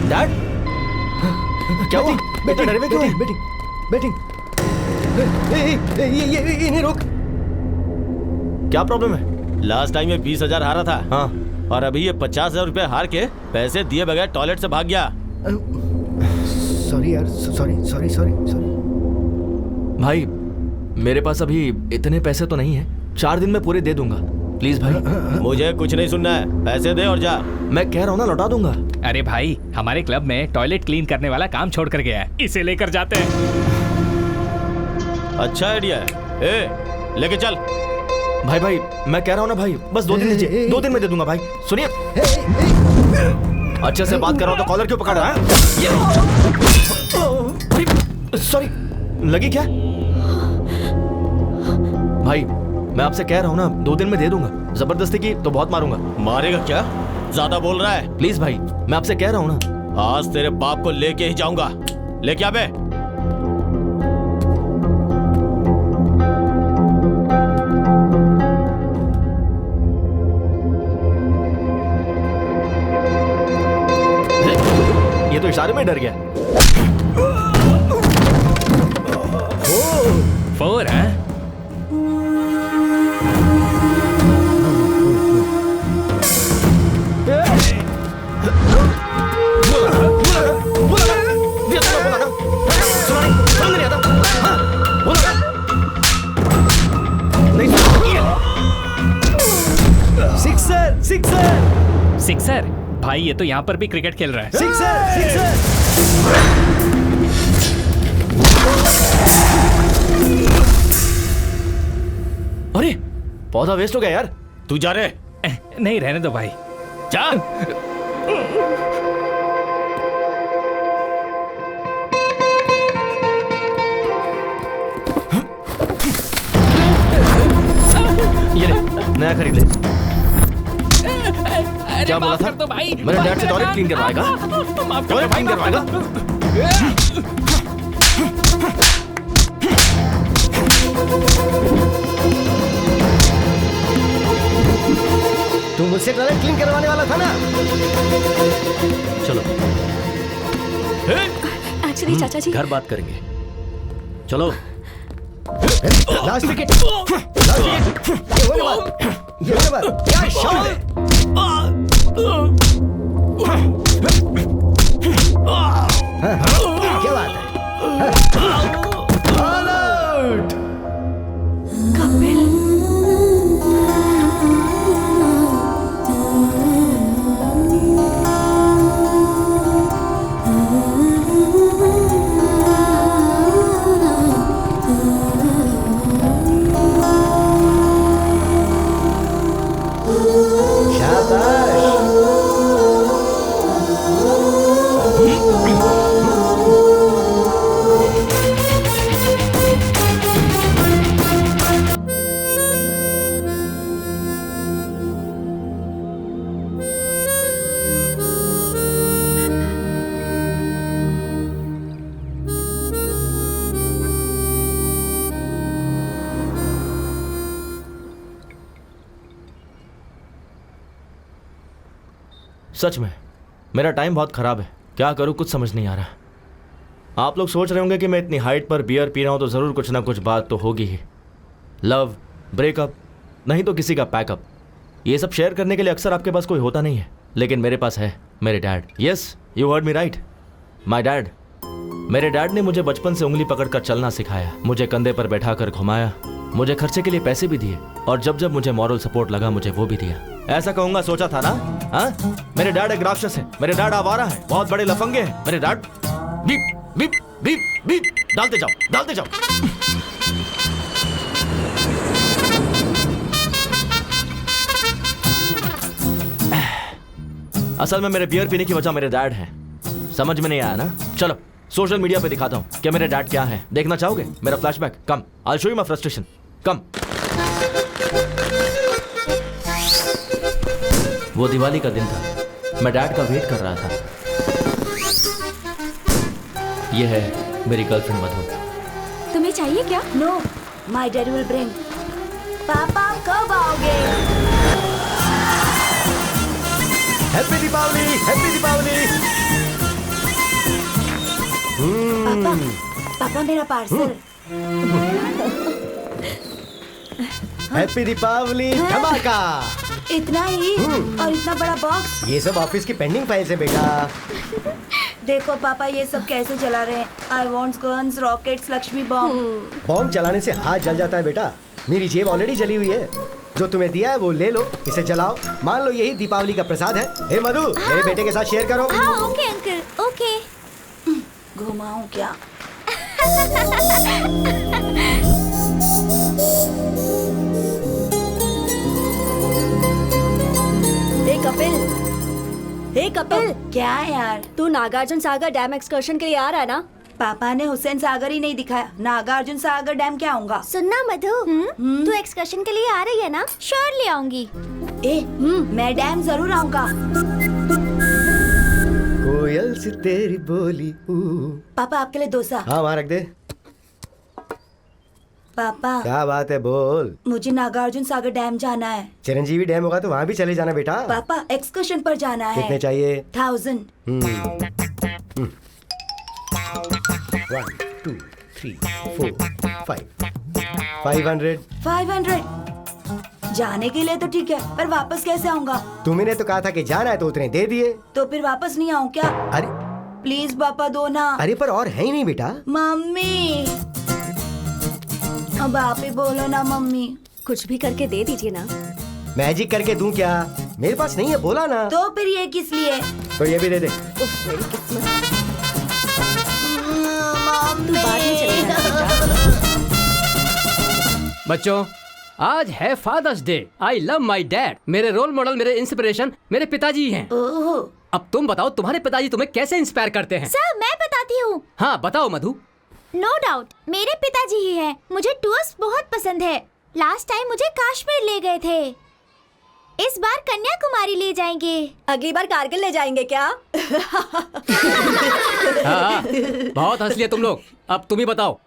Dad क्या हुआ? बेटा डरे हुए क्यों है? बैटिंग ये नहीं रोक। क्या प्रॉब्लम है? लास्ट टाइम ये 20,000 हारा था। हाँ। और अभी ये 50,000 रुपए हार के पैसे दिए बगैर टॉयलेट से भाग गया। सॉरी यार, सॉरी। भाई मेरे पास अभी इतने पैसे तो नहीं है, 4 दिन में पूरे दे दूंगा। प्लीज भाई। मुझे कुछ नहीं सुनना है, पैसे दे और जा। मैं कह रहा हूँ ना, लौटा दूंगा। अरे भाई, हमारे क्लब में टॉयलेट क्लीन करने वाला काम छोड़ कर गया है, इसे लेकर जाते हैं। अच्छा आइडिया है। ए, लेके चल। भाई मैं कह रहा हूँ ना भाई, बस 2 दिन दीजिए, 2 दिन में दे दूंगा भाई। सुनिए, अच्छे से बात कर रहा हूँ तो कॉलर क्यों पकड़ रहा है? सॉरी, लगी क्या? भाई मैं आपसे कह रहा हूँ ना, 2 दिन में दे दूंगा। जबरदस्ती की तो बहुत मारूंगा। मारेगा क्या? ज्यादा बोल रहा है। प्लीज भाई, मैं आपसे कह रहा हूँ ना। आज तेरे बाप को लेके ही जाऊंगा। लेके आ बे। ये तो इशारे में डर गया। 4 है? सिक्सर? भाई ये तो यहाँ पर भी क्रिकेट खेल रहा है। सिक्सर। अरे पौधा वेस्ट हो गया यार। तू जा रे। नहीं, रहने दो भाई, जा। ये ले, नया खरीद ले। क्या बोला था? तो भाई, मेरे डैड से टॉयलेट क्लीन करवाएगा? टॉयलेट क्लीन करवाएगा? तू मुझसे टॉयलेट क्लीन करवाने वाला था ना? चलो एक्चुअली चाचा जी, घर बात करेंगे। चलो। Last wicket. ये वाला बात। क्या शॉट है? क्या बात है? All out. कपिल, सच में मेरा टाइम बहुत खराब है। क्या करूं, कुछ समझ नहीं आ रहा। आप लोग सोच रहे होंगे कि मैं इतनी हाइट पर बियर पी रहा हूं तो ज़रूर कुछ ना कुछ बात तो होगी ही। लव, ब्रेकअप, नहीं तो किसी का पैकअप। ये सब शेयर करने के लिए अक्सर आपके पास कोई होता नहीं है, लेकिन मेरे पास है मेरे dad. Yes, you heard me right, my dad. मेरे डैड ने मुझे बचपन से उंगली पकड़कर चलना सिखाया, मुझे कंधे पर बैठाकर घुमाया, मुझे खर्चे के लिए पैसे भी दिए, और जब जब मुझे मॉरल सपोर्ट लगा मुझे वो भी दिया। ऐसा कहूंगा सोचा था ना? हाँ, मेरे डैड एक राक्षस है, मेरे डैड आवारा है, बहुत बड़े लफंगे हैं मेरे dad. Beep beep beep beep, डालते जाओ। असल में मेरे बियर पीने की वजह मेरे डैड हैं। समझ में नहीं आया ना? चलो सोशल मीडिया पे दिखाता हूँ कि मेरे डैड क्या है। देखना चाहोगे मेरा flashback? Come, I show you my frustration. Come. वो दिवाली का दिन था, मैं डैड का वेट कर रहा था। ये है मेरी गर्लफ्रेंड मधु। तुम्हें चाहिए क्या? No, my dad will bring. पापा कब आओगे? Happy Deepawali, happy Deepawali. पापा पापा मेरा पार्सल। हैप्पी दीपावली धमाका। इतना ही और इतना बड़ा बॉक्स। ये सब ऑफिस की पेंडिंग फाइल्स है बेटा। देखो पापा ये सब कैसे चला रहे हैं। I want guns, rockets, Lakshmi bomb. Bomb चलाने से हाथ जल जाता है बेटा। मेरी जेब ऑलरेडी जली हुई है। जो तुम्हें दिया है वो ले लो, इसे जलाओ। मान लो यही दीपावली का प्रसाद है। हे मधु, मेरे बेटे के साथ शेयर करो। हाँ ओके अंकल ओके। घुमाऊं क्या? हे कपिल, हे कपिल, क्या है यार? तू नागार्जुन सागर डैम एक्सकर्शन के लिए आ रहा है ना? पापा ने हुसैन सागर ही नहीं दिखाया, नागार्जुन सागर डैम क्या आऊंगा? सुनना मधु, तू एक्सकर्शन के लिए आ रही है ना? श्योरली आऊंगी। मैं डैम जरूर आऊंगा। कोयल से तेरी बोली। पापा आपके लिए डोसा। हाँ वहाँ रख दे। पापा क्या बात है, बोल। मुझे नागार्जुन सागर डैम जाना है। चिरंजीवी डैम होगा तो वहाँ भी चले जाना बेटा। पापा एक्सकर्शन पर जाना है। कितने चाहिए? 1000। 1 2 3 4 5 500। 500 जाने के लिए तो ठीक है, पर वापस कैसे आऊंगा? तुमने तो कहा था कि जाना है तो उतने दे दिए। तो फिर वापस नहीं आऊं क्या? अरे प्लीज पापा दो ना। अरे पर और है ही नहीं बेटा। मम्मी अब आप ही बोलो ना मम्मी। कुछ भी करके दे दीजिए ना। मैजिक करके दूं क्या? मेरे पास नहीं है, बोला ना। तो फिर ये किस लिए? तो ये भी दे दे। उफ, मेरी किस्मत। तू बाद में चले जाना बेटा। बच्चों, आज है father's day. I love my dad. मेरे रोल मॉडल, मेरे इंस्पिरेशन मेरे पिताजी हैं। ओह अब तुम बताओ, तुम्हारे पिताजी तुम्हें कैसे इंस्पायर करते हैं? सर मैं बताती हूँ। हाँ बताओ मधु। नो डाउट मेरे पिताजी ही हैं। मुझे टूर्स बहुत पसंद है। लास्ट टाइम मुझे कश्मीर ले गए थे। इस बार कन्याकुमारी ले जाएंगे। अगली बार कारगिल ले जाएंगे क्या? हाँ, बहुत हंस लिया तुम लोग। अब तुम ही बताओ।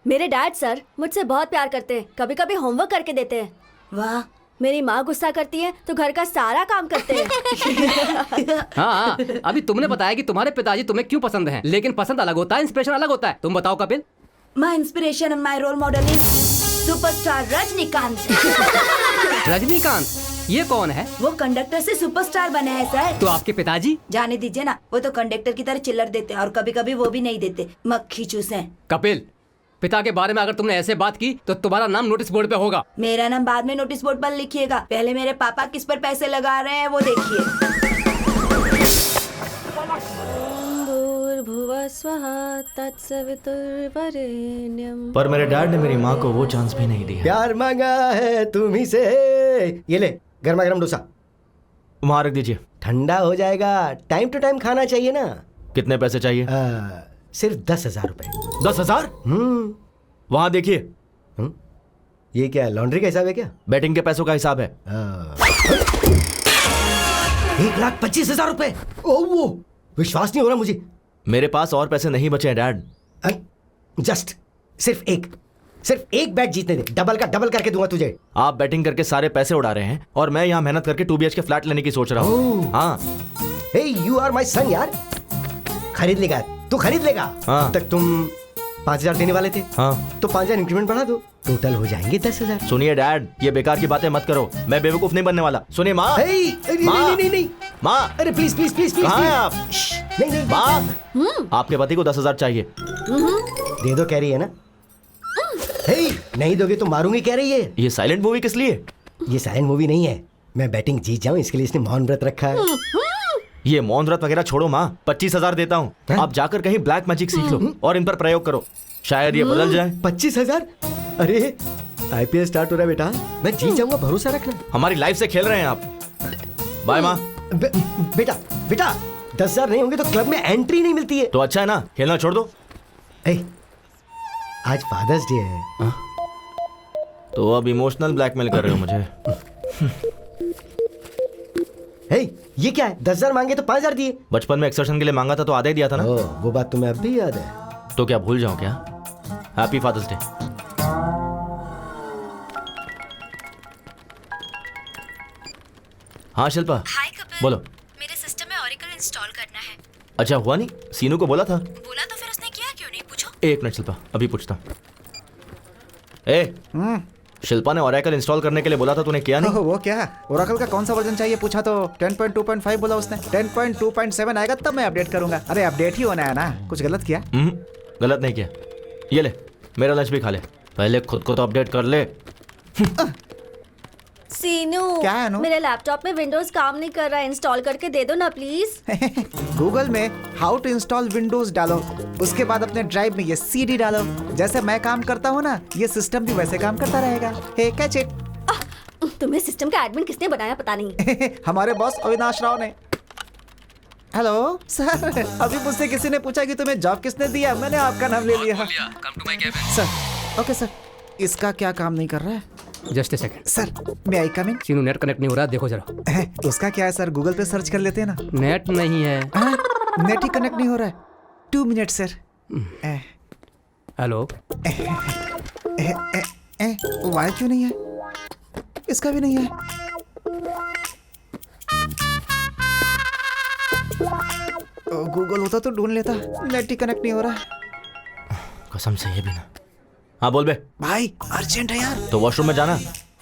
मेरे डैड सर मुझसे बहुत प्यार करते हैं। कभी कभी होमवर्क करके देते हैं। वाह। मेरी माँ गुस्सा करती है तो घर का सारा काम करते हैं। हाँ, अभी तुमने बताया कि तुम्हारे पिताजी तुम्हें क्यों पसंद हैं, लेकिन पसंद अलग होता है, इंस्पिरेशन अलग होता है। तुम बताओ Kapil. My inspiration and my role model is superstar Rajinikanth. Rajinikanth, ये कौन है? वो कंडक्टर से सुपरस्टार बने हैं सर। तो आपके पिताजी? जाने दीजिए ना, वो तो कंडक्टर की तरह चिल्लर देते हैं और कभी कभी वो भी नहीं देते, मक्खी चूसे हैं। कपिल, पिता के बारे में अगर तुमने ऐसे बात की तो तुम्हारा नाम नोटिस बोर्ड पे होगा। मेरा नाम बाद में नोटिस बोर्ड पर लिखिएगा, पहले मेरे पापा किस पर पैसे लगा रहे हैं वो देखिए। पर मेरे डैड ने मेरी माँ को वो चांस भी नहीं दिया। प्यार मांगा है तुम्ही से। ये ले गर्मा गर्म डोसा। वहाँ रख दीजिए। ठंडा हो जाएगा। टाइम टू टाइम खाना चाहिए ना। कितने पैसे चाहिए? सिर्फ 10,000 रुपए। 10,000? वहाँ देखिए। ये क्या लॉन्ड्री का हिसाब है क्या? बैटिंग के पैसों का हिसाब है। 1,25,000 रुपए। ओह वो विश्वास नहीं हो रहा मुझे। मेरे पास और पैसे नहीं बचे हैं डैड। जस्ट सिर्फ एक बैट जीतने दे। डबल का डबल करके दूंगा तुझे। आप बैटिंग करके सारे पैसे उड़ा रहे हैं और मैं यहाँ मेहनत करके 2 BHK फ्लैट लेने की सोच रहा हूँ। हाँ। हे यू आर माय सन यार। खरीद लेगा तू, खरीद लेगा। हाँ। अब तक तुम 5,000 देने वाले थे। हाँ। तो 5,000 इंक्रीमेंट बढ़ा दो, टोटल हो जाएंगे 10,000। सुनिए डैड, ये बेकार की बातें मत करो। मैं बेवकूफ नहीं बनने वाला। सुनिए माँ। नहीं माँ, अरे प्लीज प्लीज प्लीज प्लीज। कहाँ हैं आप? नहीं माँ, आपके पति को 10,000 चाहिए। दे दो कह रही है ना। नहीं दोगे तो मारूंगी कह रही है। ये साइलेंट मूवी किस लिए? ये साइलेंट मूवी नहीं है। मैं बैटिंग जीत जाऊं इसके लिए इसने मौन व्रत रखा है। ये मौन व्रत वगैरह छोड़ो माँ। 25,000 देता हूँ। आप जाकर कहीं ब्लैक मैजिक सीख लो और इन पर प्रयोग करो, शायद ये बदल जाए। 25,000? अरे IPL स्टार्ट हो रहा है बेटा, मैं जीत जाऊंगा, भरोसा रखना। हमारी लाइफ से खेल रहे हैं आप। बाय माँ। बेटा 10,000 नहीं होंगे तो क्लब में एंट्री नहीं मिलती है। तो अच्छा है ना, खेलना छोड़ दो। आज फादर्स डे है। तो अब इमोशनल ब्लैकमेल कर रहे हो मुझे। ये क्या है? 10,000 मांगे तो 5,000 दिए। बचपन में एक्सकर्शन के लिए मांगा था तो आधा ही दिया था ना। वो बात तुम्हें अब भी याद है? तो क्या भूल जाऊं क्या? Happy father's day. हाँ शिल्पा। हाय कपिल। बोलो। मेरे सिस्टम में अच्छा हुआ नहीं? सीनू को बोला था। बोला तो फिर उसने किया क्यों नहीं, पूछो। एक मिनट शिल्पा, अभी पूछता। ए शिल्पा ने ओरेकल इंस्टॉल करने के लिए बोला था, तूने किया नहीं? वो क्या, ओरेकल का कौन सा वर्जन चाहिए पूछा तो 10.2.5 बोला उसने। 10.2.7 आएगा तब मैं अपडेट करूंगा। अरे अपडेट ही होना है ना, कुछ गलत किया? गलत नहीं किया। ये ले, मेरा लंच भी खा ले, पहले खुद को तो अपडेट कर ले। सीनू, क्या है अनु? मेरे लैपटॉप में विंडोज काम नहीं कर रहा है, इंस्टॉल करके दे दो ना प्लीज। गूगल में हाउ टू इंस्टॉल विंडोज डालो, उसके बाद अपने ड्राइव में ये सीडी डालो। जैसे मैं काम करता हूँ ना, ये सिस्टम भी वैसे काम करता रहेगा। हे कैच इट। तुम्हें सिस्टम का एडमिन किसने बनाया पता नहीं। हमारे बॉस अविनाश राव ने। हेलो सर, अभी मुझसे किसी ने पूछा कि तुम्हें जॉब किसने दिया, मैंने आपका नाम ले लिया। सर ओके सर, इसका क्या काम नहीं कर रहा है? जस्ट ए सेकंड सर मैं आई कम इन? सीनू नेट कनेक्ट नहीं हो रहा, देखो जरा। उसका क्या है सर, गूगल पे सर्च कर लेते हैं ना। नेट नहीं है। नेट ही कनेक्ट नहीं हो रहा है। 2 मिनट सर। हेलो। वाई क्यों नहीं है? इसका भी नहीं है। गूगल होता तो ढूंढ लेता, नेट ही कनेक्ट नहीं हो रहा। कसम से ये भी ना। हाँ बोल बे। भाई अर्जेंट है यार। तो वॉशरूम में जाना।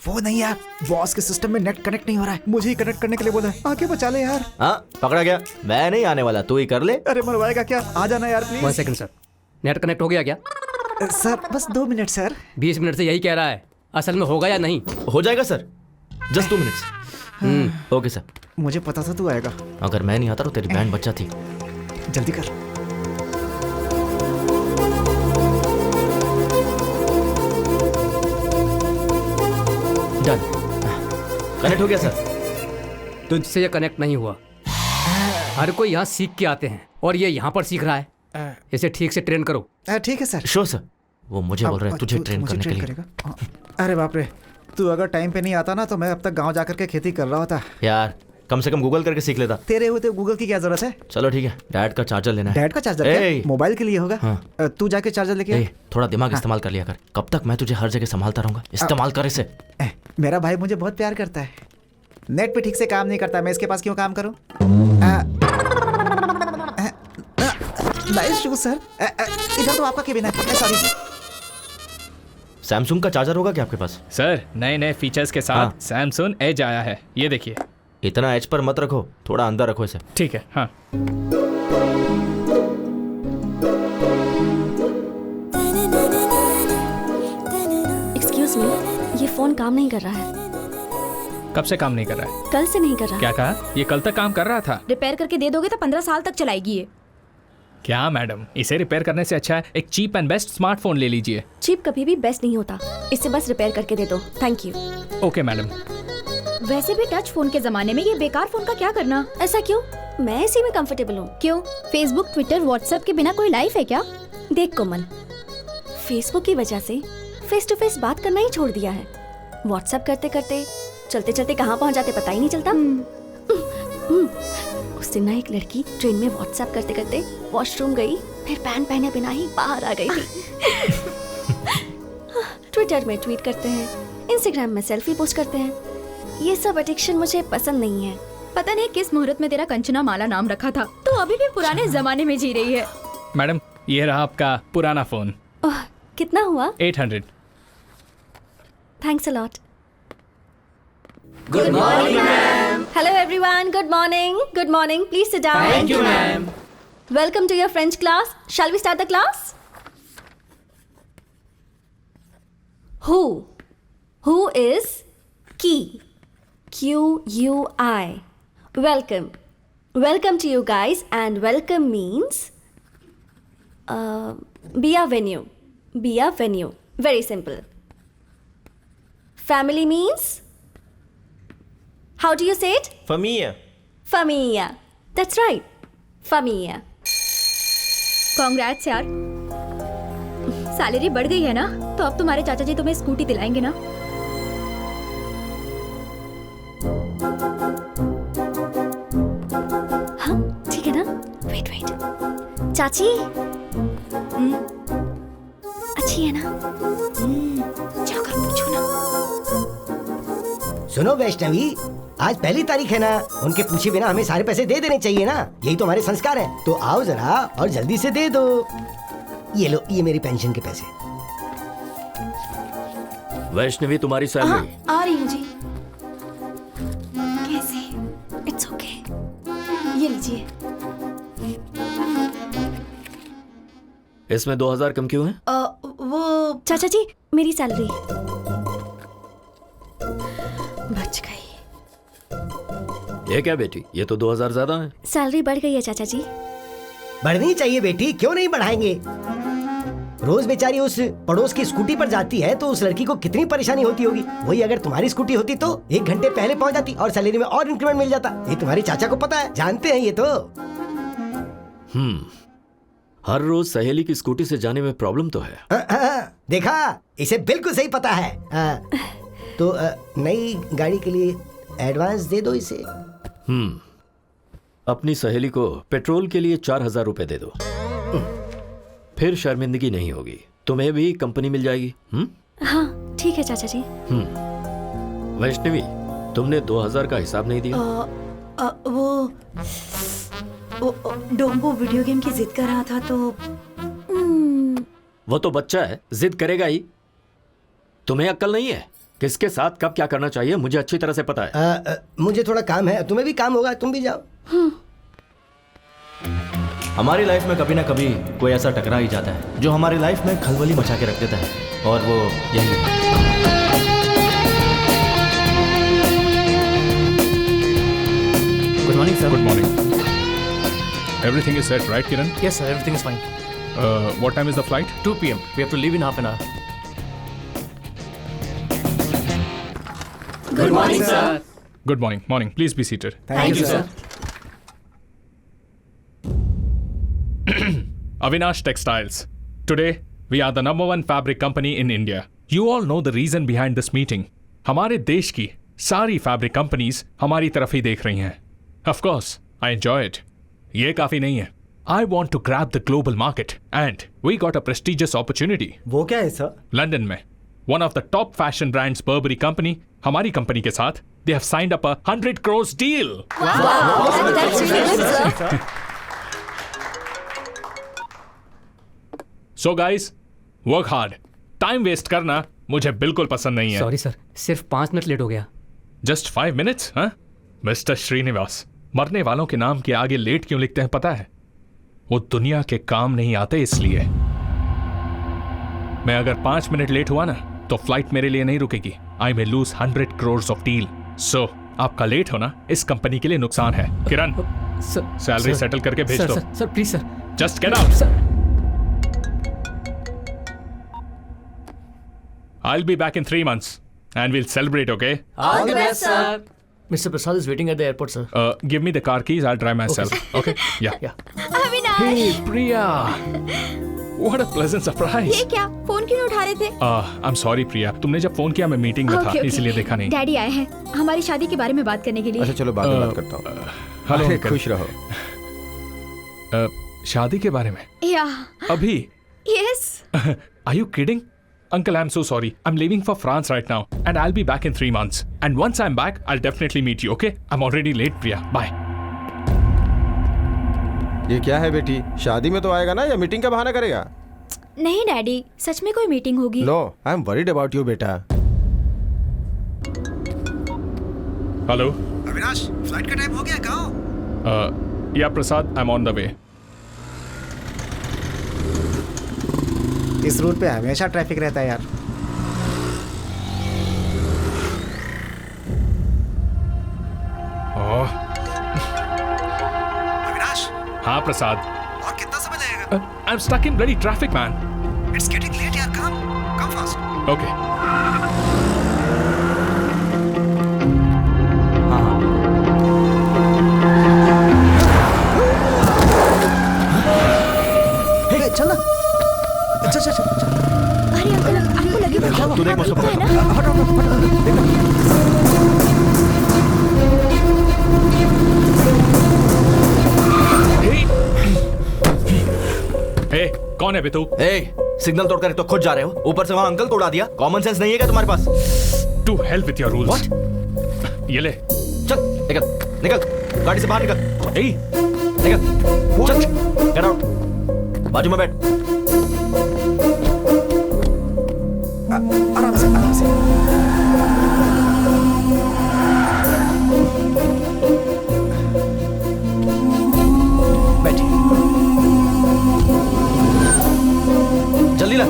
वो नहीं यार, बॉस के सिस्टम में नेट कनेक्ट नहीं हो रहा है, मुझे ही कनेक्ट करने के लिए बोला है। आके बचा ले यार। हाँ पकड़ा गया, मैं नहीं आने वाला, तू ही कर ले। अरे मरवाएगा क्या, आ जाना यार 1 please. Second sir, net connect हो गया क्या? सर बस 2 मिनट सर। 20 मिनट से यही कह रहा है, असल में होगा या नहीं? हो जाएगा sir, just 2 minutes. Okay sir. मुझे पता था तू आएगा। अगर मैं नहीं आता तो तेरी बैंड बच्चा थी। जल्दी कर। डन, कनेक्ट हो गया सर। तुझसे ये कनेक्ट नहीं हुआ। हर कोई यहाँ सीख के आते हैं और ये यहाँ पर सीख रहा है। इसे ठीक से ट्रेन करो। ठीक है सर। श्योर सर, वो मुझे बोल रहे हैं तुझे ट्रेन करने के लिए। करेगा? अरे बाप रे, तू अगर टाइम पे नहीं आता ना तो मैं अब तक गांव जाकर के खेती कर रहा होता। यार कम से कम गूगल करके सीख लेता। तेरे होते गूगल की क्या जरूरत है? चलो ठीक है, डैड का चार्जर लेना है। डैड का चार्जर ए, क्या? मोबाइल के लिए होगा। हाँ। तू जाके चार्जर लेके ए, थोड़ा दिमाग इस्तेमाल कर लिया कर। कब तक मैं तुझे हर जगह संभालता रहूंगा? इस्तेमाल कर इसे। मेरा भाई मुझे बहुत प्यार करता है। नेट पे ठीक से काम नहीं करता, मैं इसके पास क्यों काम करूं? Nice shoes sir. इधर तो आपका केबिन है। सॉरी। सैमसंग का चार्जर होगा क्या आपके पास? सर नए नए फीचर्स के साथ हाँ। सैमसंग एज आया है, ये देखिए। इतना एज पर मत रखो, थोड़ा अंदर रखो इसे। ठीक है। हाँ एक्सक्यूज मी, ये फोन काम नहीं कर रहा है। कब से काम नहीं कर रहा है? कल से नहीं कर रहा। क्या कहा? ये कल तक काम कर रहा था। रिपेयर करके दे दोगे तो 15 साल तक चलाएगी ये। क्या मैडम, इसे रिपेयर करने से अच्छा है एक चीप एंड बेस्ट स्मार्टफोन ले लीजिए। चीप कभी भी बेस्ट नहीं होता, इसे बस रिपेयर करके दे दो। Thank you. Okay madam. वैसे भी टच फोन के जमाने में ये बेकार फोन का क्या करना? ऐसा क्यों? मैं इसी में कंफर्टेबल हूँ। क्यों? फेसबुक, ट्विटर, व्हाट्सएप के बिना कोई लाइफ है क्या? देख कोमल, फेसबुक की वजह से फेस टू फेस बात करना ही छोड़ दिया है। व्हाट्सएप करते करते चलते चलते कहाँ पहुँच जाते पता ही नहीं चलता। उस दिन ना एक लड़की ट्रेन में व्हाट्सएप करते करते वॉशरूम गई, फिर पैंट पहने बिना ही बाहर आ गई थी। ट्विटर में ट्वीट करते हैं, इंस्टाग्राम में सेल्फी पोस्ट करते हैं। ये सब एडिक्शन मुझे पसंद नहीं है। पता नहीं किस मुहूर्त में तेरा कंचना माला नाम रखा था, तो अभी भी पुराने जमाने में जी रही है। मैडम ये रहा आपका पुराना फोन। ओह, कितना हुआ? 800। Thanks a lot. Good morning, ma'am. Hello, everyone. Good morning. Good morning. Please sit down. Thank you, ma'am. Welcome to your French class. Shall we start the class? Who? Who is key? Q-U-I. Welcome. Welcome to you guys, and welcome means be a venue. Be a venue. Very simple. Family means? How do you say it? Familia. Familia. That's right. Familia. Congrats यार, salary बढ़ गई है ना, तो अब तुम्हारे चाचा जी तुम्हें स्कूटी दिलाएंगे ना। हाँ ठीक है ना। वेट वेट, चाची अच्छी है ना? जाकर पूछो ना। सुनो वैष्णवी, आज पहली तारीख है ना, उनके पूछे बिना हमें सारे पैसे दे देने चाहिए ना, यही तो हमारे संस्कार हैं। तो आओ जरा और जल्दी से दे दो। ये लो, ये मेरी पेंशन के पैसे। वैष्णवी तुम्हारी सैलरी। आ रही हूँ जी। कैसे? It's okay. ये लीजिए। इसमें 2000 कम क्यों है? वो चाचा जी, मेरी सैलरी बच गई। ये क्या बेटी, ये तो 2000 ज्यादा है। सैलरी बढ़ गई है चाचा जी। बढ़नी चाहिए बेटी, क्यों नहीं बढ़ाएंगे। रोज बेचारी उस पड़ोस की स्कूटी पर जाती है तो उस लड़की को कितनी परेशानी होती होगी। वही अगर तुम्हारी स्कूटी होती तो 1 घंटे पहले पहुंच जाती और सैलरी में और इंक्रीमेंट मिल जाता। ये तुम्हारे चाचा को पता है, जानते हैं ये तो। हर रोज सहेली की स्कूटी से जाने में प्रॉब्लम तो है। देखा, इसे बिल्कुल सही पता है। तो नई गाड़ी के लिए एडवांस दे दो इसे। अपनी सहेली को पेट्रोल के लिए 4000 रुपए दे दो, फिर शर्मिंदगी नहीं होगी। तुम्हें भी कंपनी मिल जाएगी। हाँ ठीक है चाचा जी। वैष्णवी, तुमने 2000 का हिसाब नहीं दिया। वो डोंबो वीडियो गेम की जिद कर रहा था तो वो तो बच्चा है, जिद करेगा ही। तुम्हें अक्ल नहीं है? किसके साथ कब क्या करना चाहिए मुझे अच्छी तरह से पता है। मुझे थोड़ा काम है, तुम्हें भी काम होगा, तुम भी जाओ। हमारी लाइफ में कभी ना कभी कोई ऐसा टकरा ही जाता है जो हमारी लाइफ में खलबली मचा के रख देता है, और वो यही है। Good morning sir. Good morning. Everything is set, right, Kiran? Yes, sir. Everything is fine. What time is the flight? 2 p.m. We have to leave in half an hour. Good morning, sir. Good morning. Morning. Please be seated. Thank you, sir. Avinash Textiles. Today, we are the #1 fabric company in India. You all know the reason behind this meeting. हमारे देश की सारी fabric companies हमारी तरफ ही देख रही हैं. Of course, I enjoy it. ये काफी नहीं है. I want to grab the global market and we got a prestigious opportunity. वो क्या है सर? लंदन में one of the top fashion brands Burberry company हमारी कंपनी के साथ they have signed up a 100 crores deal. So guys, work hard. Time waste करना मुझे बिल्कुल पसंद नहीं है. सॉरी सर, सिर्फ 5 मिनट लेट हो गया. Just 5 minutes, हाँ? मिस्टर श्रीनिवास, मरने वालों के नाम के आगे लेट क्यों लिखते हैं पता है? वो दुनिया के काम नहीं आते इसलिए. मैं अगर 5 मिनट लेट हुआ ना तो फ्लाइट मेरे लिए नहीं रुकेगी. I may lose 100 crores of deal. So आपका लेट होना इस कंपनी के लिए नुकसान है. किरण, सैलरी सेटल करके भेज दो. Sir please sir. Just get out. I'll be back in 3 months and we'll celebrate, okay? All the best, sir. Mr. Prasad is waiting at the airport, sir. Give me the car keys. I'll drive myself. Okay? Yeah. Avinash, Hey, Priya. What a pleasant surprise. ये क्या? Phone क्यों नहीं उठा रहे थे? I'm sorry, Priya. तुमने जब phone किया मैं मीटिंग में था, इसलिए देखा नहीं. डैडी आए हैं हमारी शादी के बारे में बात करने के लिए. अच्छा चलो बाद में बात करता हूँ. हेलो, अरे, खुश रहो. शादी के बारे में? या. अभी? Yes. Are you kidding? Uncle, I'm so sorry. I'm leaving for France right now and I'll be back in 3 months. And once I'm back, I'll definitely meet you, okay? I'm already late, Priya. Bye. ये क्या है बेटी? शादी में तो आएगा ना या मीटिंग का बहाना करेगा? नहीं डैडी, सच में कोई मीटिंग होगी. No, I'm worried about you बेटा. Hello? अविनाश, फ्लाइट का टाइम हो गया, कहाँ? Yeah, Prasad, I'm on the way. इस रूट पे हमेशा ट्रैफिक रहता है यार. अविनाश, हाँ प्रसाद. और कितना समय लगेगा? I'm stuck in bloody traffic, man. It's getting late यार, come fast. Okay. चल ना. अच्छा. अरे अंकल, आपको लगेगा. तू देख मुझसे पकड़. Hey, कौन है बे तू? सिग्नल तोड़कर तो खुद जा रहे हो, ऊपर से वहां अंकल को उड़ा दिया. कॉमन सेंस नहीं है क्या तुम्हारे पास? To hell with your rules. What? ये ले. चल निकल गाड़ी से बाहर निकल. Hey, निकल चल get out. बाजू में बैठ. आराम से बैठिए. जल्दी ला.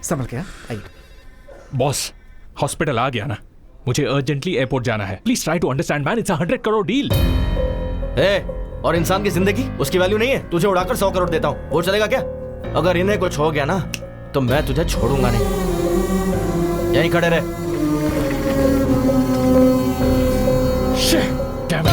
संभल के. आइए. बॉस, हॉस्पिटल आ गया ना. मुझे अर्जेंटली एयरपोर्ट जाना है. Please try to understand man. It's a 100 crore deal. और इंसान की जिंदगी उसकी वैल्यू नहीं है. तुझे उड़ाकर 100 करोड़ देता हूँ, वो चलेगा क्या? अगर इन्हें कुछ हो गया ना तो मैं तुझे छोड़ूंगा नहीं. यहीं खड़े रहे. Damn it.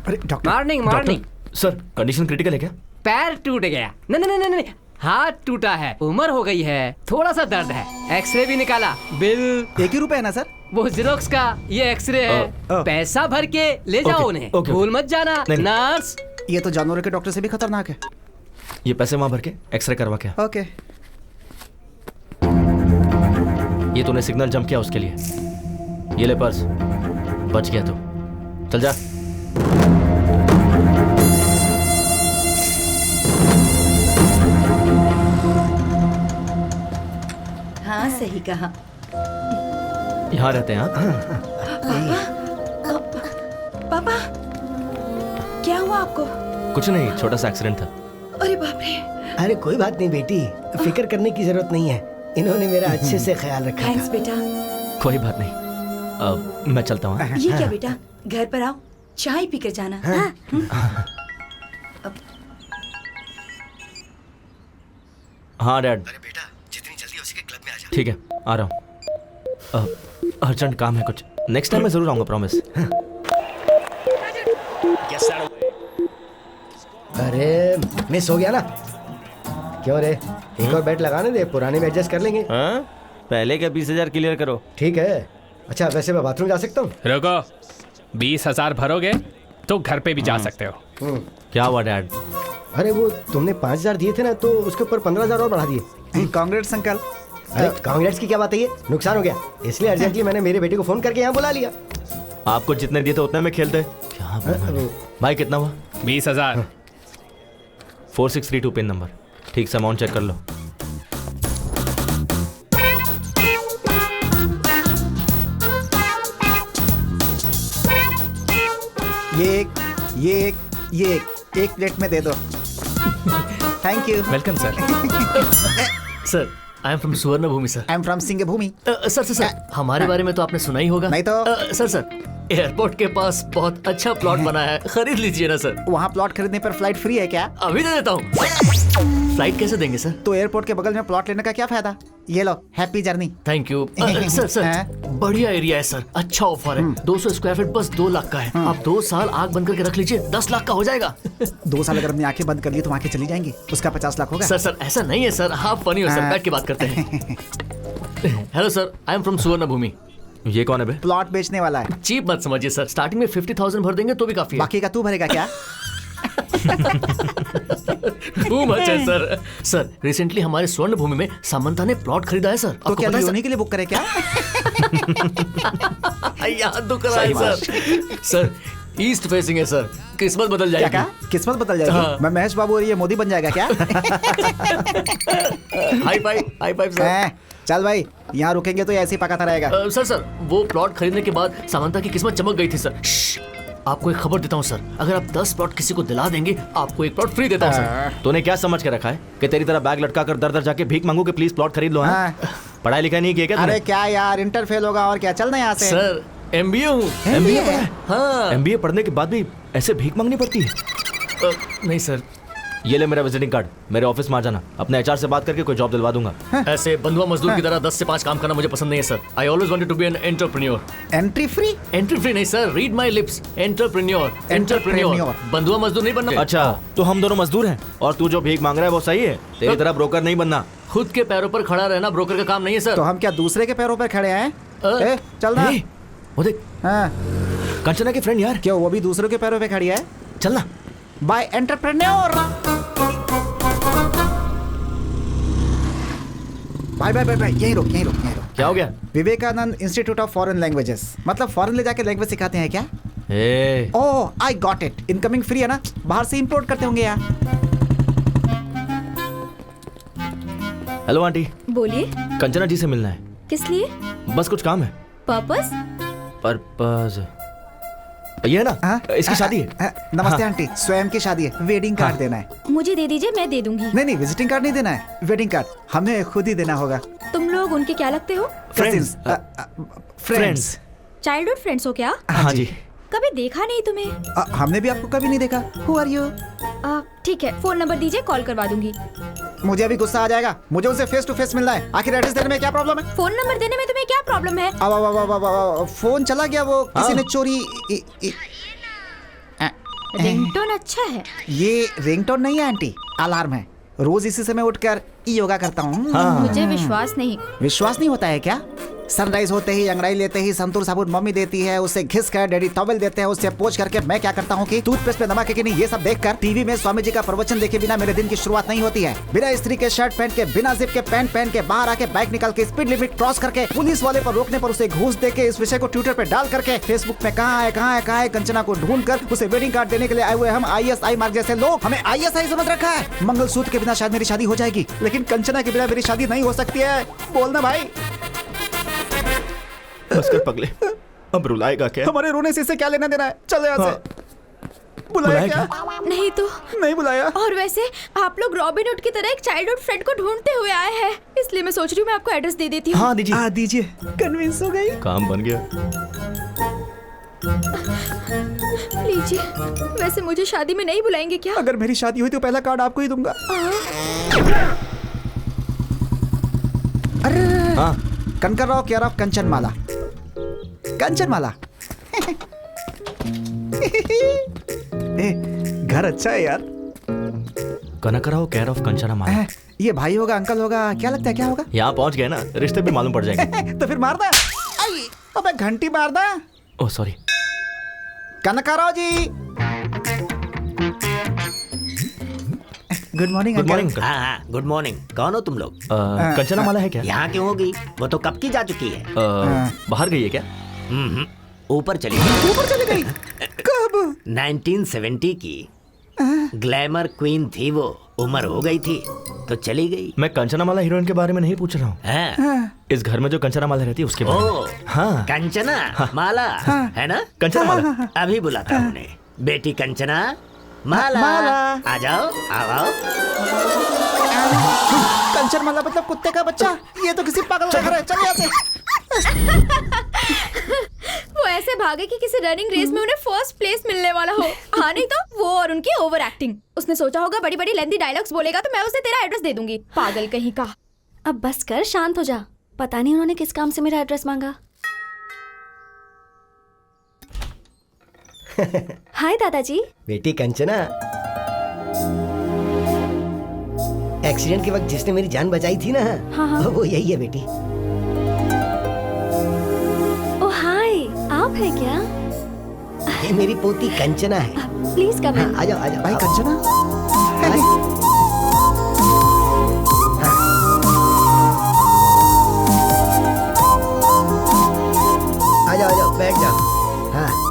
अरे doctor. Morning. Sir condition critical है क्या? पैर टूट गया. नहीं, हाथ टूटा है. उम्र हो गई है, थोड़ा सा दर्द है. एक्सरे भी निकाला. बिल 1 ही रुपए है ना सर? वो जेरोक्स का, ये एक्सरे है. पैसा भर के ले जाओ उन्हें. भूल मत जाना. नर्स. ये तो जानवरों के डॉक्टर से भी खतरनाक है. ये पैसे वहां भर के एक्सरे करवा क्या? ओके. ये तूने सिग्नल जंप किया उसके लिए. ये ले पर्स. बच गया तू. चल जा. हाँ सही कहा. यहाँ रहते हैं आप? पापा, क्या हुआ आपको? कुछ नहीं, छोटा सा एक्सीडेंट था. अरे बाप रे. अरे कोई बात नहीं बेटी, फिक्र करने की जरूरत नहीं है. इन्होंने मेरा अच्छे से ख्याल रखा थैंक्स था. बेटा. कोई बात नहीं. मैं चलता हूँ. ये क्या बेटा, घर पर आओ, चाय पीकर जाना. हाँ डैड. अरे बेटा, जितनी जल्दी हो सके क्लब में आ जा. ठीक है, आ रहा हूँ. अर्जेंट काम है कुछ. नेक्स्ट टाइम मैं जरूर आऊंगा, प्रॉमिस. अरे मिस हो गया ना. क्यों रे, एक और बैट लगाने दे, पुराने में एडजस्ट कर लेंगे. हाँ? पहले के 20,000 क्लियर करो. ठीक है. अच्छा वैसे मैं बाथरूम जा सकता हूँ? रुको, 20,000 भरोगे तो घर पे भी जा सकते हो. क्या हुआ डैड? अरे वो तुमने 5,000 दिए थे ना, तो उसके ऊपर 15,000 और बढ़ा दिए. Congrats uncle. अरे कांग्रेट्स की क्या बात है, ये नुकसान हो गया, इसलिए अर्जेंटली मैंने मेरे बेटे को फोन करके यहाँ बुला लिया. आपको जितने दिए थे उतने में खेलते. क्या भाई, कितना हुआ? 20,000. 4632 पिन नंबर. ठीक से अमाउंट चेक कर लो. ये एक प्लेट में दे दो. Thank you. Welcome sir. Sir, I am from Suvarna Bhoomi sir. I am from Singh Bhoomi. Sir, हमारे बारे में तो आपने सुना ही होगा. नहीं तो. सर, एयरपोर्ट के पास बहुत अच्छा प्लॉट बना है, खरीद लीजिए ना सर. वहाँ प्लॉट खरीदने पर फ्लाइट फ्री है क्या? अभी दे देता हूँ. फ्लाइट कैसे देंगे सर? तो एयरपोर्ट के बगल में प्लॉट लेने का क्या फायदा? ये लो, happy journey. Thank you. Sir, बढ़िया एरिया है सर. अच्छा ऑफर है. 200 स्क्वायर फीट बस 2 लाख का है. आप 2 साल आग बंद करके रख लीजिए, 10 लाख का हो जाएगा. 2 साल अगर हमने आंखें बंद कर ली तो आंखें चली जाएंगी, उसका 50 लाख होगा. सर ऐसा नहीं है सर, आप फनी हो सर. बैठ के बात करते हैं. Hello sir, I am from Suvarna भूमि. ये कौन है बे? प्लॉट बेचने वाला है. चीप मत समझिए सर, स्टार्टिंग में 50,000 भर देंगे तो भी काफी है. बाकी का तू भरेगा क्या? मच है सर. सर, रिसेंटली हमारे स्वर्ण भूमि में सामंता ने प्लॉट खरीदा है सर. तो क्या लियोनी के लिए बुक करे क्या? याद तो करा है सर. सर, ईस्ट फेसिंग है सर, किस्मत बदल जाएगी. क्या? किस्मत बदल जाएगी? हाँ. मैं महेश बाबू और ये मोदी बन जाएगा क्या? High five sir. चल भाई, यहाँ रुकेंगे तो ऐसे ही पकाता रहेगा. सर, वो प्लॉट खरीदने के बाद सामंता की किस्मत चमक गई थी सर. आपको एक खबर देता हूँ सर, अगर आप 10 प्लॉट किसी को दिला देंगे, आपको एक प्लॉट फ्री देता हूँ सर. तूने क्या समझ के रखा है कि तेरी तरह बैग लटका कर दर दर जाके भीख मांगू कि प्लीज प्लॉट खरीद लो? पढ़ाई लिखाई नहीं किया क्या? अरे क्या यार, इंटर फेल होगा और क्या. चलना यहाँ से. सर, MBA हूँ. MBA पढ़ा है? हाँ. MBA पढ़ने के बाद भी ऐसे भीख मांगनी पड़ती है? नहीं सर, ये ले मेरा विजिटिंग कार्ड, मेरे ऑफिस में आ जाना, अपने एचआर से बात करके कोई जॉब दिलवा दूंगा। ऐसे बंधुआ मजदूर की तरह 10 से 5 काम करना मुझे पसंद नहीं है sir. I always wanted to be an entrepreneur. Entry free? Entry free नहीं sir, read my lips, entrepreneur. Entrepreneur, बंधुआ मजदूर नहीं बनना। अच्छा, तो हम दोनों मजदूर हैं और तू जो भीख मांग रहा है वो सही है? तेरी तरह ब्रोकर नहीं बनना। खुद के पैरों पर खड़ा रहना ब्रोकर का काम नहीं है सर। तो हम क्या दूसरे के पैरों पर खड़े हैं? चल ना। वो देख, हाँ। कंचना की फ्रेंड यार। क्यों, वो भी दूसरों के पैरों पे खड़ी है? चलना। Bye entrepreneur. Bye bye bye bye, यहीं रुक। क्या हो गया? Vivekanand institute of foreign languages, मतलब फॉरेन ले जाके लैंग्वेज सिखाते हैं क्या? Oh I got it, incoming free है ना, बाहर से इंपोर्ट करते होंगे यार। Hello aunty. बोलिए। कंचना जी से मिलना है। किस लिए? बस कुछ काम है। पर्पस? ये है ना, इसकी शादी है। नमस्ते आंटी, स्वयं की शादी है, वेडिंग कार्ड देना है। मुझे दे दीजिए, मैं दे दूंगी। नहीं, विजिटिंग कार्ड नहीं देना है, वेडिंग कार्ड हमें खुद ही देना होगा। तुम लोग उनके क्या लगते हो? फ्रेंड्स। चाइल्डहुड फ्रेंड्स हो क्या? हाँ जी। कभी देखा नहीं तुम्हें। हमने भी आपको कभी नहीं देखा। Who are you? ठीक है, फोन नंबर दीजिए, कॉल करवा दूंगी। मुझे अभी गुस्सा आ जाएगा, मुझे उनसे फेस टू फेस मिलना है। आखिर एड्रेस देने में क्या प्रॉब्लम है? फोन नंबर देने में तुम्हें क्या प्रॉब्लम है? अब फोन चला गया, वो किसी ने चोरी। रिंगटोन अच्छा है। ये रिंगटोन नहीं है आंटी, अलार्म है। रोज इसी समय उठकर योगा करता हूँ। मुझे विश्वास नहीं। विश्वास नहीं होता है क्या? सनराइज होते ही, अंगड़ाई लेते ही संतूर साबुन मम्मी देती है, उससे घिस कर डैडी टॉवेल देते हैं, उससे पोंछ करके मैं क्या करता हूँ कि टूथपेस्ट में नमक है कि नहीं ये सब देखकर टीवी में स्वामी जी का प्रवचन देखे बिना मेरे दिन की शुरुआत नहीं होती है। बिना स्त्री के शर्ट पहन के, बिना जिप के पैंट पहन के, बाहर आके बाइक निकाल के स्पीड लिमिट क्रॉस करके, पुलिस वाले पर रोकने पर उसे घूस देके, इस विषय को ट्विटर पे डाल करके, फेसबुक पे कहाँ है कंचना को ढूंढ कर उसे वेडिंग कार्ड देने के लिए आए हुए हम ISI मार्ग जैसे लोग। हमें ISI समझ रखा है। मंगलसूत्र के बिना शायद मेरी शादी हो जाएगी, लेकिन कंचना के बिना मेरी शादी नहीं हो सकती है। बोलना भाई। बस कर पगले, अब रुलाएगा क्या? हमारे रोने से इससे क्या लेना देना है? चलो यहाँ से। बुलाया क्या? नहीं तो नहीं बुलाया। और वैसे आप लोग रॉबिन हुड की तरह एक चाइल्डहुड फ्रेंड को ढूंढते हुए आए हैं, इसलिए मैं सोच रही हूँ मैं आपको एड्रेस दे देती हूँ। हाँ दीजिए। दीजिए। कन्विंस हो गई। काम बन गया। लीजिए। वैसे मुझे शादी में नहीं बुलाएंगे क्या? अगर मेरी शादी हुई तो पहला कार्ड आपको ही दूंगा। अरे हाँ। Kanakar Rao care of Kanchanmala. कंचनमाला। घर अच्छा है यार। Kanakar Rao care of Kanchanmala. ये भाई होगा, अंकल होगा, क्या लगता है क्या होगा? यहाँ पहुँच गए ना, रिश्ते भी मालूम पड़ जाएंगे। तो फिर मार दे। अबे घंटी मार दे। Oh sorry. Kanakar Rao ji. Good morning. Good morning. हाँ, गुड मॉर्निंग। कौन हो तुम लोग? कंचनमाला है क्या? यहाँ क्यों होगी? वो तो कब की जा चुकी है। बाहर गई है क्या? ऊपर चली गई। ऊपर चली गई? कब? 1970 की ग्लैमर क्वीन थी वो, उम्र हो गई थी तो चली गई। मैं कंचनामाला हीरोइन के बारे में नहीं पूछ रहा हूँ। इस घर में जो कंचनामाला रहती है उसके बारे में। हाँ। कंचना माला है ना? कंचनामाला। अभी बुलाता हूँ उन्हें। बेटी कंचना माला, आ जाओ, आओ। कंचनमाला मतलब कुत्ते का बच्चा? ये तो किसी पागल लग रहा है। चल यहाँ से। वो ऐसे भागे कि किसी रनिंग रेस में उन्हें फर्स्ट प्लेस मिलने वाला हो। हाँ नहीं तो वो और उनकी ओवर एक्टिंग। उसने सोचा होगा बड़ी बड़ी लेंथी डायलॉग्स बोलेगा तो मैं उसे तेरा एड्रेस दे दूंगी। पागल कहीं का। अब बस कर, शांत हो जा। पता नहीं उन्होंने किस काम से मेरा एड्रेस मांगा। हाय दादाजी। बेटी कंचना, एक्सीडेंट के वक्त जिसने मेरी जान बचाई थी ना, हाँ। वो यही है बेटी। ओ हाय, आप है क्या? ये मेरी पोती कंचना है। प्लीज कम इन। आ जाओ आ जाओ। भाई कंचना। आ जाओ बैठ जाओ। हाँ हाँ।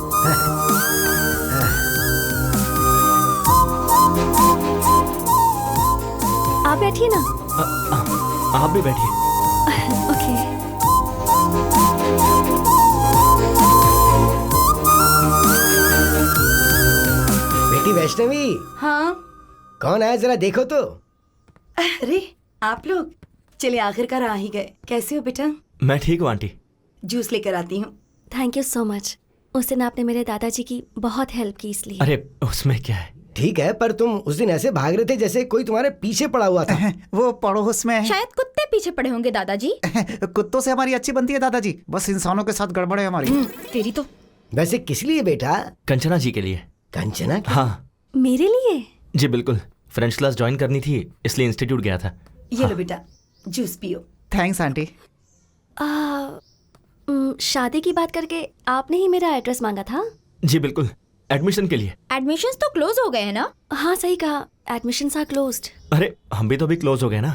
आप बैठिए ना। आप भी बैठिए। ओके। बेटी वैष्णवी। हाँ। कौन आया जरा देखो तो। अरे आप लोग, चलिए आखिरकार आ ही गए। कैसे हो बेटा? मैं ठीक हूँ आंटी। जूस लेकर आती हूँ। Thank you so much. उस दिन आपने मेरे दादाजी की बहुत हेल्प की इसलिए। अरे उसमें क्या है, ठीक है, पर तुम उस दिन ऐसे भाग रहे थे जैसे कोई तुम्हारे पीछे पड़ा हुआ था। वो पड़ोस में शायद कुत्ते पीछे पड़े होंगे दादाजी। कुत्तों से हमारी अच्छी बनती है दादाजी, बस इंसानों के साथ गड़बड़ है हमारी। तेरी तो। वैसे किस लिए बेटा? कंचना जी के लिए। कंचना? हाँ मेरे लिए? जी बिल्कुल, फ्रेंच क्लास ज्वाइन करनी थी इसलिए इंस्टीट्यूट गया था। ये लो बेटा, जूस पियो। Thanks aunty. शादी की बात करके आपने ही मेरा एड्रेस मांगा था? जी बिल्कुल, एडमिशन के लिए। एडमिशंस तो क्लोज हो गए हैं ना? हाँ सही कहा, एडमिशंस आर क्लोज्ड। अरे हम भी तो अभी क्लोज हो गए ना।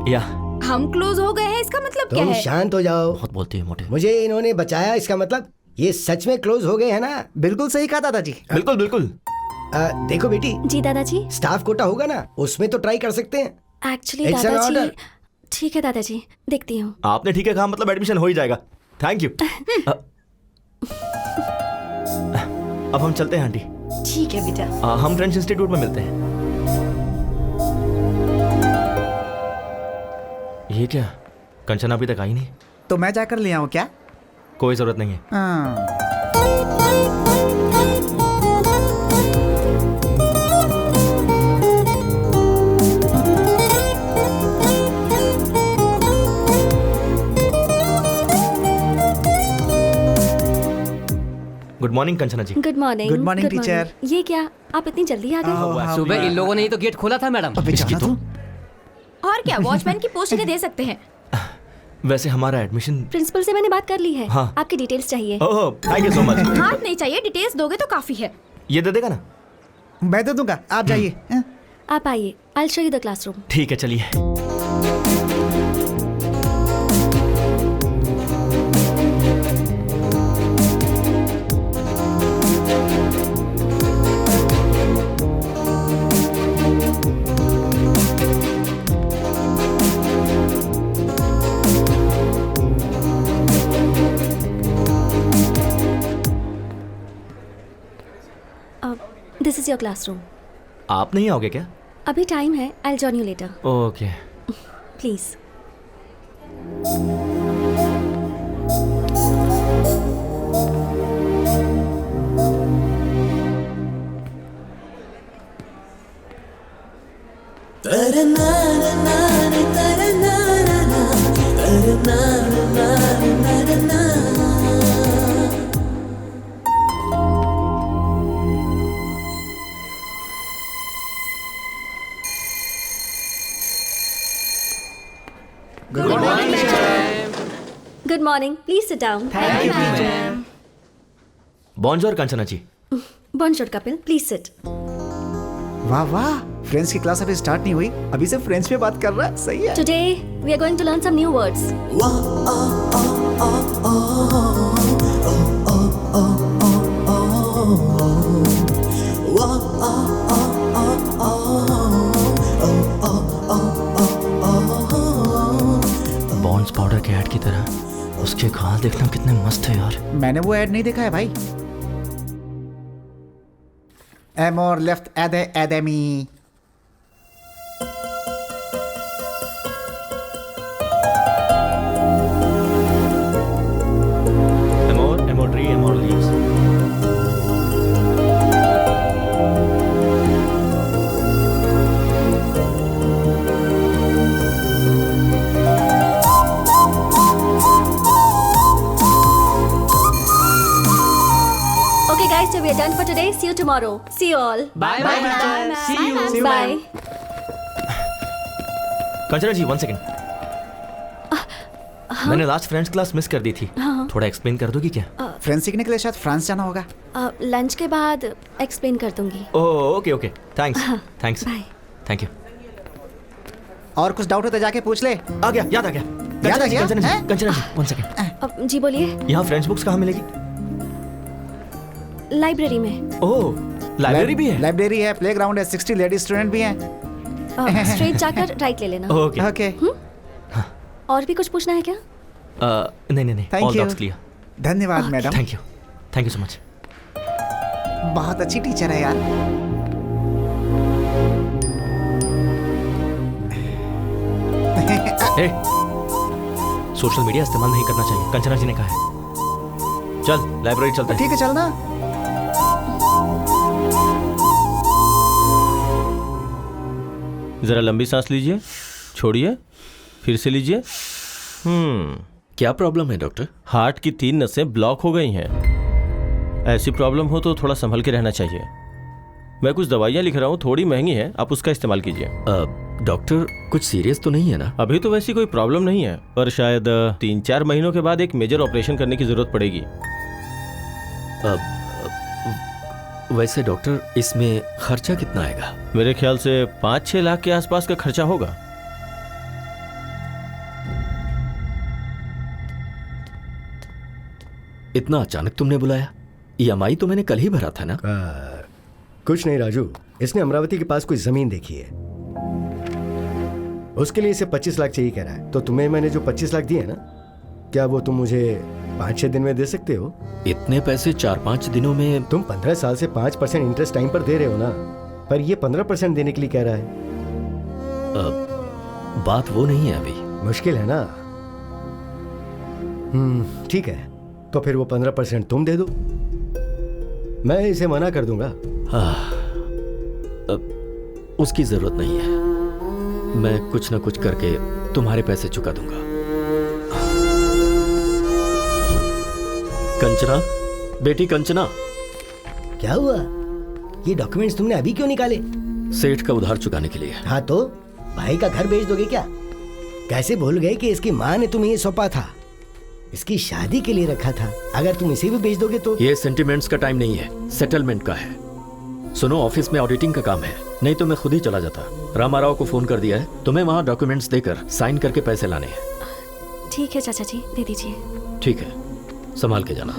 या हम क्लोज हो गए हैं इसका मतलब क्या तुम है? शांत हो जाओ। बहुत बोलती है मोटे। मुझे इन्होंने बचाया, इसका मतलब ये सच में क्लोज हो गए हैं ना? बिल्कुल सही कहा दादाजी। बिल्कुल बिल्कुल। देखो बेटी। जी दादाजी। स्टाफ कोटा होगा ना, उसमें तो ट्राई कर सकते हैं। एक्चुअली दादाजी। ठीक है दादाजी, देखती हूँ। आपने ठीक है कहा, मतलब एडमिशन हो ही जाएगा। Thank you. अब हम चलते हैं आंटी। ठीक है बेटा। हम फ्रेंच इंस्टीट्यूट में मिलते हैं। ये क्या, कंचना अभी तक आई नहीं? तो मैं जाकर ले आऊँ क्या? कोई जरूरत नहीं है। Good morning Kanchana ji. Good morning. Good morning teacher. ये क्या, आप इतनी जल्दी आ गए? सुबह इन लोगों ने ही तो गेट खोला था मैडम। और क्या, वॉचमैन की पोस्ट इन्हें दे सकते हैं। वैसे हमारा एडमिशन प्रिंसिपल से मैंने बात कर ली है। हाँ। आपकी डिटेल्स चाहिए। ओह थैंक यू सो मच। हाथ नहीं चाहिए, डिटेल्स दोगे तो काफी है। ये दे देगा ना? मैं दे दूंगा, आप जाइए। आप आइए, I show you the classroom. ठीक है चलिए। This is your classroom. आप नहीं आओगे क्या? अभी टाइम है, I join you later. Okay. Please. Good morning, please sit down. Thank you ma'am. बॉन्जोर कंचना जी। बॉन्जोर कपिल, प्लीज सिट। वाह वाह, फ्रेंच की क्लास अभी स्टार्ट नहीं हुई, अभी से फ्रेंच में बात कर रहा है। सही है। Today we are going to learn some new words. Pond's powder के ऐड की तरह उसके गाल देखना कितने मस्त है यार। मैंने वो ऐड नहीं देखा है भाई। एमोर लेफ्ट एदे academy. Amor, Amor tree, Amor leaves. Okay guys, so we are done for today. See you tomorrow. See you all. Bye bye teacher. See you. See you, Bye. Kanchana ji 1 second. मैंने last French class miss कर दी थी। थोड़ा explain कर दोगी क्या? French सीखने के लिए शायद फ्रांस जाना होगा। लंच के बाद एक्सप्लेन कर दूंगी। Oh okay okay, thanks thanks. Bye. Thank you. और कुछ डाउट हो तो जाके पूछ ले। आ गया, याद आ गया। याद आ गया? कंचना जी 1 सेकेंड। जी बोलिए। यहाँ फ्रेंच बुक्स कहाँ मिलेगी? लाइब्रेरी में। ओह लाइब्रेरी भी है? लाइब्रेरी है, प्लेग्राउंड है, 60 लेडी स्टूडेंट भी हैं। स्ट्रेट जाकर राइट ले लेना। Okay okay. और भी कुछ पूछना है क्या? नहीं नहीं नहीं, Thank all you. Docs clear. धन्यवाद madam. Thank you so much. बहुत अच्छी टीचर है यार। सोशल मीडिया इस्तेमाल नहीं करना चाहिए, कंचना जी ने कहा है। चल लाइब्रेरी चलते हैं। ठीक है चलना। जरा लंबी सांस लीजिए, छोड़िए, फिर से लीजिए। क्या प्रॉब्लम है डॉक्टर? हार्ट की 3 नसें ब्लॉक हो गई हैं। ऐसी प्रॉब्लम हो तो थोड़ा संभल के रहना चाहिए। मैं कुछ दवाइयाँ लिख रहा हूँ, थोड़ी महंगी है, आप उसका इस्तेमाल कीजिए। डॉक्टर कुछ सीरियस तो नहीं है ना? अभी तो वैसी कोई प्रॉब्लम नहीं है, पर शायद 3-4 महीनों के बाद एक मेजर ऑपरेशन करने की जरूरत पड़ेगी। वैसे डॉक्टर इसमें खर्चा कितना आएगा? मेरे ख्याल से 5-6 लाख के आसपास का खर्चा होगा। इतना अचानक तुमने बुलाया? EMI तो मैंने कल ही भरा था ना? कुछ नहीं राजू, इसने अमरावती के पास कोई जमीन देखी है, उसके लिए इसे 25 लाख चाहिए कह रहा है। तो तुम्हें मैंने जो 25 लाख दिए ना, क्या वो तुम मुझे 5-6 दिन में दे सकते हो? इतने पैसे 4-5 दिनों में? तुम 15 साल से 5% इंटरेस्ट टाइम पर दे रहे हो ना, पर ये 15% देने के लिए कह रहा है। बात वो नहीं है अभी। मुश्किल है ना? ठीक है, तो फिर वो 15% तुम दे दो, मैं इसे मना कर दूंगा। उसकी जरूरत नहीं है, मैं कुछ ना कुछ करके तुम्हारे पैसे चुका दूंगा। कंचना, बेटी कंचना। क्या हुआ? ये डॉक्यूमेंट्स तुमने अभी क्यों निकाले? सेठ का उधार चुकाने के लिए। हाँ तो भाई का घर बेच दोगे क्या? कैसे भूल गए कि इसकी माँ ने तुम्हें ये सौंपा था, इसकी शादी के लिए रखा था। अगर तुम इसे भी बेच दोगे तो? ये सेंटिमेंट्स का टाइम नहीं है, सेटलमेंट का है। सुनो, ऑफिस में ऑडिटिंग का काम है, नहीं तो मैं खुद ही चला जाता। रामाराव को फोन कर दिया है, तुम्हें वहाँ डॉक्यूमेंट्स देकर साइन करके पैसे लाने हैं। ठीक है चाचा जी, दे दीजिए। ठीक है, संभाल के जाना।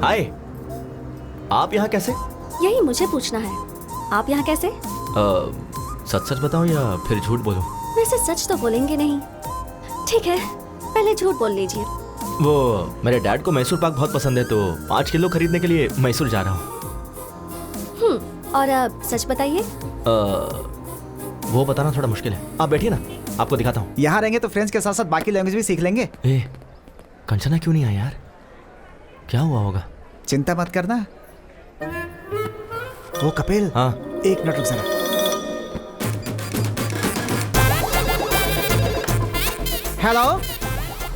हाय, आप यहाँ कैसे? यही मुझे पूछना है, आप यहाँ कैसे? सच सच बताओ या फिर झूठ बोलूं? वैसे सच तो बोलेंगे नहीं। ठीक है, पहले झूठ बोल लीजिए। वो मेरे डैड को मैसूर पाक बहुत पसंद है, तो 5 किलो खरीदने के लिए मैसूर जा रहा हूँ। और अब सच बताइए। वो बताना थोड़ा मुश्किल है, आप बैठिए ना, आपको दिखाता हूँ। यहाँ रहेंगे तो फ्रेंच के साथ साथ बाकी लैंग्वेज भी सीख लेंगे। कंचना क्यों नहीं आई यार? क्या हुआ होगा? चिंता मत करना। वो कपिल, हाँ, 1 मिनट रुक जरा। हेलो,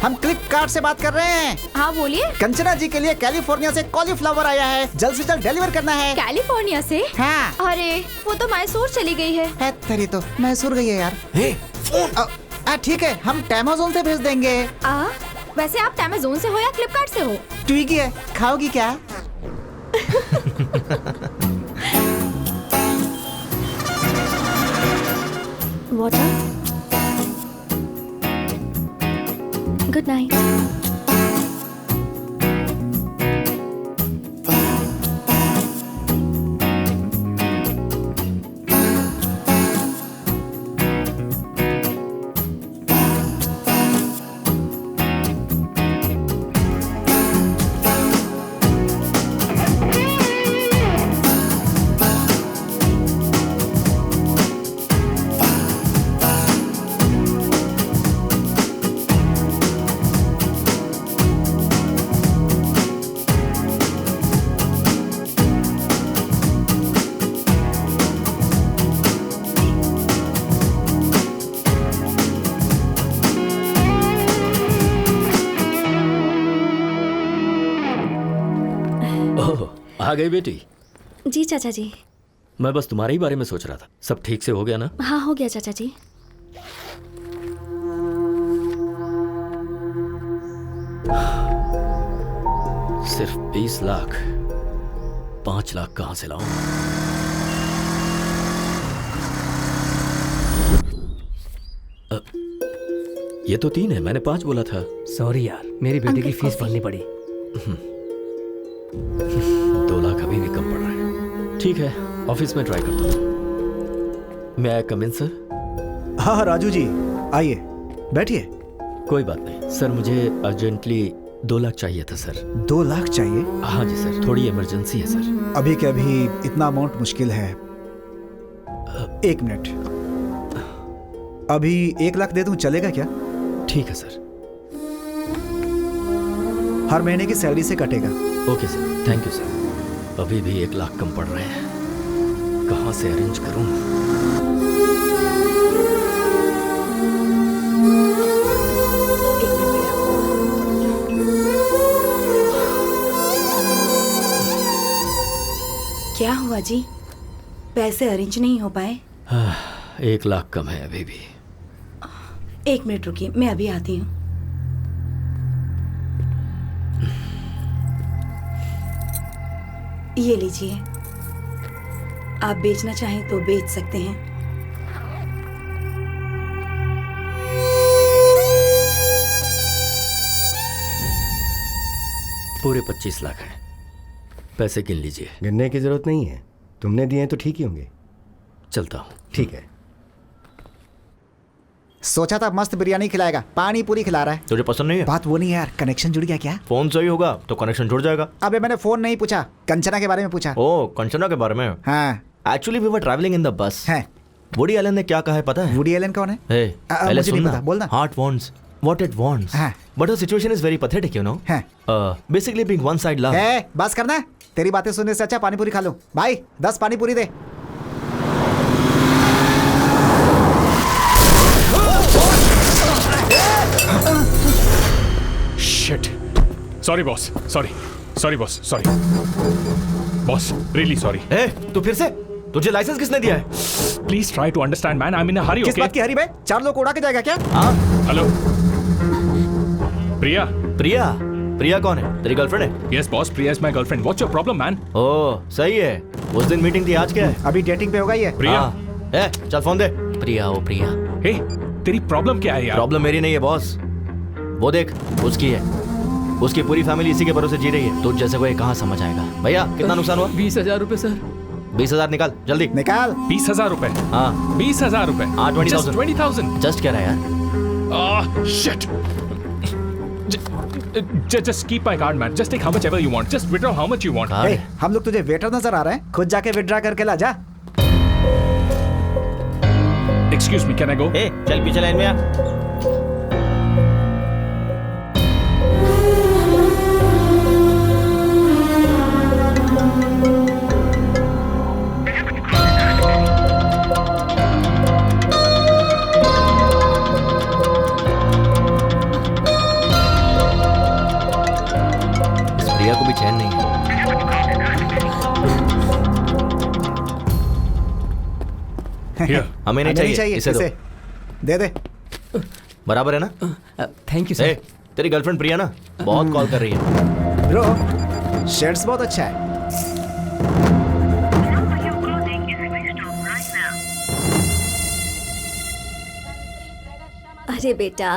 हम फ्लिपकार्ट से बात कर रहे हैं। हाँ बोलिए। कंचना जी के लिए कैलिफोर्निया से कॉलीफ्लावर आया है, जल्द से जल्द डिलीवर करना है। कैलिफोर्निया से? हाँ। अरे वो तो मैसूर चली गई है। तेरी तो मैसूर गई है यार। ठीक है, हम टेमाजोन से भेज देंगे। वैसे आप अमेज़न से हो या फ्लिपकार्ट से हो? ट्विगी है, खाओगी क्या? वाटर। Good night. आ गई बेटी? जी चाचा जी। मैं बस तुम्हारे ही बारे में सोच रहा था। सब ठीक से हो गया ना? हाँ हो गया चाचा जी। सिर्फ 20 लाख, 5 लाख कहां से लाऊं? ये तो 3 है, मैंने 5 बोला था। सॉरी यार, मेरी बेटी की फीस भरनी पड़ी। 2 लाख अभी भी कम पड़ रहा है। ठीक है, ऑफिस में ट्राई करता हूँ। मैं कम इन सर? हाँ राजू जी, आइए बैठिए। कोई बात नहीं सर, मुझे अर्जेंटली 2 लाख चाहिए था सर। 2 लाख चाहिए? हाँ जी सर, थोड़ी इमरजेंसी है सर। अभी के अभी इतना अमाउंट मुश्किल है। 1 मिनट, अभी 1 लाख दे दूं, चलेगा क्या? ठीक है सर। हर महीने की सैलरी से कटेगा। Okay sir, thank you sir. अभी भी 1 लाख कम पड़ रहे हैं, कहाँ से अरेंज करूं? क्या हुआ जी, पैसे अरेंज नहीं हो पाए? 1 लाख कम है अभी भी। 1 मिनट रुकिए, मैं अभी आती हूँ। ये लीजिए, आप बेचना चाहें तो बेच सकते हैं। पूरे 25 लाख हैं, पैसे गिन लीजिए। गिनने की जरूरत नहीं है, तुमने दिए हैं तो ठीक ही होंगे। चलता हूँ। ठीक है। सोचा था मस्त बिरयानी खिलाएगा, पानी पूरी खिला रहा है। तुझे पसंद नहीं है? बात वो नहीं है यार, कनेक्शन जुड़ गया क्या? फोन सही होगा तो कनेक्शन जुड़ जाएगा। अबे मैंने फोन नहीं पूछा, कंचना के बारे में पूछा। ओ, कंचना के बारे में? हाँ। Actually we were travelling in the bus. है। वुडी एलन ने क्या कहा है पता है? वुडी एलन कौन है? पहले मुझे नहीं पता, बोलना। Heart wants what it wants, but the situation is very pathetic, you know. Basically being one side love. बस करना, तेरी बातें सुनने से अच्छा पानी पूरी खा लो। भाई 10 पानी पूरी दे। Shit. Sorry boss. Sorry boss. Sorry. Boss, really sorry. तू फिर से? तुझे लाइसेंस किसने दिया है? Please try to understand, man. I'm in a hurry. किस Okay? बात की हरी भाई? 4 लोग उड़ा के जाएगा क्या? Hello. प्रिया. प्रिया कौन है? तेरी गर्लफ्रेंड है? Yes boss, Priya is my girlfriend. What's your problem, man? ओह सही है, उस दिन मीटिंग थी, आज क्या है? अभी डेटिंग पे होगा ये। प्रिया. चल फोन दे। प्रिया। Hey, तेरी प्रॉब्लम क्या है यार? प्रॉब्लम मेरी नहीं है बॉस, वो देख उसकी है। उसकी पूरी फैमिली इसी के भरोसे जी रही है। तुझ जैसे को ये कहाँ समझ आएगा? भैया कितना नुकसान हुआ? 20,000 रुपए सर। 20,000 निकाल जल्दी। निकाल। 20,000 रुपए? हाँ 20,000 रुपए। हाँ 20,000। 20,000 जस्ट कह रहा है यार। Shit. Just keep my card, man. Just take how much ever you want. Just withdraw how much you want. हम लोग तुझे वेटर नजर आ रहे हैं? खुद जाके विड्रॉ करके ला जा। Excuse me, can I go? चल पीछे लाइन में आ। प्रिया को भी चैन नहीं है। हमें नहीं चाहिए, इसे दो। दे दे। बराबर है ना? Thank you sir. तेरी गर्लफ्रेंड प्रिया ना बहुत कॉल कर रही है। ब्रो शर्ट्स बहुत अच्छा है। अरे बेटा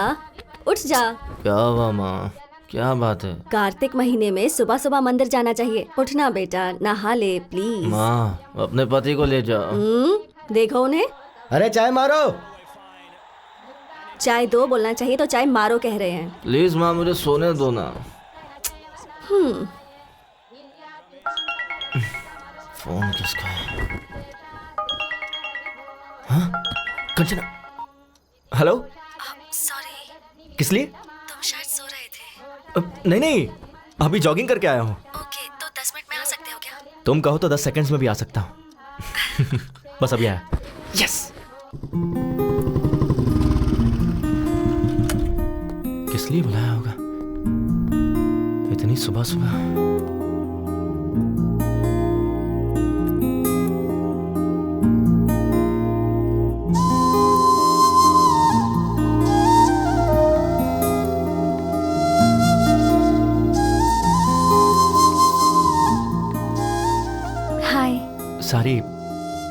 उठ जा। क्या हुआ माँ, क्या बात है? कार्तिक महीने में सुबह सुबह मंदिर जाना चाहिए। उठना बेटा, नहा ले प्लीज। माँ अपने पति को ले जाओ। देखो उन्हें। अरे चाय मारो। चाय दो बोलना चाहिए तो चाय मारो कह रहे हैं। प्लीज माँ मुझे सोने दो ना। फोन किसका है? हाँ? कंचना। हेलो। सॉरी। किस लिए? तुम शायद सो रहे थे। नहीं अभी जॉगिंग करके आया हूँ। ओके तो 10 मिनट में आ सकते हो क्या? तुम कहो तो 10 सेकंड्स में भी आ सकता हूँ। बस अभी आया। यस। किस लिए बुलाया होगा इतनी सुबह सुबह? हाय। सारी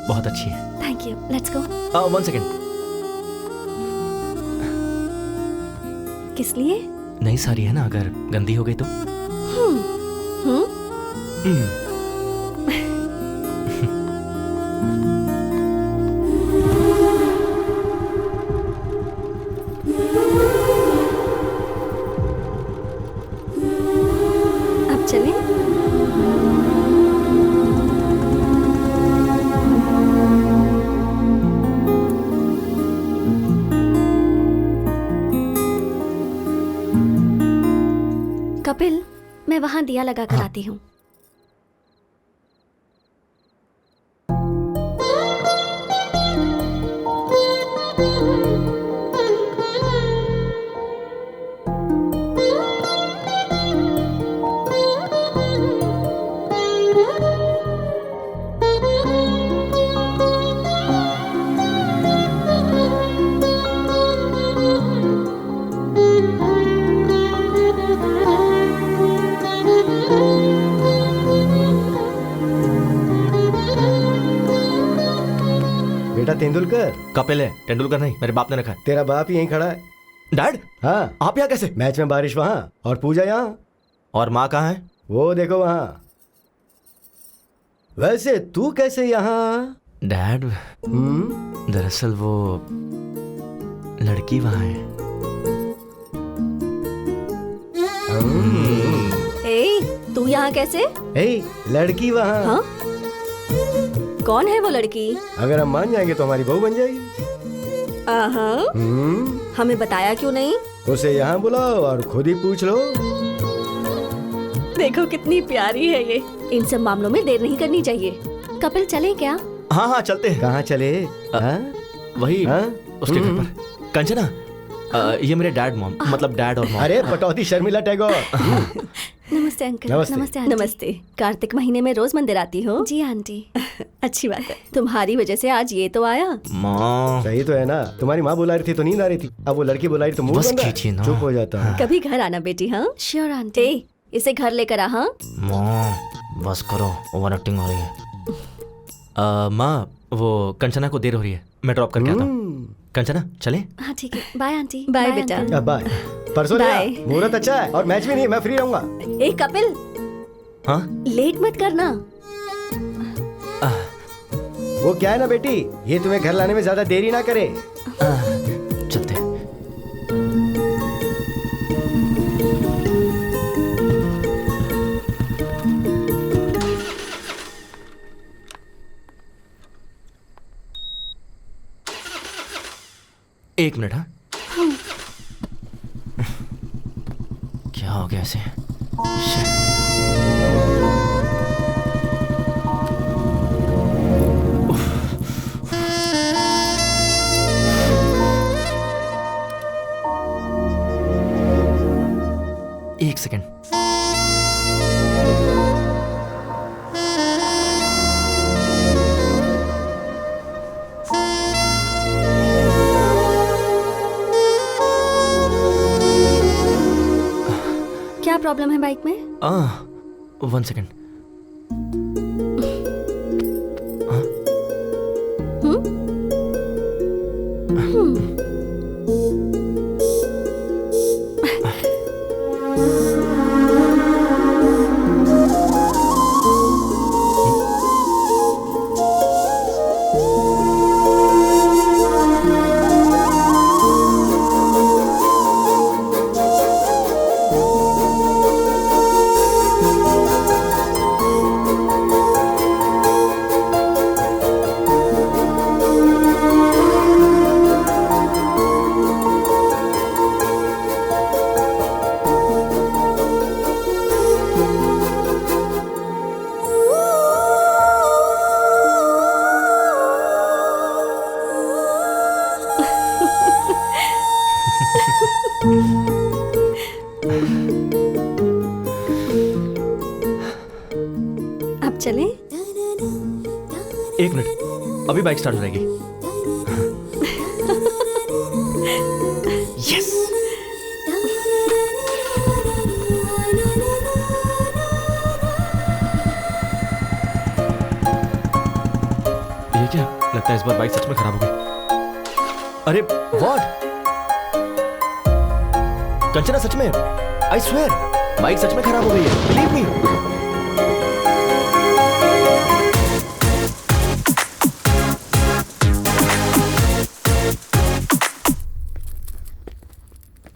बहुत अच्छी है। Thank you. Let's go. 1 second. किस लिए? नई साड़ी है ना, अगर गंदी हो गई तो? कपिल, मैं वहाँ दिया लगा कर आती हूँ। बेटा तेंदुलकर। कपिल है, तेंदुलकर नहीं, मेरे बाप ने रखा है। तेरा बाप ही यहीं खड़ा है। डैड? हाँ। आप यहाँ कैसे? मैच में बारिश वहाँ और पूजा यहाँ। और माँ कहाँ है? वो देखो वहाँ। वैसे तू कैसे यहाँ? डैड, दरअसल वो लड़की वहाँ है। ए, तू यहाँ कैसे? ए, लड़की वहाँ। हाँ? कौन है वो लड़की? अगर हम मान जाएंगे तो हमारी बहू बन जाएगी। हमें बताया क्यों नहीं? उसे यहाँ बुलाओ और खुद ही पूछ लो। देखो कितनी प्यारी है ये। इन सब मामलों में देर नहीं करनी चाहिए। कपिल चले क्या? हाँ हाँ चलते हैं। कहाँ चले? वही उसके घर पर। कंचना, ये मेरे डैड मॉम, मतलब डैड और मॉम। अरे पटौदी शर्मिला टैगोर। नमस्ते अंकल। नमस्ते। नमस्ते। कार्तिक महीने में रोज मंदिर आती हो? जी आंटी। अच्छी बात है, तुम्हारी वजह से आज ये तो आया। माँ सही तो है ना, तुम्हारी माँ बुला रही थी तो नींद आ रही थी, अब वो लड़की बुला रही तो मुंह बंद है। चुप हो जाता है। कभी घर आना बेटी। हाँ श्योर आंटी। इसे घर लेकर आ। हाँ माँ बस करो, ओवर एक्टिंग हो रही है। माँ वो कंचना को देर हो रही है, मैं ड्रॉप करके आता हूँ। कंचना चले? हाँ ठीक है, बाय आंटी। बाय बेटा। बाय। परसों मुहूर्त अच्छा है और मैच भी नहीं, मैं फ्री रहूंगा। ए कपिल, हाँ लेट मत करना। वो क्या है ना बेटी, ये तुम्हें घर लाने में ज्यादा देरी ना करे। चलते हैं। एक मिनट। हाँ क्या हो गया ऐसे? एक सेकेंड। क्या प्रॉब्लम है बाइक में? 1 सेकेंड। अब चलें? एक मिनट, अभी बाइक स्टार्ट हो जाएगी। यस। ये क्या लगता है, इस बार बाइक सच में खराब हो गई। अरे व्हाट? कंचना सच में, आई स्वेयर बाइक सच में खराब हो गई है, बिलीव मी।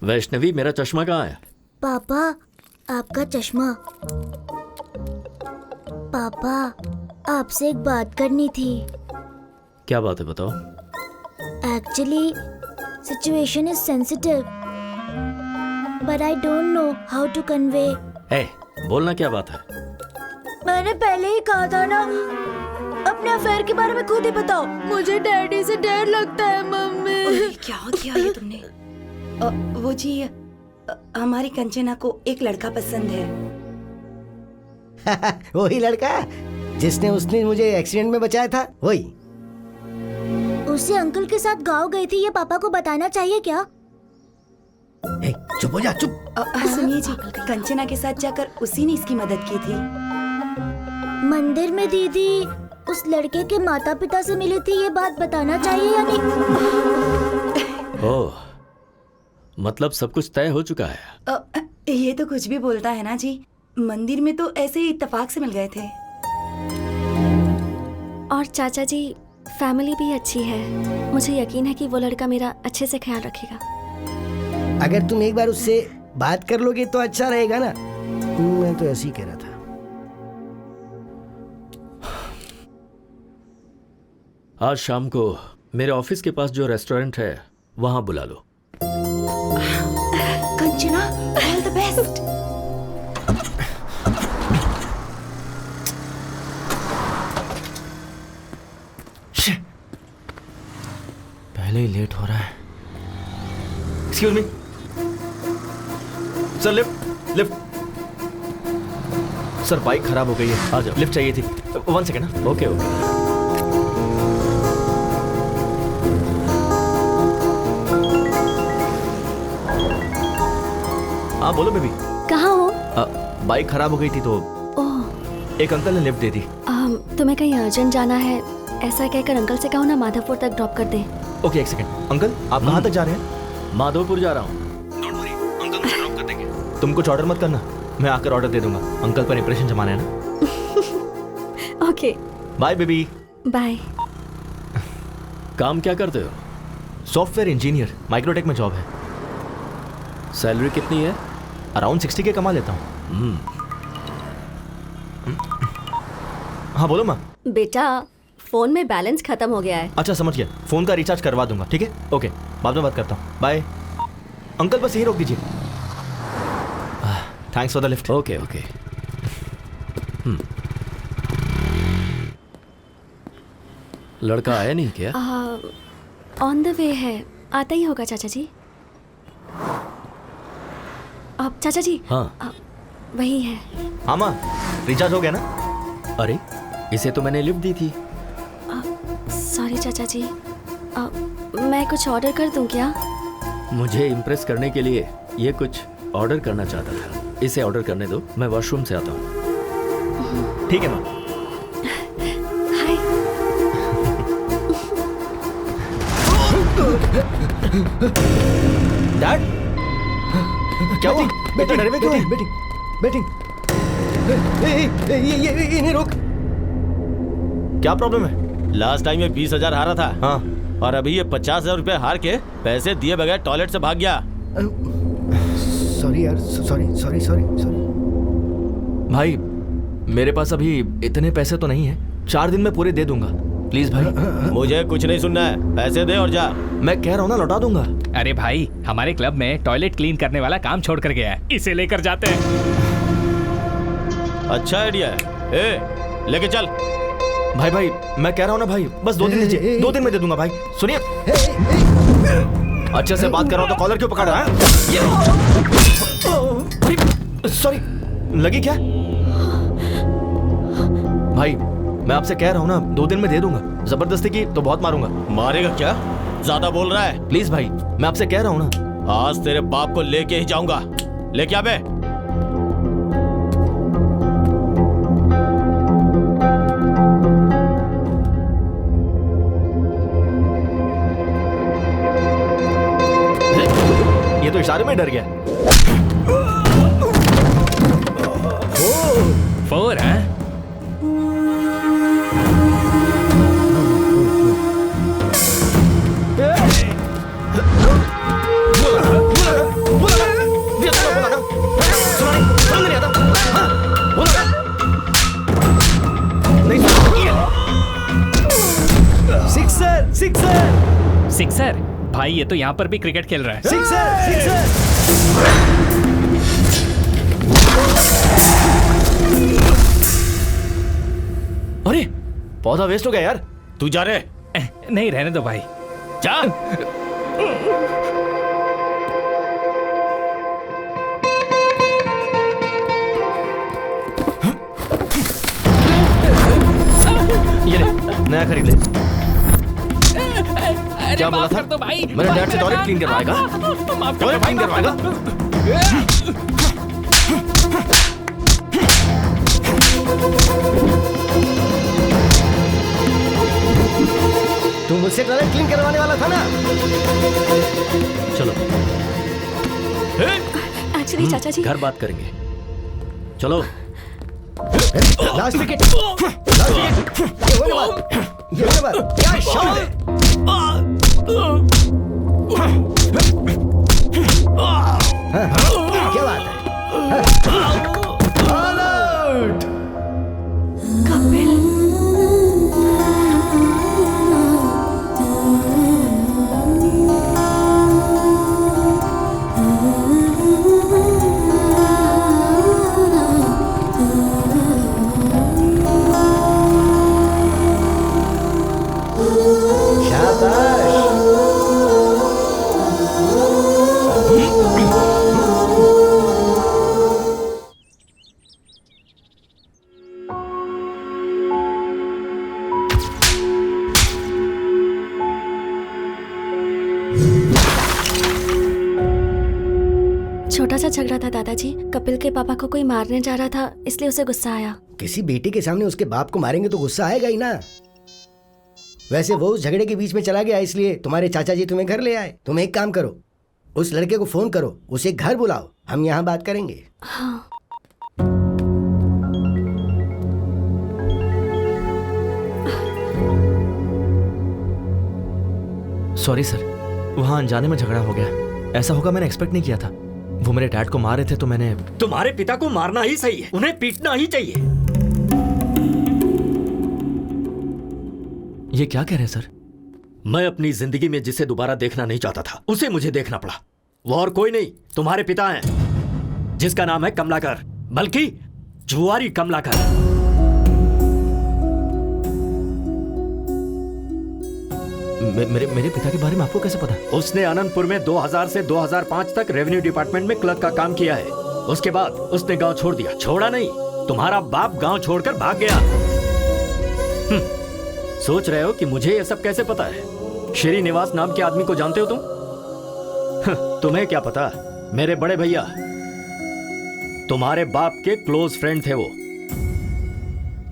वैष्णवी, मेरा चश्मा कहाँ है? पापा, आपका चश्मा। पापा, आपसे एक बात करनी थी। क्या बात है, बताओ। Actually situation is sensitive. but I don't know how to convey. ए, बोलना क्या बात है? मैंने पहले ही कहा था ना, अपने अफेयर के बारे में खुद ही बताओ। मुझे डैडी से डर लगता है मम्मी। क्या किया ये तुमने? वो जी, हमारी कंचना को एक लड़का पसंद है। वही लड़का जिसने उसने मुझे एक्सीडेंट में बचाया था, वही। उसे अंकल के साथ गाँव गई थी, ये पापा को बताना चाहिए क्या? चुप हो जा, चुप। सुनिए जी, कंचना के साथ जाकर उसी ने इसकी मदद की थी। मंदिर में दीदी उस लड़के के माता पिता से मिली थी, ये बात बताना चाहिए या नहीं? ओह, मतलब सब कुछ तय हो चुका है। ये तो कुछ भी बोलता है ना जी। मंदिर में तो ऐसे ही इत्तेफाक से मिल गए थे। और चाचा जी, फैमिली भी अच्छी है। मुझे यकीन है कि वो लड़का मेरा अच्छे से ख्याल रखेगा। अगर तुम एक बार उससे बात कर लोगे तो अच्छा रहेगा ना। मैं तो ऐसे ही कह रहा था। आज शाम को मेरे ऑफिस के पास जो रेस्टोरेंट है वहां बुला लो। Kanchana, all the best. पहले ही लेट हो रहा है। Excuse me sir, lift lift. Sir bike खराब हो गई है, आ जाओ। लिफ्ट चाहिए थी। 1 सेकेंड ना। Okay okay. हाँ बोलो बेबी। कहाँ हो? बाइक खराब हो गई थी तो ओह, एक अंकल ने लिफ्ट दे दी। तुम्हें कहीं अर्जेंट जाना है, ऐसा कहकर अंकल से कहो ना माधवपुर तक ड्रॉप कर दे। ओके, एक सेकंड। अंकल आप कहाँ तक जा रहे हैं? माधवपुर जा रहा हूँ। डोंट वरी, अंकल मुझे ड्रॉप कर देंगे। तुम कुछ ऑर्डर मत करना, मैं आकर ऑर्डर दे दूंगा। अंकल पर इंप्रेशन जमाना है ना। Okay bye baby. बाय। काम क्या करते हो? सॉफ्टवेयर इंजीनियर, माइक्रोटेक में जॉब है। सैलरी कितनी है? अराउंड 60 के कमा लेता हूँ। हाँ बोलो माँ। बेटा फोन में बैलेंस खत्म हो गया है। अच्छा समझ गया, फोन का रिचार्ज करवा दूंगा। ठीक है, ओके, बाद में बात करता हूँ। बाय। अंकल बस यही रोक दीजिए। Thanks for the lift. Okay okay. लड़का आया नहीं क्या? ऑन द वे है, आता ही होगा चाचा जी। अब चाचा जी। हाँ वही है। हाँ माँ, रिचार्ज हो गया ना? अरे इसे तो मैंने लिफ्ट दी थी। सॉरी चाचा जी, मैं कुछ ऑर्डर कर दूं क्या? मुझे इम्प्रेस करने के लिए ये कुछ ऑर्डर करना चाहता था। इसे ऑर्डर करने दो, मैं वॉशरूम से आता हूँ। ठीक है माँ। डैड क्या हुआ? बेटा डरे हुए क्यों है? बैटिंग ये रोक। क्या प्रॉब्लम है? लास्ट टाइम ये 20,000 हारा था। हाँ। और अभी ये 50,000 रुपए हार के पैसे दिए बगैर टॉयलेट से भाग गया। सॉरी यार, सॉरी। भाई मेरे पास अभी इतने पैसे तो नहीं है, 4 दिन में पूरे दे दूंगा। प्लीज भाई। मुझे कुछ नहीं सुनना है, पैसे दे और जा। मैं कह रहा हूँ ना, लौटा दूंगा। अरे भाई, हमारे क्लब में टॉयलेट क्लीन करने वाला काम छोड़ कर गया है, इसे लेकर जाते हैं। अच्छा आइडिया है। ए, लेके चल। भाई मैं कह रहा हूँ ना भाई, बस 2 दिन दीजिए, 2 दिन में दे दूंगा भाई। सुनिए, अच्छे से बात कर रहा हूँ तो कॉलर क्यों पकड़ रहा है? सॉरी, लगी क्या? भाई मैं आपसे कह रहा हूँ ना, 2 दिन में दे दूंगा। जबरदस्ती की तो बहुत मारूंगा। मारेगा क्या? ज्यादा बोल रहा है। प्लीज भाई, मैं आपसे कह रहा हूँ ना। आज तेरे बाप को लेके ही जाऊंगा। लेके आ बे। ये तो इशारे में डर गया। 4 है? सिक्सर। सिक्सर? भाई ये तो यहाँ पर भी क्रिकेट खेल रहा है। Sixer, sixer. अरे पौधा वेस्ट हो गया यार। तू जा रहे? नहीं रहने दो भाई, जा। ये ले, नया खरीद ले। क्या बोला था? तो भाई मेरे डैड से टॉयलेट क्लीन करवाएगा? टॉयलेट क्लीन करवाएगा? तू मुझसे टॉयलेट क्लीन करवाने वाला था ना? चलो एक्चुअली चाचा जी घर बात करेंगे। चलो लास्ट विकेट, लास्ट विकेट। ये होने वाला, ये होने वाला। क्या शॉट है! हाँ, क्या बात है! All out! कपिल छोटा सा झगड़ा था दादाजी। कपिल के पापा को कोई मारने जा रहा था, इसलिए उसे गुस्सा आया। किसी बेटे के सामने उसके बाप को मारेंगे तो गुस्सा आएगा ही ना। वैसे वो उस झगड़े के बीच में चला गया, इसलिए तुम्हारे चाचा जी तुम्हें घर ले आए। तुम एक काम करो, उस लड़के को फोन करो, उसे घर बुलाओ, हम यहाँ बात करेंगे। हाँ। सॉरी सर, वहाँ अनजाने में झगड़ा हो गया। ऐसा होगा मैंने एक्सपेक्ट नहीं किया था। वो मेरे डैड को मार रहे थे तो मैंने। तुम्हारे पिता को मारना ही सही है, उन्हें पीटना ही चाहिए। ये क्या कह रहे हैं सर? मैं अपनी जिंदगी में जिसे दोबारा देखना नहीं चाहता था, उसे मुझे देखना पड़ा। वो और कोई नहीं, तुम्हारे पिता हैं, जिसका नाम है कमलाकर, बल्कि जुआरी कमलाकर। मेरे पिता के बारे में आपको कैसे पता? उसने अनंतपुर में 2000 से 2005 तक रेवेन्यू डिपार्टमेंट में क्लर्क का काम किया है। उसके बाद उसने गांव छोड़ दिया। छोड़ा नहीं, तुम्हारा बाप गांव छोड़कर भाग गया। सोच रहे हो कि मुझे यह सब कैसे पता है? श्रीनिवास नाम के आदमी को जानते हो तुम? तुम्हें क्या पता, मेरे बड़े भैया तुम्हारे बाप के क्लोज फ्रेंड थे वो,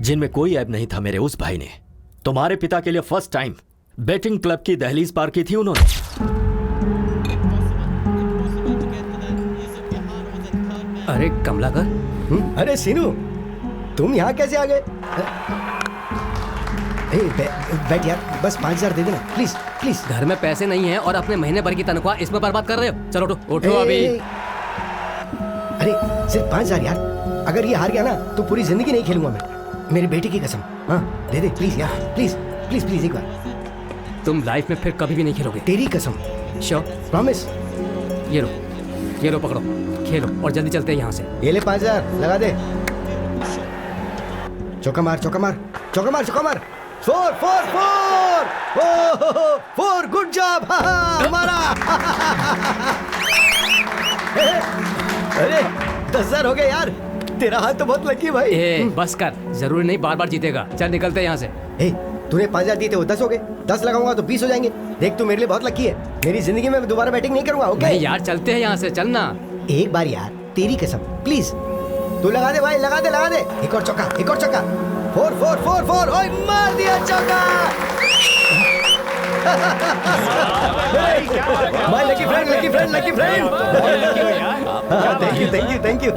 जिनमें कोई ऐब नहीं था। मेरे उस भाई ने तुम्हारे पिता के लिए फर्स्ट टाइम बेटिंग क्लब की दहलीज पार की थी उन्होंने। अरे कमलाकर, अरे सीनू, तुम यहाँ कैसे आ गए? बैठ यार, बस 5000 दे देना प्लीज प्लीज। घर में पैसे नहीं है और अपने महीने भर की तनख्वाह इसमें बर्बाद कर रहे हो। चलो उठो अभी। अरे सिर्फ 5000 यार, अगर ये हार गया ना तो पूरी जिंदगी नहीं खेलूंगा मैं, मेरे बेटे की कसम। हाँ दे दे प्लीज यार, प्लीज प्लीज प्लीज एक बार। तुम लाइफ में फिर कभी भी नहीं खेलोगे। तेरी कसम। श्योर? प्रॉमिस। ये लो पकड़ो, खेलो और जल्दी चलते हैं यहाँ से। ये ले 5000 लगा दे। चौका मार चौका मार चौका मार चौका मार। 4 4 4 4 गुड जॉब हमारा। अरे 10,000 हो गए यार, तेरा हाथ तो बहुत लकी भाई। बस कर, जरूरी नहीं बार बार जीतेगा। चल निकलते हैं यहाँ से। तूने 5000 दिए थे, वो 10 हो गए। 10 लगाऊंगा तो 20 हो जाएंगे। देख तू मेरे लिए बहुत लकी है, मेरी जिंदगी में दोबारा बैटिंग नहीं करूंगा। ओके नहीं यार, चलते हैं यहाँ से, चलना। एक बार यार, तेरी कसम प्लीज। तू लगा दे भाई, लगा दे लगा दे। एक और चौका, एक और चौका। 4 4 4 4। ओए मार दिया चौका। My lucky friend, lucky friend, lucky friend. Thank you thank you thank you.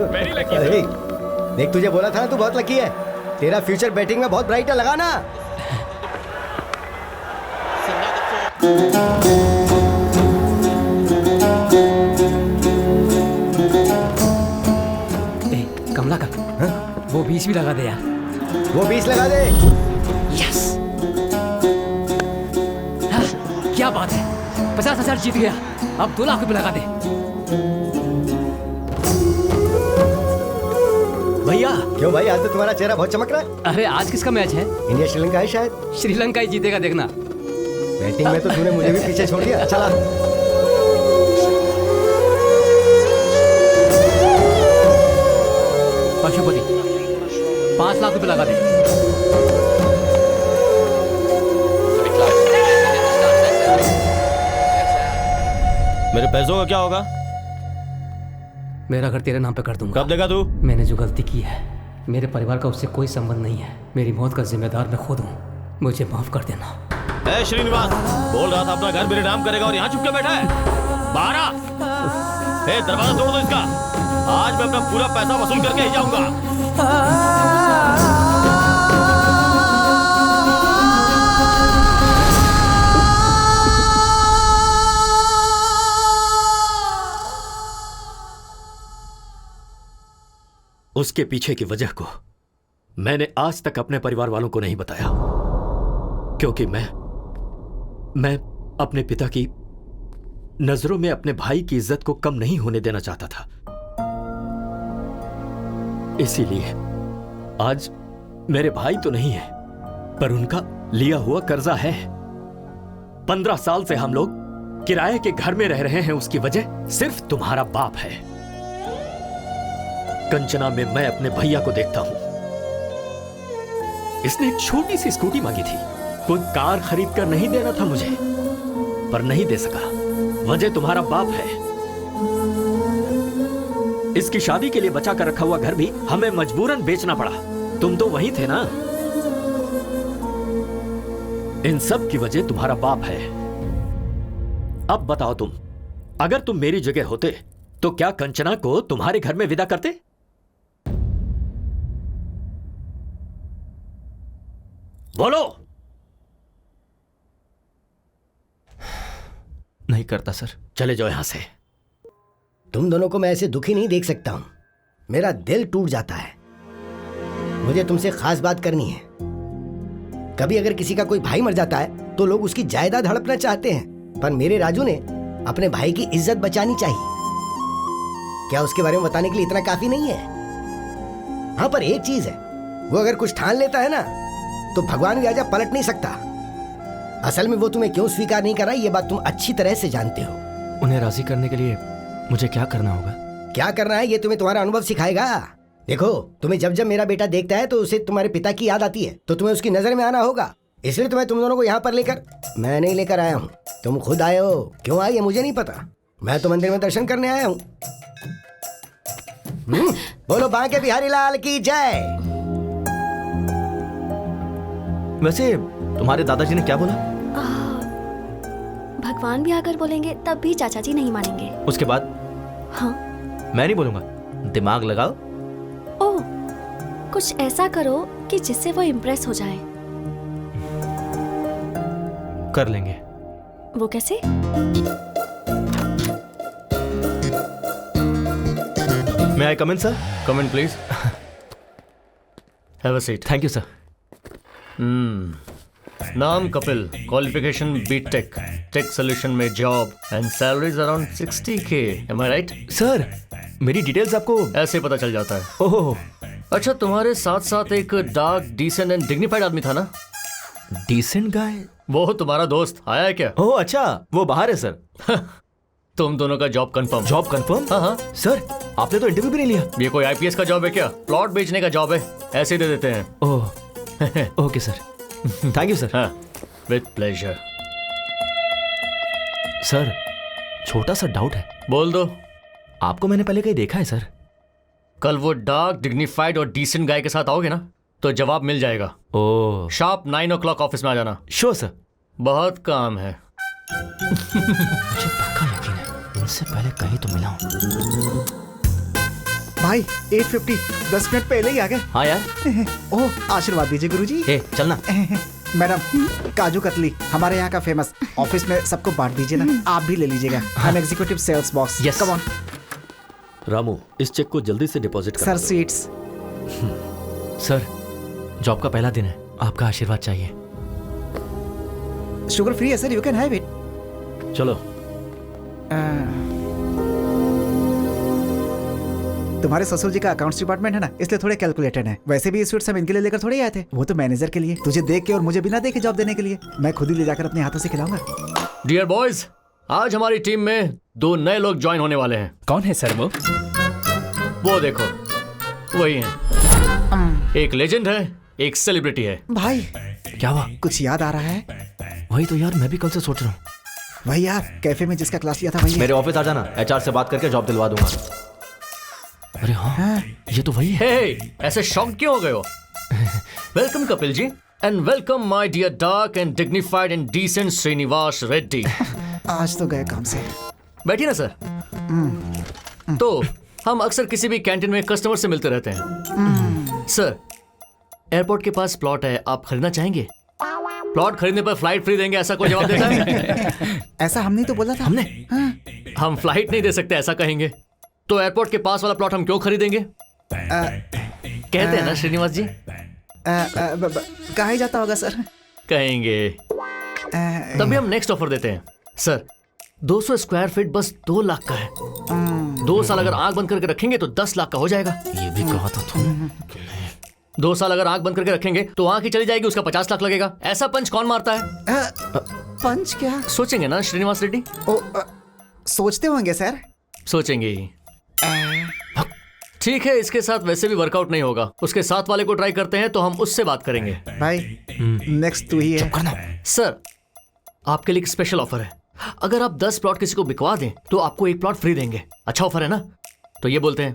देख तुझे बोला था ना, तू बहुत लकी है। तेरा फ्यूचर बैटिंग में बहुत ब्राइट है, लगा ना। कमलाकर, वो 20 भी लगा दे यार। वो 20 लगा दे। यस, क्या बात है। 50,000 जीत गया। अब 2 लाख रुपए लगा दे। भैया। क्यों भाई, आज तो तुम्हारा चेहरा बहुत चमक रहा है। अरे आज किसका मैच है? इंडिया श्रीलंका है शायद। श्रीलंका ही जीतेगा, देखना। बैटिंग में तो तूने मुझे भी पीछे छोड़ दिया। चला। पशुपति 5 लाख रुपए लगा दे। मेरे पैसों का क्या होगा? मेरा घर तेरे नाम पे कर दूंगा। कब देगा तू? मैंने जो गलती की है, मेरे परिवार का उससे कोई संबंध नहीं है। मेरी मौत का जिम्मेदार मैं खुद हूँ, मुझे माफ कर देना। ए श्रीनिवास, बोल रहा था अपना घर मेरे नाम करेगा और यहाँ चुप के बैठा है। बाहर आ। ए, दरवाजा तोड़ दो इसका। आज मैं अपना पूरा पैसा वसूल करके ही जाऊंगा। उसके पीछे की वजह को मैंने आज तक अपने परिवार वालों को नहीं बताया, क्योंकि मैं अपने पिता की नजरों में अपने भाई की इज्जत को कम नहीं होने देना चाहता था। इसीलिए आज मेरे भाई तो नहीं है, पर उनका लिया हुआ कर्जा है। 15 साल से हम लोग किराए के घर में रह रहे हैं। उसकी वजह सिर्फ तुम्हारा बाप है। कंचना में मैं अपने भैया को देखता हूं। इसने एक छोटी सी स्कूटी मांगी थी, कोई कार खरीद कर नहीं देना था मुझे, पर नहीं दे सका। वजह तुम्हारा बाप है। इसकी शादी के लिए बचा कर रखा हुआ घर भी हमें मजबूरन बेचना पड़ा। तुम तो वहीं थे ना। इन सब की वजह तुम्हारा बाप है। अब बताओ तुम, अगर तुम मेरी जगह होते तो क्या कंचना को तुम्हारे घर में विदा करते? बोलो। नहीं करता सर। चले जाओ यहां से। तुम दोनों को मैं ऐसे दुखी नहीं देख सकता हूं। मेरा दिल टूट जाता है। मुझे तुमसे खास बात करनी है। कभी अगर किसी का कोई भाई मर जाता है तो लोग उसकी जायदाद हड़पना चाहते हैं, पर मेरे राजू ने अपने भाई की इज्जत बचानी चाहिए। क्या उसके बारे में बताने के लिए इतना काफी नहीं है? हाँ, पर एक चीज है, वो अगर कुछ ठान लेता है ना तो भगवान भी आजा पलट नहीं सकता। असल में वो तुम्हें क्यों स्वीकार नहीं कर रहा, ये बात तुम अच्छी तरह से जानते हो। उन्हें राजी करने के लिए मुझे क्या करना होगा? क्या करना है ये तुम्हें तुम्हारा अनुभव सिखाएगा। देखो, तुम्हें जब जब मेरा बेटा देखता है तो उसे तुम्हारे पिता की याद आती है, तो तुम्हें उसकी नजर में आना होगा। इसलिए तुम्हें तुम दोनों को यहाँ पर लेकर, मैं नहीं लेकर आया हूँ, तुम खुद आए हो। क्यों आए ये मुझे नहीं पता। मैं तो मंदिर में दर्शन करने आया हूँ। बोलो बांके बिहारी लाल की जय। वैसे तुम्हारे दादाजी ने क्या बोला? भगवान भी आकर बोलेंगे तब भी चाचा जी नहीं मानेंगे। उसके बाद? हाँ। मैं नहीं बोलूंगा। दिमाग लगाओ। ओह, कुछ ऐसा करो कि जिससे वो इम्प्रेस हो जाए। कर लेंगे। वो कैसे? May I come in, sir? Come in, please. Have a seat. Thank you, sir. नाम Kapil, qualification BTech, tech solution में job and salary's around 60K. Am I right? Sir, मेरी डिटेल्स आपको ऐसे पता चल जाता है। ओह, अच्छा, तुम्हारे साथ साथ एक डार्क, डिसेंट एंड डिग्निफाइड आदमी था ना? Decent guy? वो तुम्हारा दोस्त आया है क्या? ओह अच्छा, वो बाहर है सर। तुम दोनों का जॉब कंफर्म। Job confirm? हाँ हाँ सर, आपने तो इंटरव्यू भी नहीं लिया। ये कोई आईपीएस का जॉब है क्या? प्लॉट बेचने का जॉब है, ऐसे दे देते हैं। Oh, okay sir, thank you sir. हाँ, विद प्लेजर। सर, छोटा सा डाउट है। बोल दो। आपको मैंने पहले कहीं देखा है सर? कल वो डार्क, डिग्निफाइड और डिसेंट गाय के साथ आओगे ना तो जवाब मिल जाएगा। ओह, शार्प 9 o'clock ऑफिस में आ जाना। Sure sir. बहुत काम है। मुझे पक्का यकीन है, इनसे पहले कहीं तो मिला हूं। भाई 8:50, 10 मिनट पहले ही आ गए। हाँ यार। ओह, आशीर्वाद दीजिए गुरुजी। चलना। मैडम, काजू कतली हमारे यहाँ का फेमस, ऑफिस में सबको बांट दीजिए ना। आप भी ले लीजिएगा। हम executive sales boss. Yes, come on. Ramu, इस चेक को जल्दी से डिपॉजिट कर सर, सीट्स। सर, जॉब का पहला दिन है, आपका आशीर्वाद चाहिए। शुगर फ्री है sir, you can have it. चलो। तुम्हारे ससुर जी का अकाउंट्स डिपार्टमेंट है ना, इसलिए थोड़े कैलकुलेटेड है। वैसे भी स्वीट्स हम इनके लिए लेकर थोड़े आए थे, वो तो मैनेजर के लिए, तुझे देख के और मुझे बिना देखे जॉब देने के लिए। मैं खुद ही ले जाकर अपने हाथों से खिलाऊंगा। डियर बॉयज, आज हमारी टीम में 2 नए लोग ज्वाइन होने वाले हैं। कौन है सर वो देखो, वही हैं। एक लेजेंड है, एक सेलिब्रिटी है। भाई क्या हुआ? कुछ याद आ रहा है? वही तो यार, मैं भी कल से सोच रहा हूँ। वही यार, कैफे में जिसका क्लास लिया था वही। मेरे ऑफिस आ जाना, HR से बात करके जॉब दिलवा दूंगा। अरे हाँ, ये तो वही है। ऐसे शॉक क्यों हो गए हो? Welcome Kapil ji, and welcome my dear dark and dignified and decent Srinivas Reddy. आज तो गए काम से। बैठिए ना सर। तो हम अक्सर किसी भी कैंटीन में कस्टमर से मिलते रहते हैं। सर, एयरपोर्ट के पास प्लॉट है, आप खरीदना चाहेंगे? प्लॉट खरीदने पर फ्लाइट फ्री देंगे, ऐसा कोई जवाब देता है? ऐसा हमने तो बोला था। हमने हम फ्लाइट नहीं दे सकते, ऐसा कहेंगे तो एयरपोर्ट के पास वाला प्लॉट हम क्यों खरीदेंगे? कहते हैं ना श्रीनिवास जी। कहा ही जाता होगा सर। कहेंगे। तभी हम नेक्स्ट ऑफर देते हैं। सर, 200 स्क्वायर फीट बस 2 लाख का है। 2 साल अगर आंख बंद करके रखेंगे तो 10 लाख का हो जाएगा। ये भी कहा था तुम। 2 साल अगर आंख बंद करके रखेंगे तो आंख ही चली जाएगी, उसका 50 लाख लगेगा। ऐसा पंच कौन मारता है? पंच क्या? सोचेंगे ना श्रीनिवास रेड्डी? सोचते होंगे सर। सोचेंगे ही। ठीक है, इसके साथ वैसे भी वर्कआउट नहीं होगा, उसके साथ वाले को ट्राई करते हैं, तो हम उससे बात करेंगे। भाई नेक्स्ट तू ही है। सर, आपके लिए एक स्पेशल ऑफर है। अगर आप 10 प्लॉट किसी को बिकवा दें तो आपको 1 प्लॉट फ्री देंगे। अच्छा ऑफर है ना? तो ये बोलते हैं,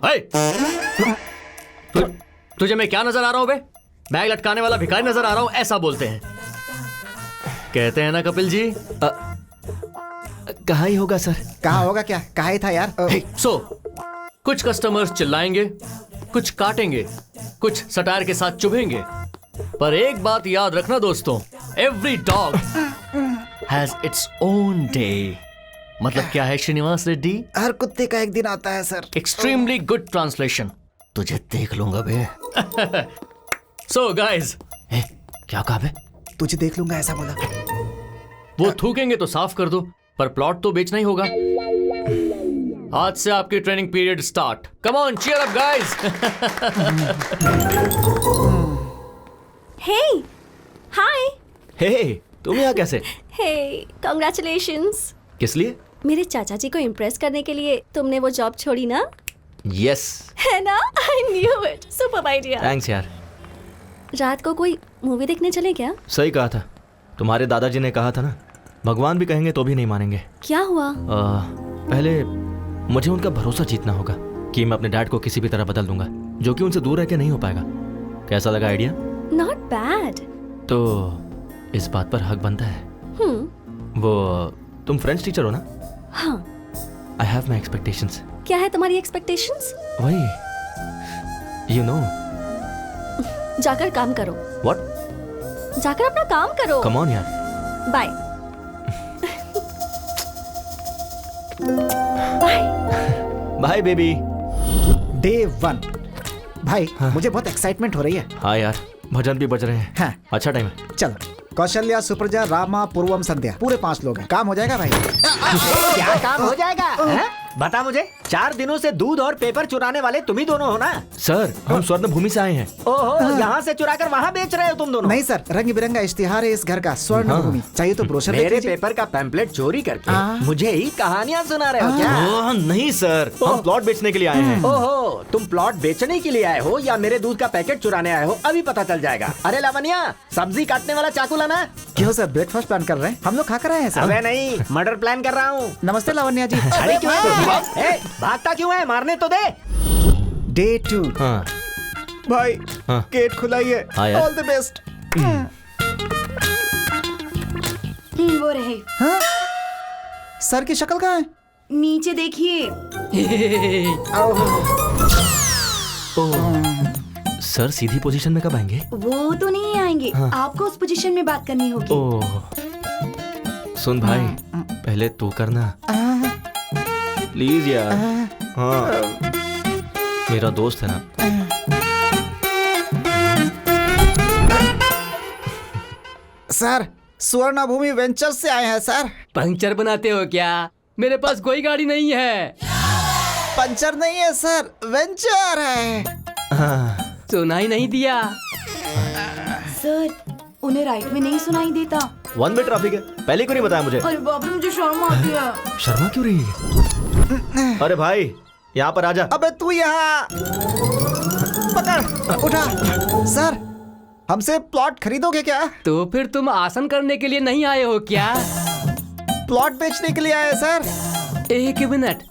तुझे मैं क्या नजर आ रहा हूं बे? बैग लटकाने वाला भिखारी नजर आ रहा हूं, ऐसा बोलते हैं। कहते हैं ना कपिल जी। कहा ही होगा सर। कहा होगा क्या? कहा ही था यार। कुछ कस्टमर्स चिल्लाएंगे, कुछ काटेंगे, कुछ सटायर के साथ चुभेंगे, पर एक बात याद रखना दोस्तों, every dog has its own day. मतलब क्या है श्रीनिवास रेड्डी? हर कुत्ते का एक दिन आता है सर। Extremely good translation. तुझे देख लूंगा बे। सो गाइस, क्या कहा बे? तुझे देख लूंगा ऐसा बोला। वो थूकेंगे तो साफ कर दो, पर प्लॉट तो बेचना ही होगा। आज से आपकी training period start. Come on, cheer up guys. Hey, hi. Hey, तुम यहाँ कैसे? Hey, congratulations. किस लिए? मेरे चाचा जी को इम्प्रेस करने के लिए तुमने वो जॉब छोड़ी ना? यस। है ना? I knew it. Super idea. Thanks यार। रात को कोई मूवी देखने चले क्या? सही कहा था, तुम्हारे दादाजी ने कहा था ना, भगवान भी कहेंगे तो भी नहीं मानेंगे। क्या हुआ? पहले मुझे उनका भरोसा जीतना होगा कि मैं अपने डैड को किसी भी तरह बदल दूंगा, जो कि उनसे दूर रह के नहीं हो पाएगा। कैसा लगा आइडिया? Not bad. तो इस बात पर हक बनता है। वो तुम फ्रेंच टीचर हो ना? हाँ। I have my expectations. क्या है तुम्हारी एक्सपेक्टेशंस? वही, यू नो। जाकर काम करो। व्हाट? जाकर अपना काम करो। कम ऑन यार। Bye. Bye. Bye baby. Day 1। भाई मुझे बहुत एक्साइटमेंट हो रही है। हाँ यार, भजन भी बज रहे हैं। हाँ। अच्छा टाइम है। चलो। कौशल्या, सुप्रजा, रामा, पूर्वम, संध्या, पूरे 5 लोग हैं। काम हो जाएगा भाई? क्या काम हो जाएगा? है? बता मुझे, 4 दिनों से दूध और पेपर चुराने वाले तुम ही दोनों हो ना? सर, हम स्वर्ण भूमि से आए हैं। ओहो, यहाँ से चुराकर वहाँ बेच रहे हो तुम दोनों? नहीं सर, रंग बिरंगा इश्तिहार है इस घर का, स्वर्ण भूमि। चाहिए तो ब्रोशर देख मेरे लीजिए। पेपर का पैम्पलेट चोरी करके मुझे ही कहानियाँ सुना रहे हो क्या? नहीं सर, हम प्लॉट बेचने के लिए आए हैं। ओहो, तुम प्लॉट बेचने के लिए आए हो या मेरे दूध का पैकेट चुराने आए हो, अभी पता चल जाएगा। अरे लावण्या, सब्जी काटने वाला चाकू लाना। क्यों सर, ब्रेकफास्ट प्लान कर रहे हैं? हम लोग खाकर आए हैं सर। अबे नहीं, मर्डर प्लान कर रहा हूँ। नमस्ते लावण्या जी। अरे क्यों है? भागता क्यों है? मारने तो दे। Day 2। हाँ। भाई गेट खुला ही है। All the best. वो रहे। हाँ? सर की शक्ल कहाँ है? नीचे देखिए। सर सीधी पोजीशन में कब आएंगे? वो तो नहीं आएंगे। हाँ। आपको उस पोजीशन में बात करनी होगी। सुन भाई, पहले तू करना प्लीज यार। हाँ, मेरा दोस्त है ना। सर, स्वर्ण भूमि वेंचर्स से आए हैं सर। पंचर बनाते हो क्या? मेरे पास कोई गाड़ी नहीं है। पंचर नहीं है सर, वेंचर है। सुनाई नहीं दिया सर, उन्हें राइट में नहीं सुनाई देता। 1 वे ट्रैफिक है, पहले क्यों नहीं बताया मुझे? अरे बाप रे, मुझे शर्म आती है। शर्मा क्यों रही है? अरे भाई यहाँ पर आजा। अबे तू यहाँ पकड़, उठा। सर, हमसे प्लॉट खरीदोगे क्या? तो फिर तुम आसन करने के लिए नहीं आए हो क्या? प्लॉट बेचने के लिए आए सर। 1 मिनट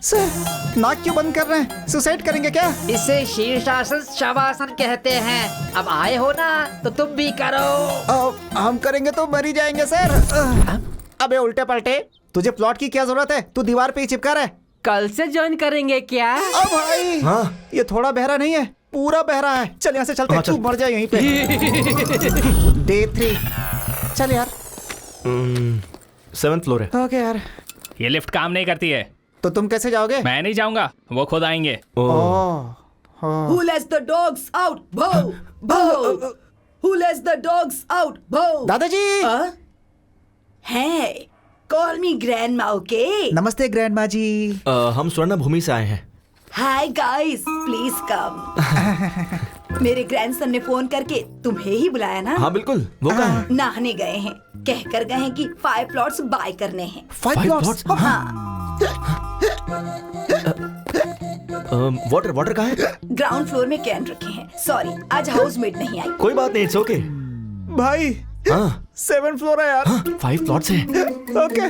सर, नाक क्यों बंद कर रहे हैं? सुसाइड करेंगे क्या? इसे शीर्षासन शवासन कहते हैं। अब आए हो ना तो तुम भी करो। हम करेंगे तो मर ही जाएंगे सर। अबे उल्टे पलटे, तुझे प्लॉट की क्या जरूरत है? तू दीवार पे ही चिपका रहा है। कल से ज्वाइन करेंगे क्या? अब भाई हाँ? ये थोड़ा बहरा नहीं है, पूरा बहरा है। चल यहाँ से चलते हैं, तू मर जाए यहीं पे। Day 3 चल यार। 7th फ्लोर है। ओके यार। ये लिफ्ट काम नहीं करती है। तो तुम कैसे जाओगे? मैं नहीं जाऊंगा, वो खुद आएंगे। Who lets the dogs out? Bho! Bho! Who lets the dogs out? Bho! दादाजी। Hey, call me grandma, okay? नमस्ते ग्रैंडमा जी। हम स्वर्ण भूमि से आए हैं। Hi guys, please come. मेरे ग्रैंडसन ने फोन करके तुम्हें ही बुलाया ना? हाँ बिल्कुल, वो कहाँ है? नहाने गए हैं, कहकर गए हैं कि 5 प्लॉट्स बाय करने हैं। 5 प्लॉट्स? हाँ। वाटर कहाँ है? ग्राउंड फ्लोर में कैन रखे हैं। सॉरी, आज हाउसमेट नहीं आई। कोई बात नहीं, इट्स ओके। भाई हाँ 7th फ्लोर है यार। 5 प्लॉट्स है। ओके।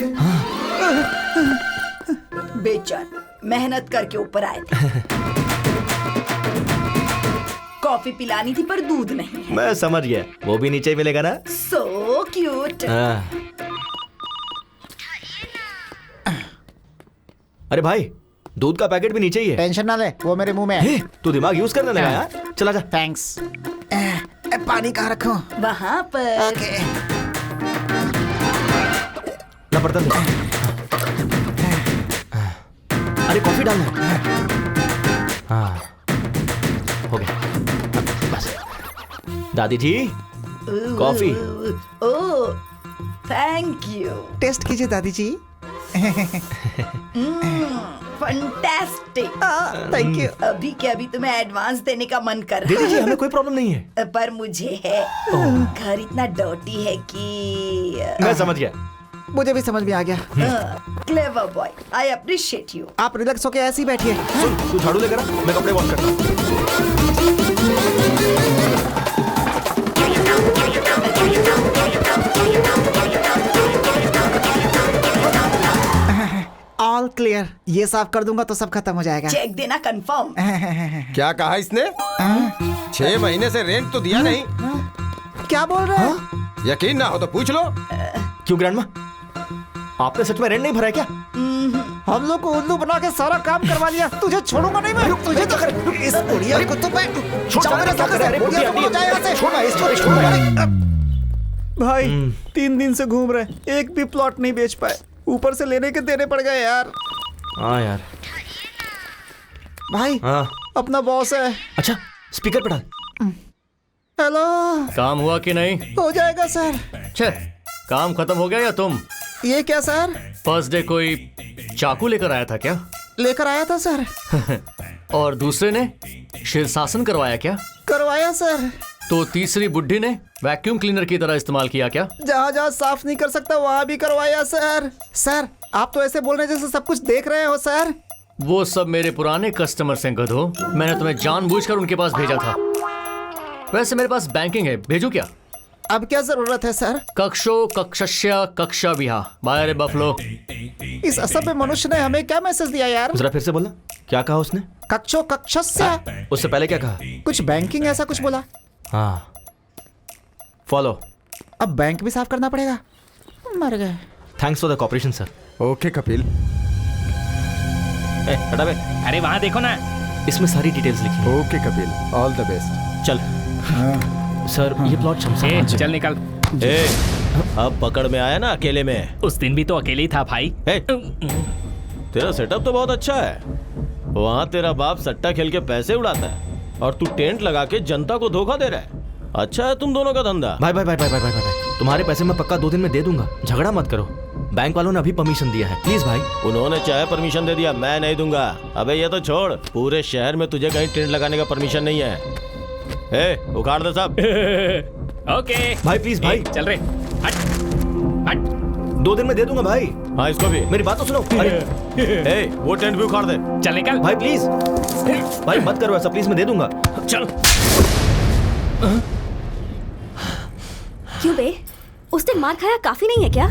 बेचार मेहनत करके ऊपर आए थे। कॉफी पिलानी थी पर दूध नहीं है। मैं समझ गया, वो भी नीचे मिलेगा ना? So cute. अरे भाई, दूध का पैकेट भी नीचे ही है। टेंशन ना ले, वो मेरे मुंह में है। तू दिमाग यूज करने लगा यार। चला जा। थैंक्स। पानी कहाँ रखूं? वहाँ पर। ओके। ना बर्तन दे। अरे कॉफी डालना। हाँ हो गया बस। दादी जी coffee. Oh thank you. Test कीजिए दादी जी। फंटास्टिक। Thank you. अभी के अभी तुम्हें एडवांस देने का मन कर दीदी रहा जी, है। हमें कोई प्रॉब्लम नहीं है। पर मुझे है। घर इतना डर्टी है कि मैं समझ गया। मुझे भी समझ में आ गया। Clever boy, I appreciate you. आप रिलैक्स होके ऐसे ही बैठिए। सुन, तू झाड़ू लेकर आ, मैं कपड़े वॉश करता हूँ। All clear. ये साफ कर दूंगा तो सब खत्म हो जाएगा। चेक देना कंफर्म। क्या कहा इसने? 6 महीने से रेंट तो दिया नहीं। क्या बोल रहे हैं? यकीन ना हो तो पूछ लो। क्यों ग्रैंडमा, आपने सच में रेंट नहीं भरा है क्या? हम लोग को उल्लू बना के सारा काम करवा लिया। तुझे छोड़ूंगा नहीं मैं। तुझे तो इस बुढ़िया को तो मैं छोड़ मेरे साथ से। बुढ़िया को जाए यहाँ से। छोड़ इसको, छोड़। भाई 3 दिन से घूम रहे, एक भी प्लॉट नहीं बेच पाए। ऊपर से लेने के देने पड़ गए यार। हाँ यार। भाई हाँ अपना बॉस है। अच्छा स्पीकर पे डाल। हेलो। काम हुआ कि नहीं? हो जाएगा सर। छे, काम खत्म हो गया या तुम? ये क्या सर? फर्स्ट डे कोई चाकू लेकर आया था क्या? लेकर आया था सर। और दूसरे ने शीर्षासन करवाया क्या? करवाया सर। तो तीसरी बुड्ढी ने वैक्यूम क्लीनर की तरह इस्तेमाल किया क्या? जहाँ जहाँ साफ नहीं कर सकता वहाँ भी करवाया सर। सर आप तो ऐसे बोल रहे जैसे सब कुछ देख रहे हो सर। वो सब मेरे पुराने कस्टमर से गधो। मैंने तुम्हें जानबूझकर उनके पास भेजा था। वैसे मेरे पास बैंकिंग है, भेजू क्या? अब क्या जरूरत है सर? कक्षो कक्षस्य कक्षा विहा बाय बफलो। इस असभ्य मनुष्य ने हमें क्या मैसेज दिया यार? जरा फिर से बोलना, क्या कहा उसने? कक्षो कक्षस्य। उससे पहले क्या कहा? कुछ बैंकिंग ऐसा कुछ बोला। हाँ फॉलो। अब बैंक भी साफ करना पड़ेगा। मर गए। Thanks for the cooperation sir. Okay Kapil. हटा बे। अरे वहाँ देखो ना, इसमें सारी डिटेल्स लिखी हैं। Okay Kapil, all the best. चल सर ये प्लॉट शमशान। चल निकल। अब पकड़ में आया ना अकेले में। उस दिन भी तो अकेले ही था भाई। तेरा सेटअप तो बहुत अच्छा है। वहाँ तेरा बाप सट्टा खेल के पैसे उड़ाता है और तू टेंट लगा के जनता को धोखा दे रहा है। अच्छा है तुम दोनों का धंधा। भाई भाई भाई भाई भाई भाई भाई तुम्हारे पैसे मैं पक्का 2 दिन में दे दूंगा, झगड़ा मत करो। बैंक वालों ने अभी परमिशन दिया है, प्लीज भाई। उन्होंने चाहे परमिशन दे दिया, मैं नहीं दूंगा। अबे ये तो छोड़, पूरे शहर में तुझे कहीं टेंट लगाने का परमिशन नहीं है। ए, उखाड़ दे सब। ओके भाई प्लीज भाई, चल रहे। हट हट। 2 दिन में दे दूंगा भाई। हाँ इसको भी। मेरी बात तो सुनो। ए, वो टेंट भी उखाड़ दे। चल निकल भाई प्लीज। भाई मत करो ऐसा प्लीज, मैं दे दूंगा। चल। क्यों बे, उस दिन मार खाया काफी नहीं है क्या?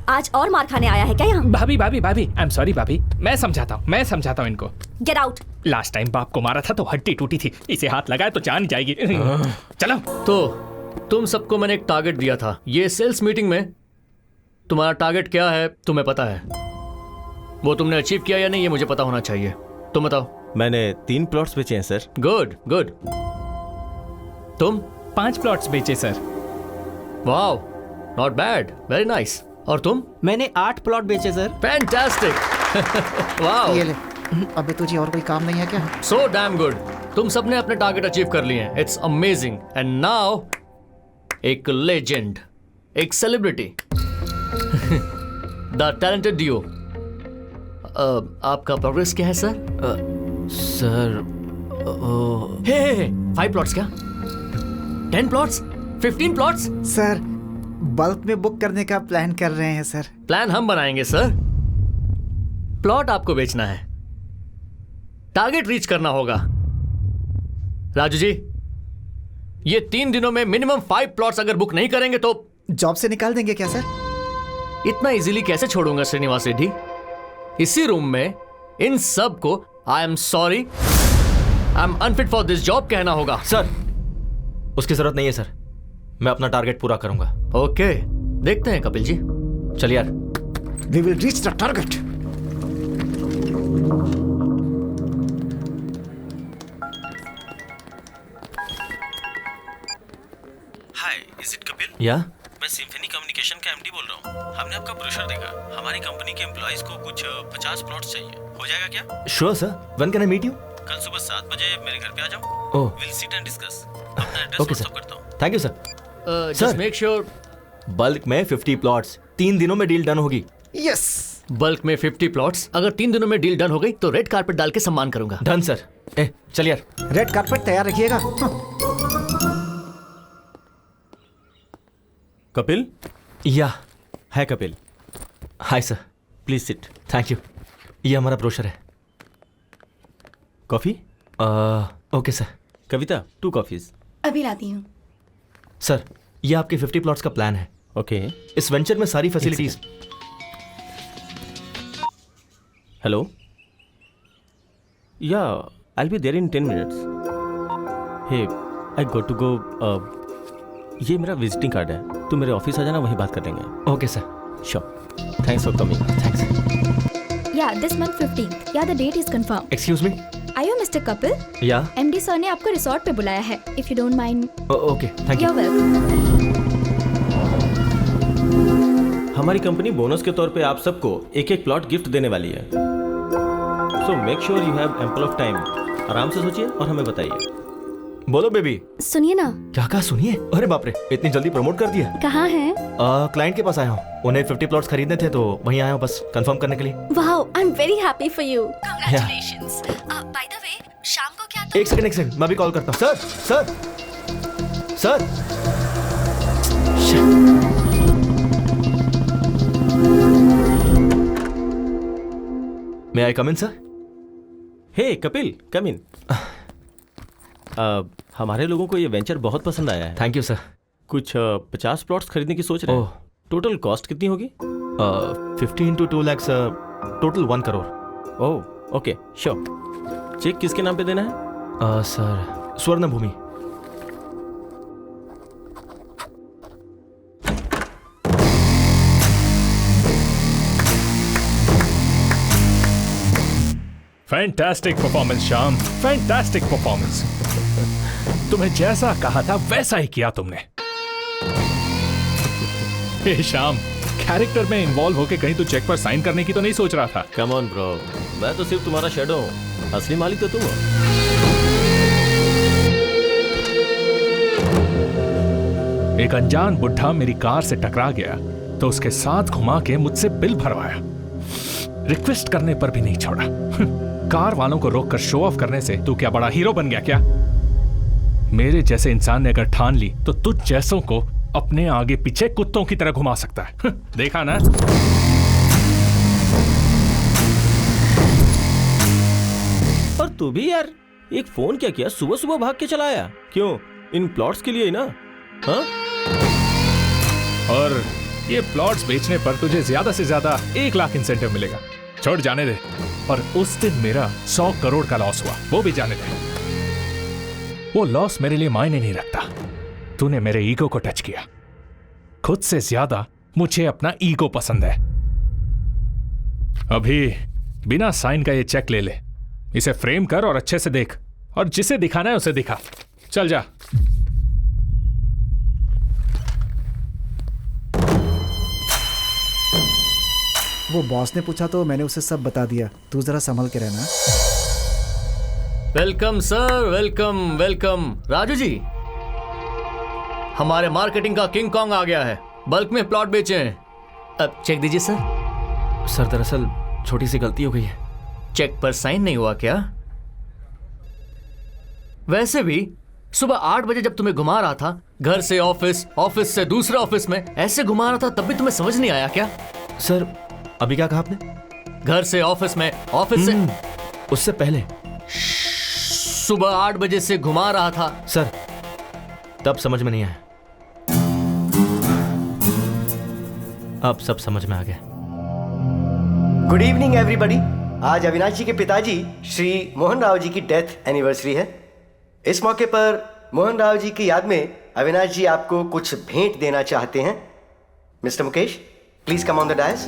आज और मार खाने आया है क्या यहाँ? भाभी भाभी भाभी, आई एम सॉरी भाभी, मैं समझाता हूँ इनको। Get out. लास्ट टाइम बाप को मारा था तो हड्डी टूटी थी, इसे हाथ लगाए तो जान जाएगी। चलो। तो तुम सबको मैंने एक टारगेट दिया था। ये सेल्स मीटिंग में तुम्हारा टारगेट क्या है तुम्हें पता है? वो तुमने अचीव किया या नहीं ये मुझे पता होना चाहिए। तुम बताओ। मैंने 3 प्लॉट्स बेचे हैं सर। Good good. तुम? 5 प्लॉट्स बेचे sir. Wow, not bad, very nice. और तुम? मैंने 8 प्लॉट बेचे सर। फैंटास्टिक। वाओ। ये ले। अबे तुझे और कोई काम नहीं है क्या? So damn good. तुम सबने अपने टारगेट अचीव कर लिए हैं। It's amazing. एंड नाउ एक लेजेंड, एक सेलिब्रिटी, द टैलेंटेड डियो। आपका प्रोग्रेस क्या है सर? सर 5 प्लॉट्स क्या? 10 प्लॉट्स? 15 प्लॉट्स? सर बल्क में बुक करने का प्लान कर रहे हैं सर। प्लान हम बनाएंगे सर, प्लॉट आपको बेचना है, टारगेट रीच करना होगा। राजू जी, ये 3 दिनों में मिनिमम 5 प्लॉट्स अगर बुक नहीं करेंगे तो जॉब से निकाल देंगे क्या सर? इतना इजीली कैसे छोड़ूंगा श्रीनिवास रेड्डी। इसी रूम में इन सब को I am sorry, I am unfit for this job कहना होगा। सर उसकी जरूरत नहीं है सर, मैं अपना टारगेट पूरा करूंगा। ओके, देखते हैं कपिल जी। चल यार। We will reach the target. Hi, is it Kapil? या मैं सिम्फनी कम्युनिकेशन का एमडी बोल रहा हूँ। हमने आपका ब्रोशर देखा। हमारी कंपनी के एम्प्लॉइज को कुछ 50 प्लॉट्स चाहिए, हो जाएगा क्या? Sure sir, when can I meet you? कल सुबह 7 बजे मेरे घर पे आ जाओ। Oh, will sit and discuss. अपना एड्रेस ओके व्हाट्सएप सर। करता हूँ। Thank you sir. Just make sure bulk में 50 प्लॉट्स, 3 दिनों में डील डन होगी। यस। बल्क में 50 प्लॉट्स, अगर 3 दिनों में डील डन हो गई तो रेड कारपेट डाल के सम्मान करूंगा। Done sir. ए चल यार। रेड कारपेट तैयार रखिएगा। कपिल? या है Kapil. Hi sir. Please sit. Thank you. ये हमारा ब्रोशर है। Coffee? Okay sir. Kavita 2 coffees. अभी लाती हूँ। सर ये आपके 50 प्लॉट्स का प्लान है। ओके। इस वेंचर में सारी facilities. Hello, yeah I be there in 10 minutes. Hey, I got to go. ये मेरा विजिटिंग कार्ड है, तू मेरे ऑफिस आ जाना, वहीं बात कर लेंगे। Okay sir. Sure. Thanks for coming. Thanks. Yeah this month 15th। Yeah the date is confirm. Excuse me. Are you mister Kapil? Yeah MD sir ने आपको रिसोर्ट पे बुलाया है, if you don't mind. Okay, thank you. You are welcome. हमारी company bonus के तौर पे आप सबको एक प्लॉट गिफ्ट देने वाली है। So make sure you have ample of time. आराम से सोचिए और हमें बताइए। बोलो बेबी। सुनिए ना। क्या कहा? सुनिए? अरे बाप रे, इतनी जल्दी प्रमोट कर दिया। कहाँ हैं? क्लाइंट के पास आया हूँ, उन्हें 50 प्लॉट्स खरीदने थे तो वहीं आया हूँ बस कंफर्म करने के लिए। Wow, I am very happy for you. Congratulations. By the way, शाम को क्या? एक सेकंड, मैं भी कॉल करता हूँ। सर। मे आई कम इन सर? हे कपिल, कम इन। हमारे लोगों को ये वेंचर बहुत पसंद आया है। Thank you sir. कुछ 50 प्लॉट्स खरीदने की सोच रहे हैं। टोटल कॉस्ट कितनी होगी? 50 into 2 lakhs, total 1 crore. Oh okay, sure. Check किसके नाम पे देना है? Sir Swarna Bhoomi. Fantastic performance Shyam, fantastic performance. तुम्हें जैसा कहा था वैसा ही किया तुमने। हे श्याम, कैरेक्टर में इन्वॉल्व होके कहीं तू चेक पर साइन करने की तो नहीं सोच रहा था? कम ऑन ब्रो, मैं तो सिर्फ तुम्हारा शैडो हूँ, असली मालिक तो तुम हो। एक अनजान बुढ़ा मेरी कार से टकरा गया तो उसके साथ घुमा के मुझसे बिल भरवाया। रिक्वेस्ट करने पर भी नहीं छोड़ा। कार वालों को रोककर शो ऑफ करने से तू क्या बड़ा हीरो बन गया क्या? मेरे जैसे इंसान ने अगर ठान ली तो तुझ जैसों को अपने आगे पीछे कुत्तों की तरह घुमा सकता है। देखा ना? और तू भी यार एक फोन क्या किया, सुबह सुबह भाग के चलाया क्यों? इन प्लॉट्स के लिए ही ना? हाँ? और ये प्लॉट्स बेचने पर तुझे ज्यादा से ज्यादा 1 लाख इंसेंटिव मिलेगा। छोड़ जाने दे। और उस दिन मेरा 100 करोड़ का लॉस हुआ, वो भी जाने दे। वो लॉस मेरे लिए मायने नहीं रखता। तूने मेरे ईगो को टच किया। खुद से ज्यादा मुझे अपना ईगो पसंद है। अभी बिना साइन का ये चेक ले ले, इसे फ्रेम कर और अच्छे से देख, और जिसे दिखाना है उसे दिखा। चल जा। वो बॉस ने पूछा तो मैंने उसे सब बता दिया। तू जरा संभल के रहना। Welcome sir, welcome welcome. Raju ji, हमारे मार्केटिंग का किंग कॉन्ग आ गया है। बल्क में प्लॉट बेचे हैं। अब चेक दीजिए सर। सर दरअसल छोटी सी गलती हो गई है। चेक पर साइन नहीं हुआ क्या? वैसे भी सुबह 8 बजे जब तुम्हें घुमा रहा था, घर से ऑफिस, ऑफिस से दूसरे ऑफिस में, ऐसे घुमा रहा था, तब भी तुम्हें समझ नहीं आया क्या? सर अभी क्या कहा आपने? घर से ऑफिस में, ऑफिस से उससे पहले सुबह 8 बजे से घुमा रहा था। सर तब समझ में नहीं आया, अब सब समझ में आ गया। Good evening everybody. आज अविनाश जी के पिताजी श्री मोहन राव जी की डेथ एनिवर्सरी है। इस मौके पर मोहन राव जी की याद में अविनाश जी आपको कुछ भेंट देना चाहते हैं। Mister Mukesh, please come on the dais.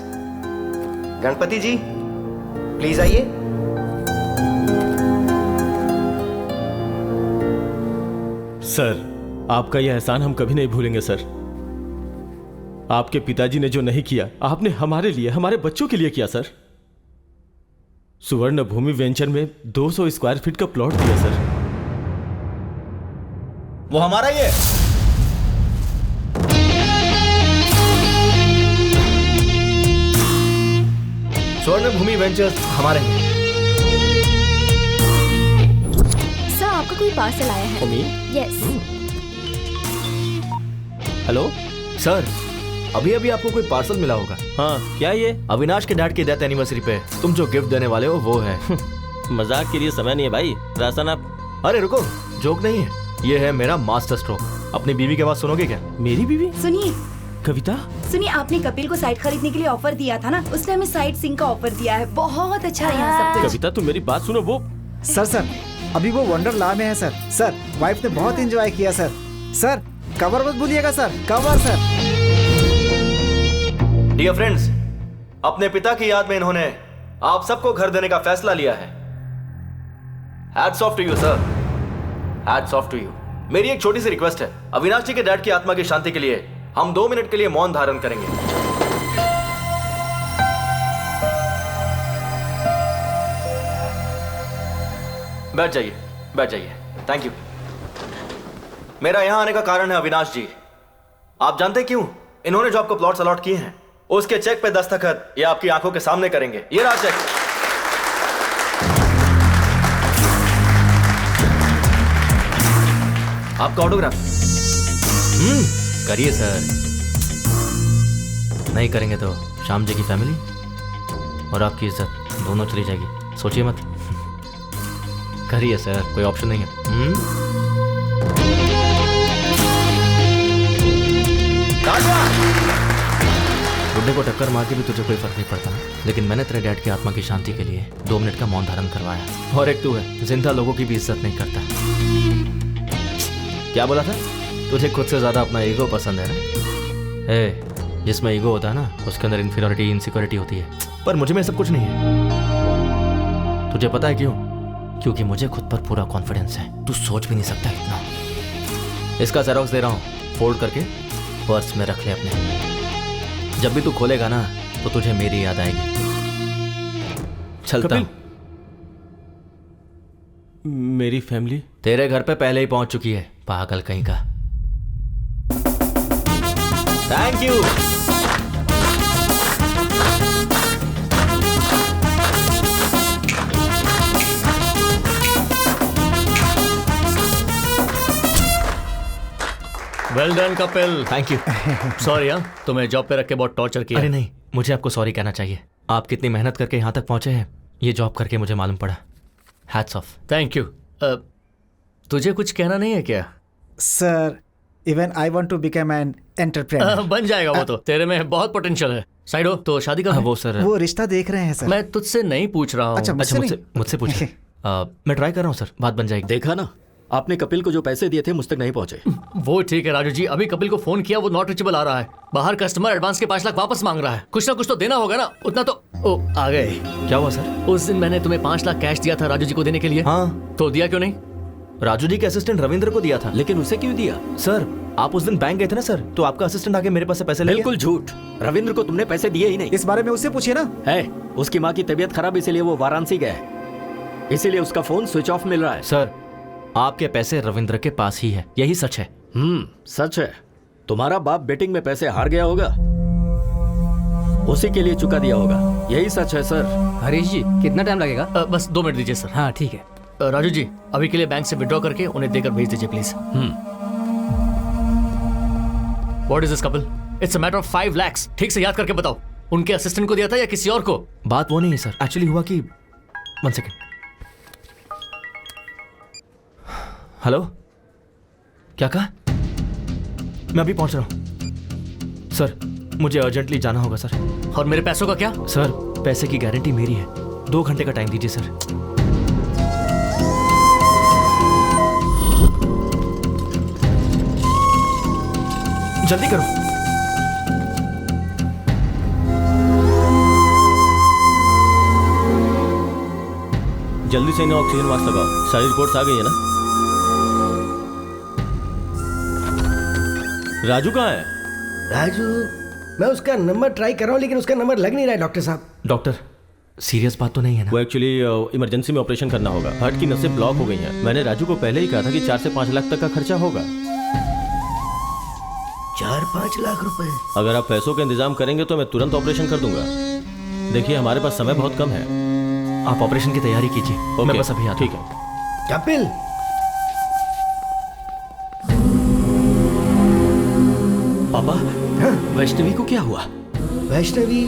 Ganpati ji please आइए। सर, आपका यह एहसान हम कभी नहीं भूलेंगे सर। आपके पिताजी ने जो नहीं किया, आपने हमारे लिए, हमारे बच्चों के लिए किया सर। सुवर्ण भूमि वेंचर में 200 स्क्वायर फीट का प्लॉट दिया सर। वो हमारा ही है। स्वर्ण भूमि वेंचर्स हमारे हैं। सर आपका कोई पार्सल आया है। यस। हेलो सर, अभी अभी आपको कोई पार्सल मिला होगा। हाँ, क्या ये? अविनाश के डैड की डेथ एनिवर्सरी पे तुम जो गिफ्ट देने वाले हो वो है। मजाक के लिए समय नहीं है भाई। राशन आप। अरे रुको, जोक नहीं है, ये है मेरा मास्टर स्ट्रोक। अपनी बीवी के बात सुनोगे क्या? मेरी बीवी? सुनिए कविता, सुनिए, आपने कपिल को साइट खरीदने के लिए ऑफर दिया था ना, उसने हमें साइट सिंह का ऑफर दिया है। बहुत अच्छा है यहाँ सब कुछ। कविता तुम मेरी बात सुनो। वो सर अभी वो वंडरला में है सर। सर वाइफ ने बहुत एंजॉय किया सर। सर कवर मत भूलिएगा sir, cover sir. Dear friends, अपने पिता की याद में इन्होंने आप सबको घर देने का फैसला लिया है। Hats off to you sir, hats off to you. मेरी एक छोटी सी रिक्वेस्ट है, अविनाश जी के डैड की आत्मा की शांति के लिए हम 2 मिनट के लिए मौन धारण करेंगे। बैठ जाइए, बैठ जाइए। Thank you. मेरा यहां आने का कारण है अविनाश जी। आप जानते क्यों? इन्होंने जो आपको प्लॉट्स अलॉट किए हैं, उसके चेक पे दस्तखत ये आपकी आंखों के सामने करेंगे। ये रहा चेक। आपका ऑटोग्राफ। करिए सर। नहीं करेंगे तो श्याम जी की फैमिली और आपकी इज्जत दोनों चली जाएगी। सोचिए मत। करिए सर, कोई ऑप्शन नहीं है। बुड्ढे को टक्कर मार के भी तुझे कोई फर्क नहीं पड़ता, लेकिन मैंने तेरे डैड की आत्मा की शांति के लिए 2 मिनट का मौन धारण करवाया। और एक तू है जिंदा लोगों की भी इज्जत नहीं करता। क्या बोला था? तुझे खुद से ज्यादा अपना ईगो पसंद है ना? जिसमें ईगो होता है ना, उसके अंदर इन्फीरियरिटी, इनसिक्योरिटी होती है। पर मुझे में सब कुछ नहीं है। तुझे पता है क्यों? क्योंकि मुझे खुद पर पूरा कॉन्फिडेंस है। तू सोच भी नहीं सकता कितना। इसका जेरॉक्स दे रहा हूँ, फोल्ड करके पर्स में रख ले अपने। जब भी तू खोलेगा ना तो तुझे मेरी याद आएगी। चलता हूं। मेरी फैमिली तेरे घर पे पहले ही पहुंच चुकी है, पागल कहीं का। Thank you. Well done Kapil. Thank you. Sorry यार, तुम्हें जॉब पे रख के बहुत टॉर्चर किया। अरे नहीं, मुझे आपको सॉरी कहना चाहिए। आप कितनी मेहनत करके यहाँ तक पहुंचे हैं, ये जॉब करके मुझे मालूम पड़ा। Hats off. Thank you. तुझे कुछ कहना नहीं है क्या? Sir, even I want to become an entrepreneur. बन जाएगा वो तो, तेरे में बहुत पोटेंशियल है। साइड हो तो शादी का वो सर, वो रिश्ता देख रहे हैं सर। मैं तुझसे नहीं पूछ रहा हूँ। अच्छा, मुझसे पूछिए। मैं ट्राई कर रहा हूँ सर, बात बन जाएगी। देखा ना, आपने कपिल को जो पैसे दिए थे मुझ तक नहीं पहुंचे। वो ठीक है राजू जी, अभी कपिल को फोन किया, वो नॉट रीचेबल आ रहा है। बाहर कस्टमर एडवांस के 5 लाख वापस मांग रहा है। कुछ ना कुछ तो देना होगा ना, उतना तो। ओ आ गए। क्या हुआ सर? उस दिन मैंने तुम्हें 5 लाख कैश दिया था राजू जी को देने के लिए। हाँ, तो दिया क्यों नहीं? राजू जी के असिस्टेंट रविंद्र को दिया था। लेकिन उसे क्यों दिया? सर, आप उस दिन बैंक गए थे ना सर, तो आपका असिस्टेंट आके मेरे पास से पैसे ले गया। बिल्कुल झूठ, रविंद्र को तुमने पैसे दिए ही नहीं। इस बारे में उससे पूछिए ना। है, उसकी माँ की तबीयत खराब, इसीलिए वो वाराणसी गया है, इसीलिए उसका फोन स्विच ऑफ मिल रहा है। सर, आपके पैसे रविंद्र के पास ही है, यही सच है। सच है। तुम्हारा बाप बेटिंग में पैसे हार गया होगा, उसी के लिए चुका दिया होगा, यही सच है सर। हरीश जी, कितना टाइम लगेगा? बस 2 मिनट दीजिए सर। हाँ ठीक है। राजू जी, अभी के लिए बैंक से विड्रॉ करके उन्हें देकर भेज दीजिए please. What is this Kapil? It's a matter of 5 lakhs। ठीक से याद करके बताओ, उनके असिस्टेंट को दिया था या किसी और को? बात वो नहीं है सर, एक्चुअली हुआ कि 1 सेकेंड। हेलो, क्या कहा? मैं अभी पहुंच रहा हूं सर, मुझे अर्जेंटली जाना होगा सर। और मेरे पैसों का क्या? सर, पैसे की गारंटी मेरी है, 2 घंटे का टाइम दीजिए सर। जल्दी करो। जल्दी से इन्हें ऑक्सीजन मास्क लगाओ। सारी रिपोर्ट्स आ गई है ना? राजू कहाँ है? राजू, मैं उसका नंबर ट्राई कर रहा हूँ, लेकिन उसका नंबर लग नहीं रहा है डॉक्टर साहब। डॉक्टर, सीरियस बात तो नहीं है ना? वो एक्चुअली इमरजेंसी में ऑपरेशन करना होगा। हार्ट की नसें ब्लॉक हो गई हैं। मैंने राजू को पहले ही कहा था कि 4 से 5 लाख तक का खर्चा होगा। 4-5 लाख रुपए? अगर आप पैसों का इंतजाम करेंगे तो मैं तुरंत ऑपरेशन कर दूंगा। देखिए, हमारे पास समय बहुत कम है। आप ऑपरेशन की तैयारी कीजिए, मैं बस अभी आता हूं। ठीक है। कपिल, पापा, वैष्णवी को क्या हुआ? वैष्णवी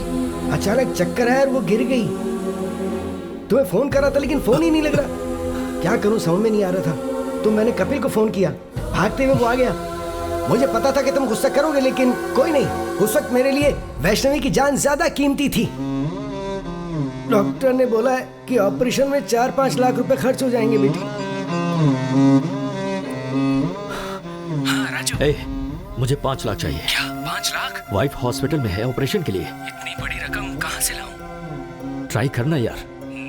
अचानक चक्कर आया और वो गिर गई। तुम्हें फोन करा था लेकिन फोन ही नहीं लग रहा। क्या करूं समझ में नहीं आ रहा था, तो मैंने कपिल को फोन किया। भागते हुए वो आ गया। मुझे पता था कि तुम गुस्सा करोगे, लेकिन कोई नहीं, उस वक्त मेरे लिए वैष्णवी की जान ज्यादा कीमती थी। डॉक्टर ने बोला है कि ऑपरेशन में 4-5 लाख रुपए खर्च हो जाएंगे बेटी। हाँ राजू, मुझे 5 लाख चाहिए। क्या 5 लाख? वाइफ हॉस्पिटल में है ऑपरेशन के लिए। इतनी बड़ी रकम कहाँ से लाऊं? ट्राई करना यार।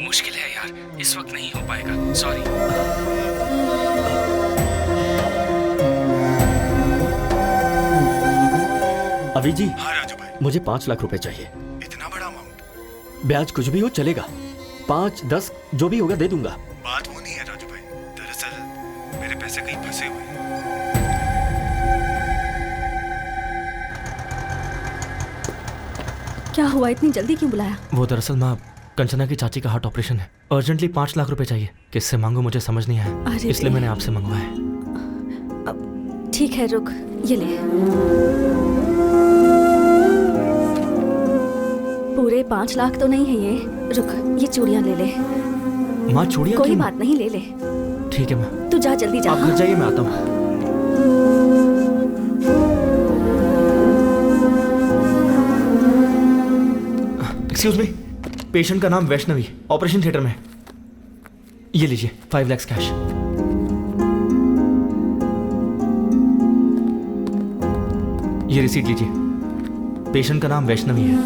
मुश्किल है यार, इस वक्त नहीं हो पाएगा, सॉरी। अभी जी। हाँ राजू भाई, मुझे 5 लाख रुपए चाहिए। इतना बड़ा अमाउंट? ब्याज कुछ भी हो चलेगा, 5-10 जो भी होगा दे दूंगा। बात वो नहीं है राजू भाई, दरअसल मेरे पैसे कहीं फंसे हुए हैं। क्या हुआ, इतनी जल्दी क्यों बुलाया? वो दरअसल माँ, कंचना की चाची का हार्ट ऑपरेशन है, अर्जेंटली 5 लाख रुपए चाहिए। किससे मांगू मुझे समझ नहीं आया, इसलिए मैंने आपसे मंगवाया। ठीक है, रुक, ये ले। पूरे 5 लाख तो नहीं है ये, रुक, ये चूड़ियां ले ले। माँ चूड़ियां? कोई बात नहीं, ले ले। ठीक है माँ। तू जा, जल्दी जा। आप घर जाइए, मैं आता हूँ। एक्सक्यूज मी, पेशेंट का नाम वैष्णवी, ऑपरेशन थिएटर में। ये लीजिए 5 लाख कैश। ये रिसीट लीजिए। पेशेंट का नाम वैष्णवी है।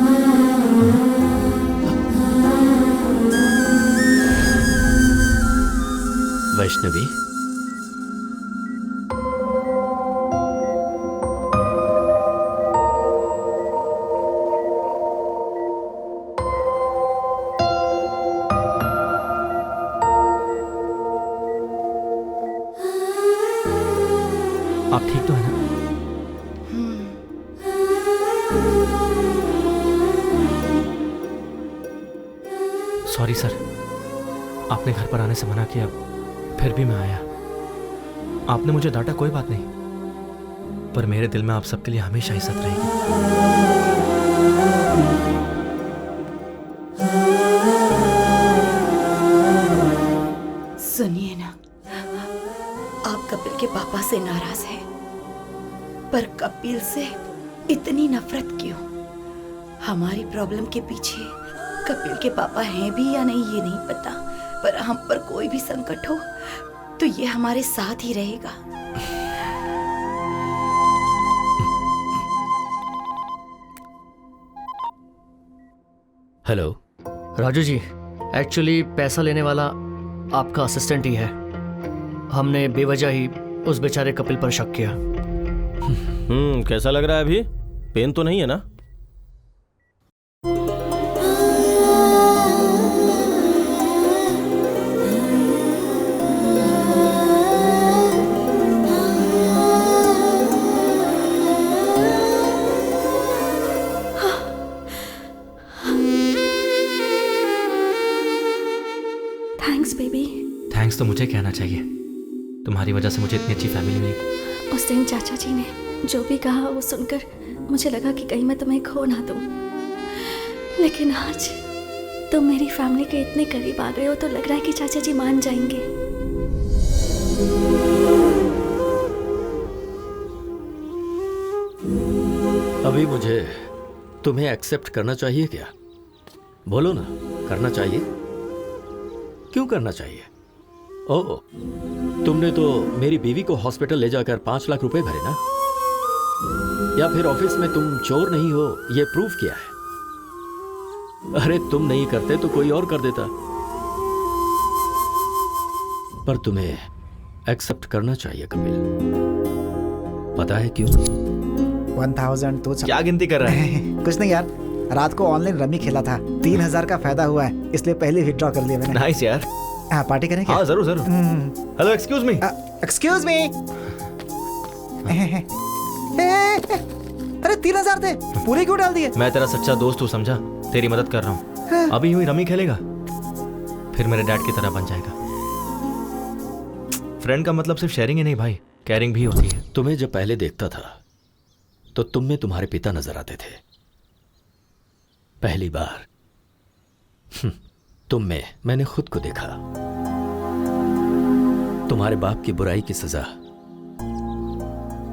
वैष्णवी? आप ठीक तो है ना? सॉरी सर, आपने घर पर आने से मना किया, फिर भी मैं आया। आपने मुझे डांटा, कोई बात नहीं, पर मेरे दिल में आप सबके लिए हमेशा इज्जत रहेगी। सुनिए ना, आप कपिल के पापा से नाराज हैं, पर कपिल से इतनी नफरत क्यों? हमारी प्रॉब्लम के पीछे कपिल के पापा हैं भी या नहीं ये नहीं पता, पर हम पर कोई भी संकट हो तो ये हमारे साथ ही रहेगा। हेलो राजू जी, एक्चुअली पैसा लेने वाला आपका असिस्टेंट ही है। हमने बेवजह ही उस बेचारे कपिल पर शक किया। कैसा लग रहा है अभी? पेन तो नहीं है ना? Thanks baby. थैंक्स तो मुझे कहना चाहिए, तुम्हारी वजह से मुझे इतनी अच्छी फैमिली मिली। उस दिन चाचा जी ने जो भी कहा वो सुनकर मुझे लगा कि कहीं मैं तुम्हें खो ना दूं, लेकिन आज तुम मेरी फैमिली के इतने करीब आ गए हो तो लग रहा है कि चाचा जी मान जाएंगे। अभी मुझे तुम्हें एक्सेप्ट करना चाहिए क्या? बोलो ना, करना चाहिए? क्यों करना चाहिए? ओह, तुमने तो मेरी बीवी को हॉस्पिटल ले जाकर 5 लाख रुपए भरे ना? या फिर ऑफिस में तुम चोर नहीं हो ये प्रूफ किया है? अरे तुम नहीं करते तो कोई और कर देता, पर तुम्हें एक्सेप्ट करना चाहिए कपिल। पता है क्यों? 1000 तो क्या गिनती कर रहा है? कुछ नहीं यार, रात को ऑनलाइन रमी खेला था, 3000 का फायदा हुआ है, इसलिए पहले विथड्रॉ कर लिया मैंने। नाइस यार। हाँ, पार्टी करें क्या? हाँ जरूर जरूर। Hello, excuse me. Excuse me. अरे 3000 थे, पूरे क्यों डाल दिए? मैं तेरा सच्चा दोस्त हूँ, समझा? तेरी मदद कर रहा हूँ। अभी यूं ही रमी खेलेगा, फिर मेरे डैड की तरह बन जाएगा। फ्रेंड का मतलब सिर्फ शेयरिंग ही नहीं भाई, केयरिंग भी होती है। तुम्हें जब पहले देखता था तो तुम में तुम्हारे पिता नजर आते थे। पहली बार तुम में मैंने खुद को देखा। तुम्हारे बाप की बुराई की सजा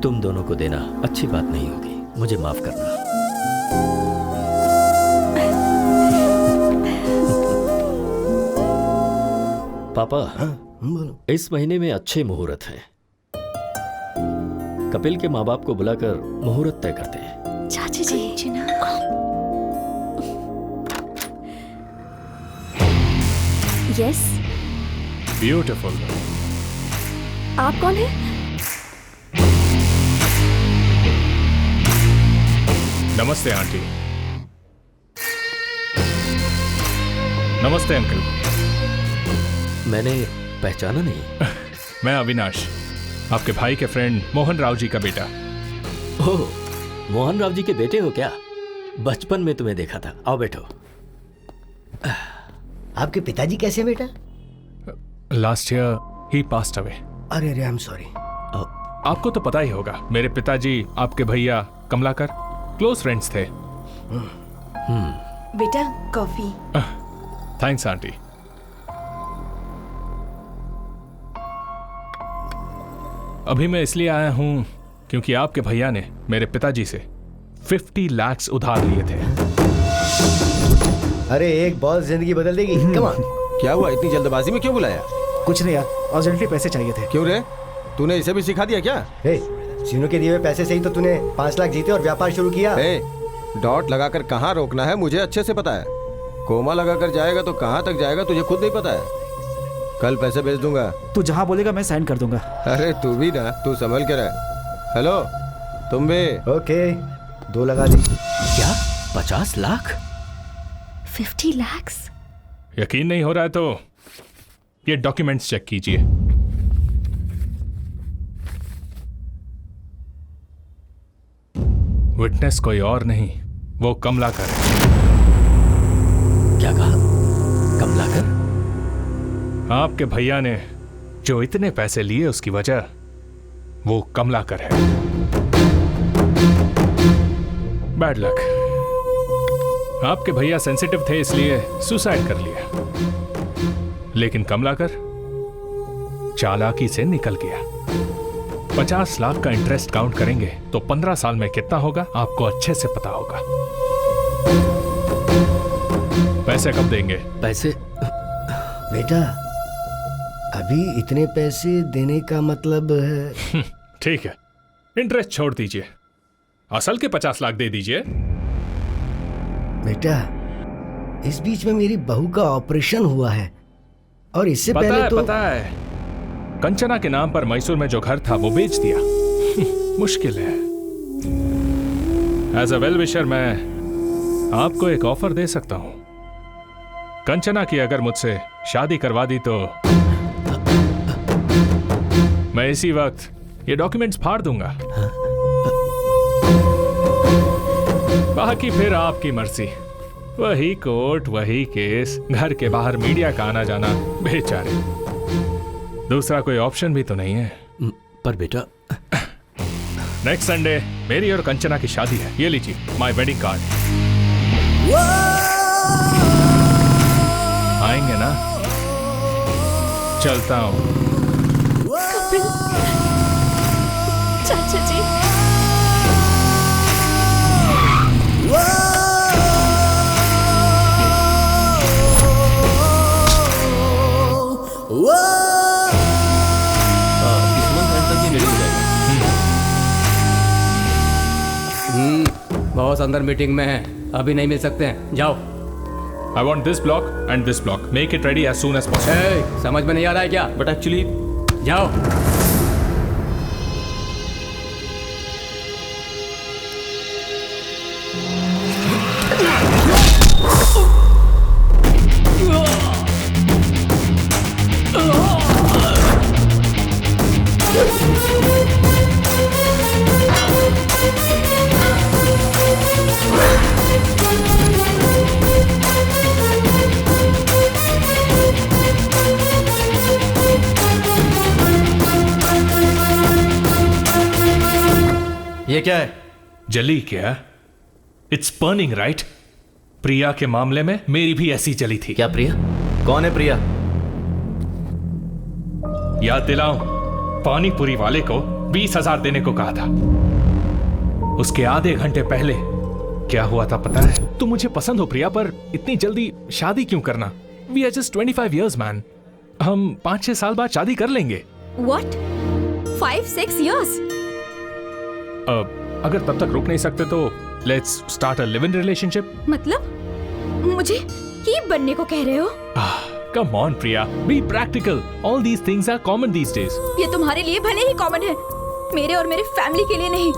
तुम दोनों को देना अच्छी बात नहीं होगी, मुझे माफ करना। पापा, इस महीने में अच्छे मुहूर्त हैं। कपिल के माँ बाप को बुलाकर मुहूर्त तय करते हैं। चाची जी। यस। ब्यूटीफुल। आप कौन है? नमस्ते आंटी। नमस्ते अंकल। मैंने पहचाना नहीं। मैं अविनाश, आपके भाई के फ्रेंड मोहन राव जी का बेटा। ओह, मोहन राव जी के बेटे हो क्या? बचपन में तुम्हें देखा था। आओ बैठो। आपके पिताजी कैसे हैं बेटा? लास्ट ईयर ही पास्ड अवे। अरे अरे, आई एम सॉरी। आपको तो पता ही होगा, मेरे पिताजी आपके भैया कमलाकर क्लोज फ्रेंड्स थे। बेटा कॉफी। Thanks aunty. अभी मैं इसलिए आया हूं क्योंकि आपके भैया ने मेरे पिताजी से 50 लाख उधार लिए थे। अरे एक बॉल जिंदगी बदल देगी। Come on. क्या हुआ, इतनी जल्दबाजी में क्यों बुलाया? कुछ नहीं यार, अर्जेंटली पैसे चाहिए थे। क्यों रे, तूने इसे भी सिखा दिया क्या? सीनू के दिए हुए पैसे से ही तो तूने 5 लाख जीते और व्यापार शुरू किया। डॉट लगाकर कहाँ रोकना है मुझे अच्छे से पता है। कोमा लगाकर जाएगा तो कहाँ तक जाएगा तुझे खुद नहीं पता है। कल पैसे भेज दूंगा। तू जहाँ बोलेगा मैं साइन कर दूंगा। अरे तू भी ना, तू संभल के रह। हेलो, तुम भी? ओके, 2 लगा दी। क्या 50 लाख? 50 लाख? यकीन नहीं हो रहा है तो ये डॉक्यूमेंट्स चेक कीजिए। विटनेस कोई और नहीं, वो कमलाकर है। क्या कहा? कमला आपके भैया ने जो इतने पैसे लिए उसकी वजह वो कमलाकर है। Bad luck. आपके भैया सेंसिटिव थे इसलिए सुसाइड कर लिया, लेकिन कमलाकर चालाकी से निकल गया। 50 लाख का इंटरेस्ट काउंट करेंगे तो 15 साल में कितना होगा आपको अच्छे से पता होगा। पैसे कब देंगे? पैसे? बेटा अभी इतने पैसे देने का मतलब है। ठीक है, इंटरेस्ट छोड़ दीजिए, असल के 50 लाख दे दीजिए। बेटा इस बीच में मेरी बहू का ऑपरेशन हुआ है और इससे पहले तो पता है कंचना के नाम पर मैसूर में जो घर था वो बेच दिया। मुश्किल है। एज अ वेल विशर मैं आपको एक ऑफर दे सकता हूं। कंचना की अगर मुझसे शादी करवा दी तो मैं इसी वक्त ये डॉक्यूमेंट्स फाड़ दूंगा। बाकी फिर आपकी मर्जी। वही कोर्ट, वही केस, घर के बाहर मीडिया का आना जाना, बेचारे। दूसरा कोई ऑप्शन भी तो नहीं है। पर बेटा नेक्स्ट संडे मेरी और कंचना की शादी है। ये लीजिए माय वेडिंग कार्ड। आएंगे ना? चलता हूं। कपिल, चाचा जी। बॉस अंदर मीटिंग में है, अभी नहीं मिल सकते हैं, जाओ। I want this block and this block. Make it ready as soon as possible. Hey, समझ में नहीं आ रहा है क्या? But actually, जाओ। ये क्या है? जली क्या? It's burning right? प्रिया के मामले में मेरी भी ऐसी जली थी। क्या प्रिया? कौन है प्रिया? याद दिलाऊं, पानीपुरी वाले को 20,000 देने को कहा था। उसके आधे घंटे पहले क्या हुआ था पता है? तुम मुझे पसंद हो प्रिया, पर इतनी जल्दी शादी क्यों करना? We are just 25 years man. हम 5-6 साल बाद शादी कर लेंगे। What? 5-6 years? अगर तब तक रुक नहीं सकते तो let's start a live in relationship. मतलब मुझे कीप बनने को कह रहे हो? Come on Priya, be practical. All these things are common these days. ये तुम्हारे लिए भले ही कॉमन है, मेरे और मेरी फैमिली के लिए नहीं।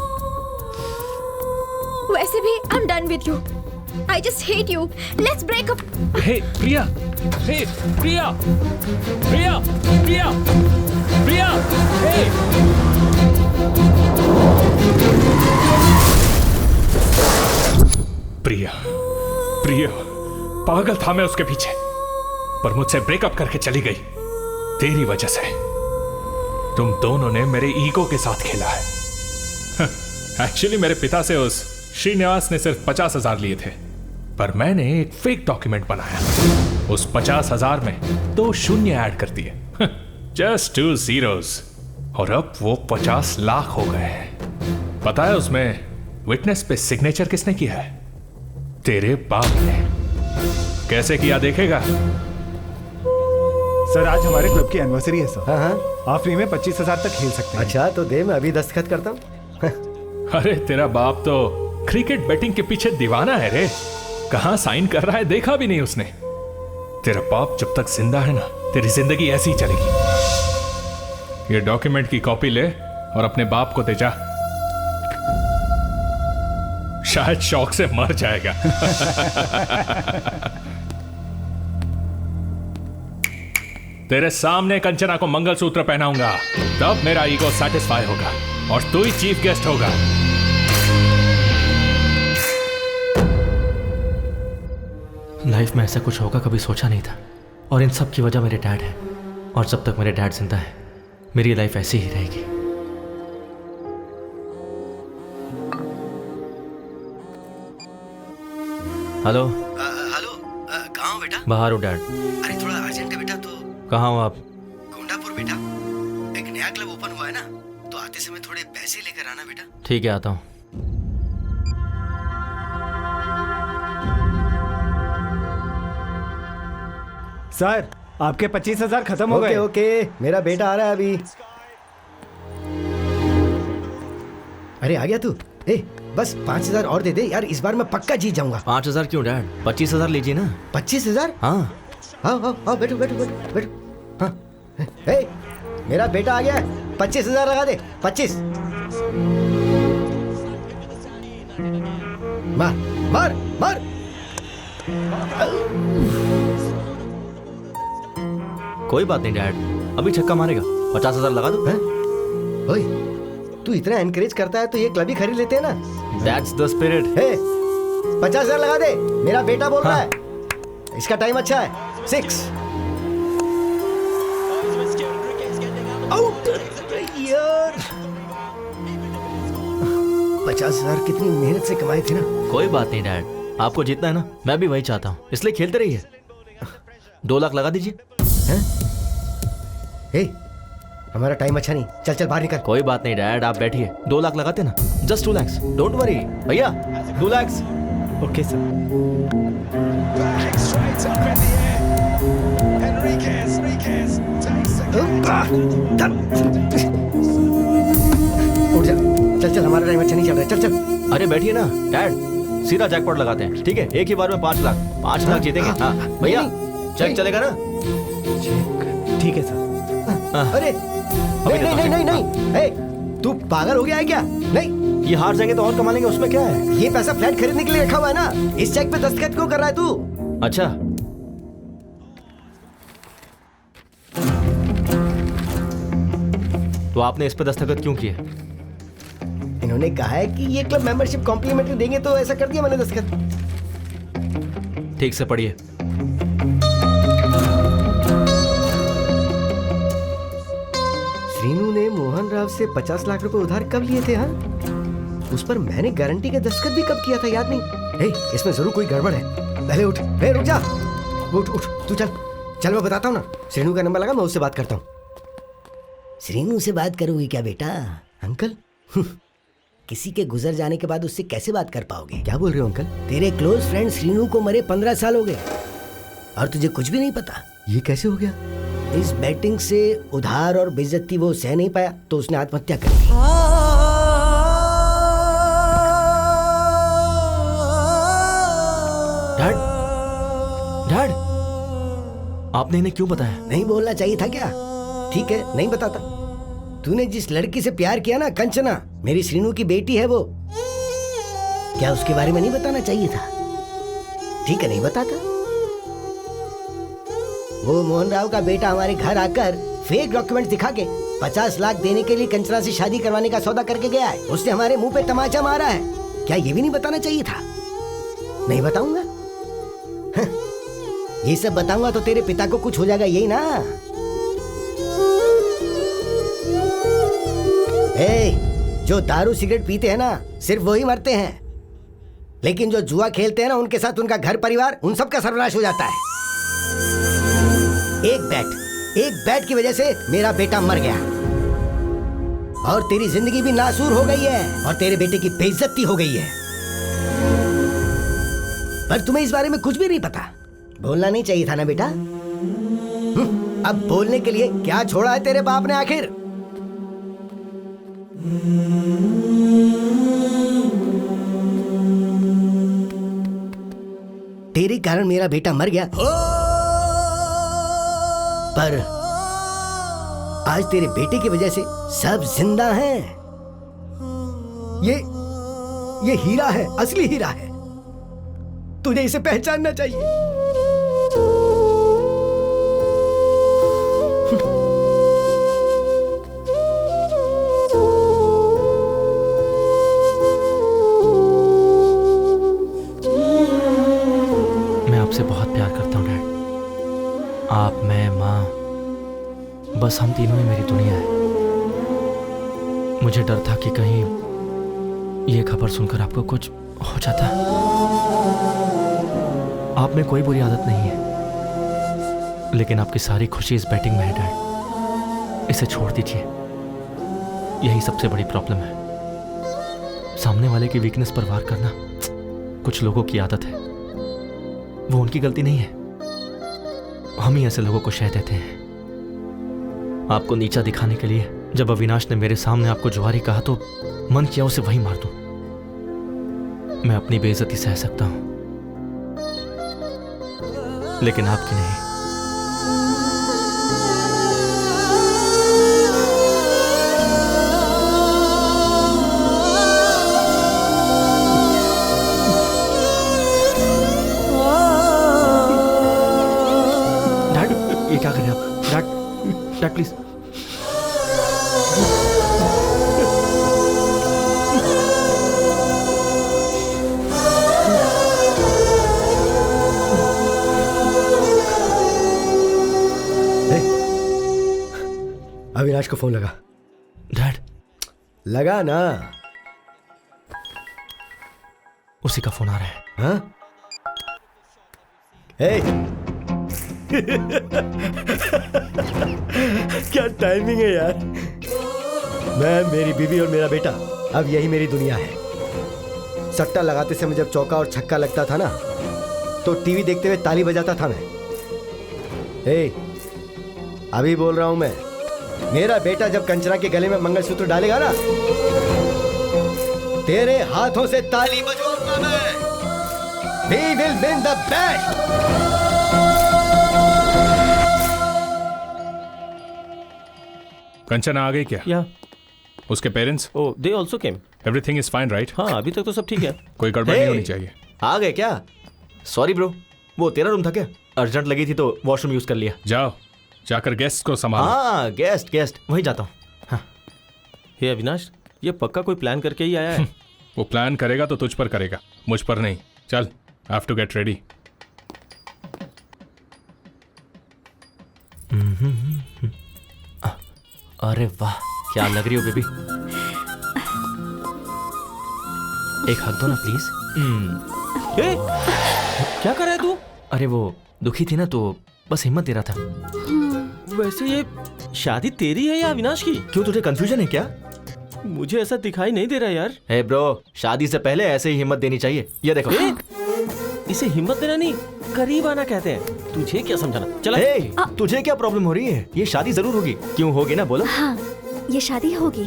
वैसे भी I am done with you. I just hate you. Let's break up. Hey Priya, hey Priya, Priya, Priya, Priya, hey Priya, Priya, पागल था मैं उसके पीछे, पर मुझसे ब्रेकअप करके चली गई तेरी वजह से। तुम दोनों ने मेरे ईगो के साथ खेला है। एक्चुअली मेरे पिता से उस श्रीनिवास ने सिर्फ 50,000 लिए थे, पर मैंने एक फेक डॉक्यूमेंट बनाया। उस 50,000 में 2 शून्य ऐड कर दिए, जस्ट 2 zeros, और अब वो 50 लाख हो गए हैं। पता है उसमें विटनेस पे सिग्नेचर किसने किया है? तेरे बाप ने। कैसे किया देखेगा? सर आज हमारे क्लब की एनिवर्सरी है सर। हाँ। आप फ्री में 25,000 तक खेल सकते हैं। अच्छा तो दे, मैं अभी दस्तखत करता हूँ। अरे तेरा बाप तो क्रिकेट बैटिंग के पीछे दीवाना है रे। कहां साइन कर रहा है देखा भी नहीं उसने। तेरा बाप जब तक जिंदा है ना, तेरी जिंदगी ऐसी ही चलेगी। ये डॉक्यूमेंट की कॉपी ले और अपने बाप को दे जा, शायद शौक से मर जाएगा। तेरे सामने कंचना को मंगलसूत्र पहनाऊंगा, तब मेरा ईगो सेटिस्फाई होगा और तू ही चीफ गेस्ट होगा। लाइफ में ऐसा कुछ होगा कभी सोचा नहीं था, और इन सब की वजह मेरे डैड है। और जब तक मेरे डैड जिंदा है मेरी लाइफ ऐसी ही रहेगी। हेलो हेलो, कहाँ हो बेटा? बाहर हो डैड। अरे थोड़ा अर्जेंट है बेटा। तो कहाँ हो आप? गोंडापुर बेटा, एक नया क्लब ओपन हुआ है ना, तो आते समय थोड़े पैसे लेकर आना बेटा। ठीक है, आता हूँ। सर आपके 25,000 खत्म हो गए। ओके, मेरा बेटा आ रहा है अभी। अरे आ गया तू? ए, बस 5,000 और दे दे यार, इस बार मैं पक्का जीत जाऊंगा। 5,000 क्यों डैड? 25,000 लीजिए ना। 25,000? हाँ हाँ, बैठो बैठो बैठो बैठो। हाँ, ए, मेरा बेटा आ गया है, 25,000 लगा दे। 25। मार मार मार। कोई बात नहीं डैड, अभी छक्का मारेगा। 50,000 लगा दो। ओए, तू इतना एनकरेज करता है तो ये क्लब ही खरीद लेते हैं ना। That's the spirit। 50,000 लगा दे, मेरा बेटा बोल रहा है। इसका टाइम अच्छा है। 6 आउट यार। 50,000 कितनी मेहनत से कमाए थे ना। कोई बात नहीं डैड, आपको जीतना है ना, मैं भी वही चाहता हूँ, इसलिए खेलते रहिए। 2 लाख लगा दीजिए। हमारा टाइम अच्छा नहीं, चल चल बाहर निकल। कोई बात नहीं डैड, आप बैठिए। 2 लाख लगाते ना, जस्ट 2 लाख। डोंट वरी भैया, 2 लाख। Okay sir. उठ जा, चल चल, हमारा टाइम अच्छा नहीं चल रहा है। चल चल। अरे बैठिए ना डैड, सीधा जैकपॉट लगाते हैं, ठीक है? एक ही बार में 5 लाख। 5 लाख जीतेंगे। हाँ भैया, चेक चलेगा ना? ठीक है सर। अरे नहीं नहीं नहीं नहीं नहीं, तू पागल हो गया है क्या? नहीं, ये हार जाएंगे तो और कमा लेंगे, उसमें क्या है? ये पैसा फ्लैट खरीदने के लिए रखा हुआ है ना। इस चेक पे दस्तखत क्यों कर रहा है तू? अच्छा, तो आपने इस पे दस्तखत क्यों किए? इन्होंने कहा है कि ये क्लब मेंबरशिप कॉम्प्लीमेंट्री देंगे, तो ऐसा कर दिया मैंने दस्तखत। ठीक से पढ़िए। श्रीनू ने मोहन राव से 50 लाख रुपए उधार कब लिए थे? हाँ, उस पर मैंने गारंटी का दस्तखत भी कब किया था, याद नहीं। इसमें जरूर कोई गड़बड़ है। पहले उठ, रुक जा। उठ उठ, तू चल चल, मैं बताता हूँ ना। श्रीनू का नंबर लगा, मैं उससे बात करता हूँ। श्रीनू से बात करोगी क्या बेटा? अंकल, किसी के गुजर जाने के बाद उससे कैसे बात कर पाओगे? क्या बोल रहे हो अंकल? तेरे क्लोज फ्रेंड श्रीनू को मरे 15 साल हो गए और तुझे कुछ भी नहीं पता। ये कैसे हो गया? इस बैटिंग से उधार और बेइज्जती वो सह नहीं पाया तो उसने आत्महत्या कर ली। डैड, डैड, आपने इन्हें क्यों बताया? नहीं बोलना चाहिए था क्या? ठीक है, नहीं बताता। तूने जिस लड़की से प्यार किया ना, कंचना, मेरी श्रीनू की बेटी है वो। क्या उसके बारे में नहीं बताना चाहिए था? ठीक है, नहीं बताता। वो मोहन राव का बेटा हमारे घर आकर फेक डॉक्यूमेंट दिखा के 50 लाख देने के लिए कंचना से शादी करवाने का सौदा करके गया है। उसने हमारे मुंह पे तमाचा मारा है। क्या ये भी नहीं बताना चाहिए था? नहीं बताऊंगा। ये सब बताऊंगा तो तेरे पिता को कुछ हो जाएगा, यही ना? जो दारू सिगरेट पीते हैं ना, सिर्फ वही मरते हैं, लेकिन जो जुआ खेलते हैं ना, उनके साथ उनका घर परिवार, उन सब का सर्वनाश हो जाता है। एक बैट की वजह से मेरा बेटा मर गया और तेरी जिंदगी भी नासूर हो गई है और तेरे बेटे की बेइज्जती हो गई है। पर तुम्हें इस बारे में कुछ भी नहीं पता। बोलना नहीं चाहिए था ना बेटा? अब बोलने के लिए क्या छोड़ा है तेरे बाप ने आखिर? तेरे कारण मेरा बेटा मर गया, पर आज तेरे बेटे की वजह से सब जिंदा हैं। ये हीरा है, असली हीरा है। तुझे इसे पहचानना चाहिए। मैं आपसे बहुत प्यार करता हूँ डैड। आप, मैं, माँ, बस हम तीनों ही मेरी दुनिया है। मुझे डर था कि कहीं ये खबर सुनकर आपको कुछ हो जाता। आप में कोई बुरी आदत नहीं है, लेकिन आपकी सारी खुशी इस बैटिंग में है डैड। इसे छोड़ दीजिए, यही सबसे बड़ी प्रॉब्लम है। सामने वाले की वीकनेस पर वार करना कुछ लोगों की आदत है, वो उनकी गलती नहीं है। हम ही ऐसे लोगों को शह देते हैं। आपको नीचा दिखाने के लिए जब अविनाश ने मेरे सामने आपको जुआरी कहा तो मन किया उसे वहीं मार दूं। मैं अपनी बेइज्जती सह सकता हूं, लेकिन आपकी नहीं। डैड, ये क्या कर रहे हैं आप? Dad, dad please. अविनाश को फोन लगा। डैड, लगा ना। उसी का फोन आ रहा है। हाँ? हे। क्या टाइमिंग है यार। मैं, मेरी बीवी और मेरा बेटा, अब यही मेरी दुनिया है। सट्टा लगाते समय जब चौका और छक्का लगता था ना, तो टीवी देखते हुए ताली बजाता था मैं। हे, अभी बोल रहा हूं मैं, मेरा बेटा जब कंचना के गले में मंगलसूत्र डालेगा ना, तेरे हाथों से ताली बजवाऊंगा मैं। We will win the bet. Kanchana आ गई क्या? या उसके parents? Oh, they also came. Everything is fine right? हाँ, अभी तक तो सब ठीक है। कोई गड़बड़ नहीं होनी चाहिए। आ गए क्या? सॉरी ब्रो, वो तेरा रूम था क्या? अर्जेंट लगी थी तो वॉशरूम यूज कर लिया। जाओ, जाकर गेस्ट को संभालो। हाँ, गेस्ट वहीं जाता हूँ। हाँ। हे अविनाश, ये पक्का कोई प्लान करके ही आया है। वो प्लान करेगा तो तुझ पर करेगा, मुझ पर नहीं। चल, हैव टू गेट रेडी। अरे वाह, क्या लग रही हो बेबी। एक हक दो ना प्लीज। क्या कर रहा है तू? अरे वो दुखी थी ना, तो बस हिम्मत दे रहा था। वैसे ये शादी तेरी है या अविनाश की? क्यों, तुझे कंफ्यूजन है क्या? मुझे ऐसा दिखाई नहीं दे रहा यार। हे ब्रो, शादी से पहले ऐसे ही हिम्मत देनी चाहिए। ये देखो। इसे हिम्मत देना नहीं, करीब आना कहते हैं। तुझे क्या समझाना? चला। तुझे क्या प्रॉब्लम हो रही है? ये शादी जरूर होगी। क्यों होगी ना, बोलो। हाँ, ये शादी होगी।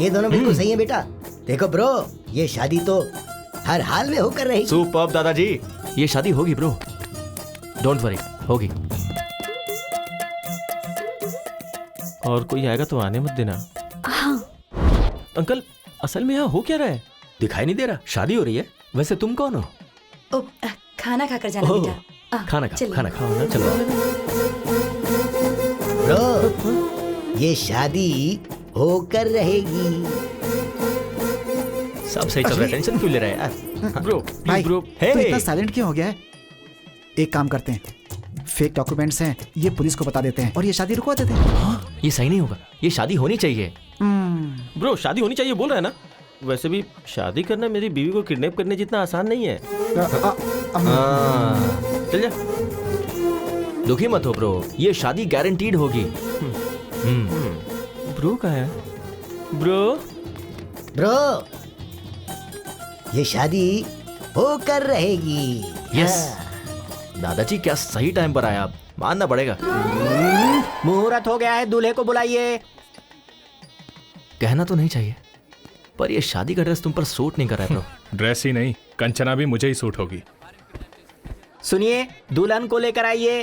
ये दोनों बिल्कुल सही है बेटा। देखो ब्रो, ये शादी तो हर हाल में होकर रहेगी। सुपर्ब दादाजी, ये शादी होगी ब्रो, डोंट वरी, होगी। और कोई आएगा तो आने मत देना। हाँ। अंकल, असल में यहाँ हो क्या रहा है? दिखाई नहीं दे रहा? शादी हो रही है। वैसे तुम कौन हो? ओ, खाना खाकर जाना बेटा। खाना खाओ, खाना खाओ ना। चलो ब्रो, ये शादी होकर रहेगी। सब सही चल रहा है, टेंशन क्यों ले रहा है यार? ब्रो, भाई, ब्रो, तो इतना साइलेंट क्यों हो गया है? एक काम करते हैं, फेक डॉक्यूमेंट्स हैं, ये पुलिस को बता देते हैं और ये शादी रुकवा देते हैं। ये सही नहीं होगा, ये शादी होनी चाहिए। ब्रो, शादी होनी चाहिए बोल रहा है ना? वैसे भी शादी करना मेरी बीवी को किडनैप करने जितना आसान नहीं है। चल जा। दुखी मत हो ब्रो, ये शादी गारंटीड होगी। ब्रो कहाँ है? ब्रो ये शादी होकर रहेगी। यस। दादाजी क्या सही टाइम पर आया, आप मानना पड़ेगा। मुहूर्त हो गया है, दूल्हे को बुलाइए। कहना तो नहीं चाहिए, पर ये शादी का ड्रेस तुम पर सूट नहीं कर रहा है ब्रो। ड्रेस ही नहीं, कंचना भी मुझे ही सूट होगी। सुनिए, दुल्हन को लेकर आइए।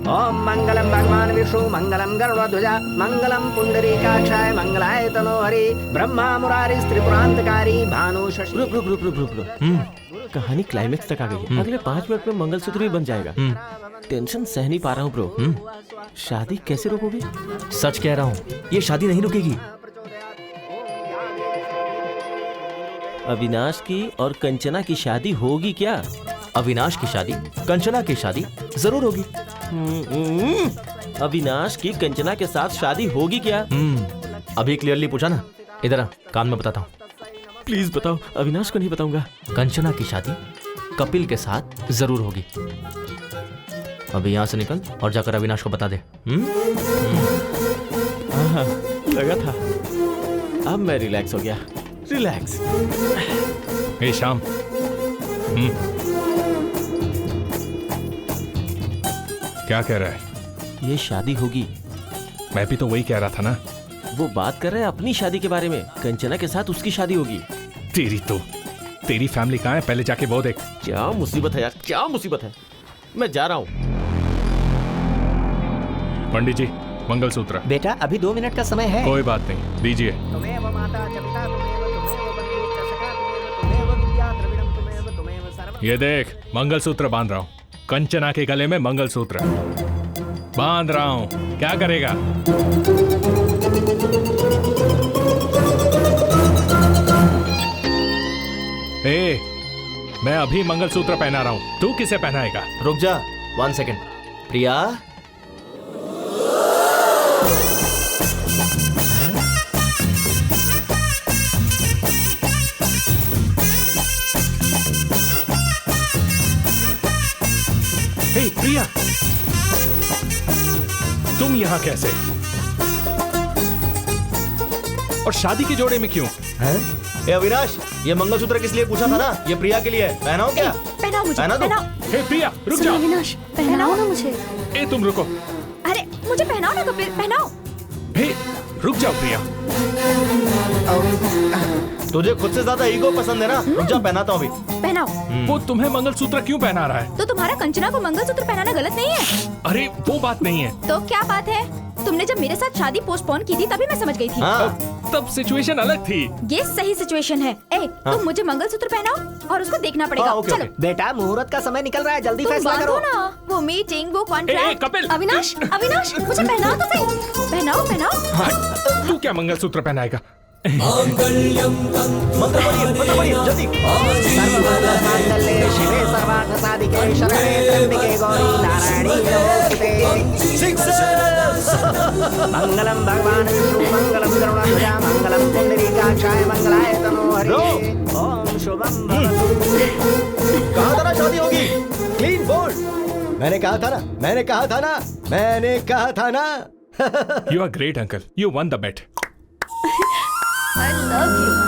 ओम मंगलम भगवान विष्णु, मंगलम गरुड़ध्वजा, मंगलम पुंडरीकाक्षाय, मंगलाय तनोहरि, ब्रह्मा मुरारी त्रिपुरांतकारी, भानु शशि। रुक। कहानी क्लाइमेक्स तक आ गई है। अगले 5 मिनट में मंगलसूत्र भी बन जाएगा। टेंशन सह नहीं पा रहा हूँ ब्रो। शादी कैसे रोकोगे? सच कह रहा हूँ, ये शादी नहीं रुकेगी। अविनाश की और कंचना की शादी होगी क्या? अविनाश की शादी, कंचना की शादी जरूर होगी। अविनाश की कंचना के साथ शादी होगी क्या? अभी क्लियरली पूछा ना, इधर आ, कान में बताता हूँ। प्लीज बताओ, अविनाश को नहीं बताऊंगा। कंचना की शादी कपिल के साथ जरूर होगी। अभी यहाँ से निकल और जाकर अविनाश को बता दे। हाँ, लगा था। अब मैं रिलैक्स हो गया। रिलैक्स। ए शाम, क्या कह रहा है? ये शादी होगी। मैं भी तो वही कह रहा था ना। वो बात कर रहे हैं अपनी शादी के बारे में। कंचना के साथ उसकी शादी होगी। तेरी फैमिली कहाँ है? पहले जाके वो देख। क्या मुसीबत है यार, क्या मुसीबत है। मैं जा रहा हूँ। पंडित जी, मंगलसूत्र। बेटा अभी 2 मिनट का समय है। कोई बात नहीं, दीजिए। ये देख, मंगलसूत्र बांध रहा हूँ। कंचना के गले में मंगलसूत्र बांध रहा हूँ। क्या करेगा? ए, मैं अभी मंगलसूत्र पहना रहा हूँ, तू किसे पहनाएगा? रुक जा 1 सेकेंड। प्रिया, हे प्रिया, तुम यहाँ कैसे? और शादी के जोड़े में क्यों? ए अविनाश, ये मंगलसूत्र किस लिए पूछा था ना? ये प्रिया के लिए है। पहनाओ क्या? पहनाओ मुझे, पहना दो। पहनाओ। हे प्रिया, रुक जा। अविनाश, पहनाओ ना मुझे। ए तुम रुको। अरे मुझे पहनाओ ना कपिल, पहनाओ। हे रुक जाओ प्रिया। तुझे खुद से ज्यादा ईगो पसंद है ना? रुक जा, पहनाता हूँ अभी। पहनाओ। वो तुम्हें मंगलसूत्र क्यों पहना रहा है? तो तुम्हारा कंचना को मंगलसूत्र पहनाना गलत नहीं है? अरे वो बात नहीं है। तो क्या बात है? तुमने जब मेरे साथ शादी पोस्टपोन की थी तभी मैं समझ गई थी। तब सिचुएशन अलग थी। ये सही सिचुएशन है। तुम मुझे मंगलसूत्र पहनाओ और उसको देखना पड़ेगा। चलो। बेटा मुहूर्त का समय निकल रहा है, जल्दी तुम फैसला करो ना, वो मीटिंग, वो कॉन्ट्रैक्ट। कपिल। अविनाश, अविनाश, मुझे पहनाओ तो सही। पहनाओ, पहनाओ। तू क्या मंगलसूत्र पहनाएगा? जल्दी। सर्वमंगलमांगल्ये शिवे सर्वार्थसाधिके शरणे त्र्यंबके गौरी नारायणी नमोस्तुते। मंगलम भगवान विष्णु मंगलम गरुड़ध्वजा मंगलम पुंडरीकाक्षाय मंगलाय तनोहरि। ओम शुभम भवतु। कहा था ना शादी होगी। Clean bowled. मैंने कहा था ना, मैंने कहा था ना, मैंने कहा था ना। You are great, uncle. You won the bet. I love you.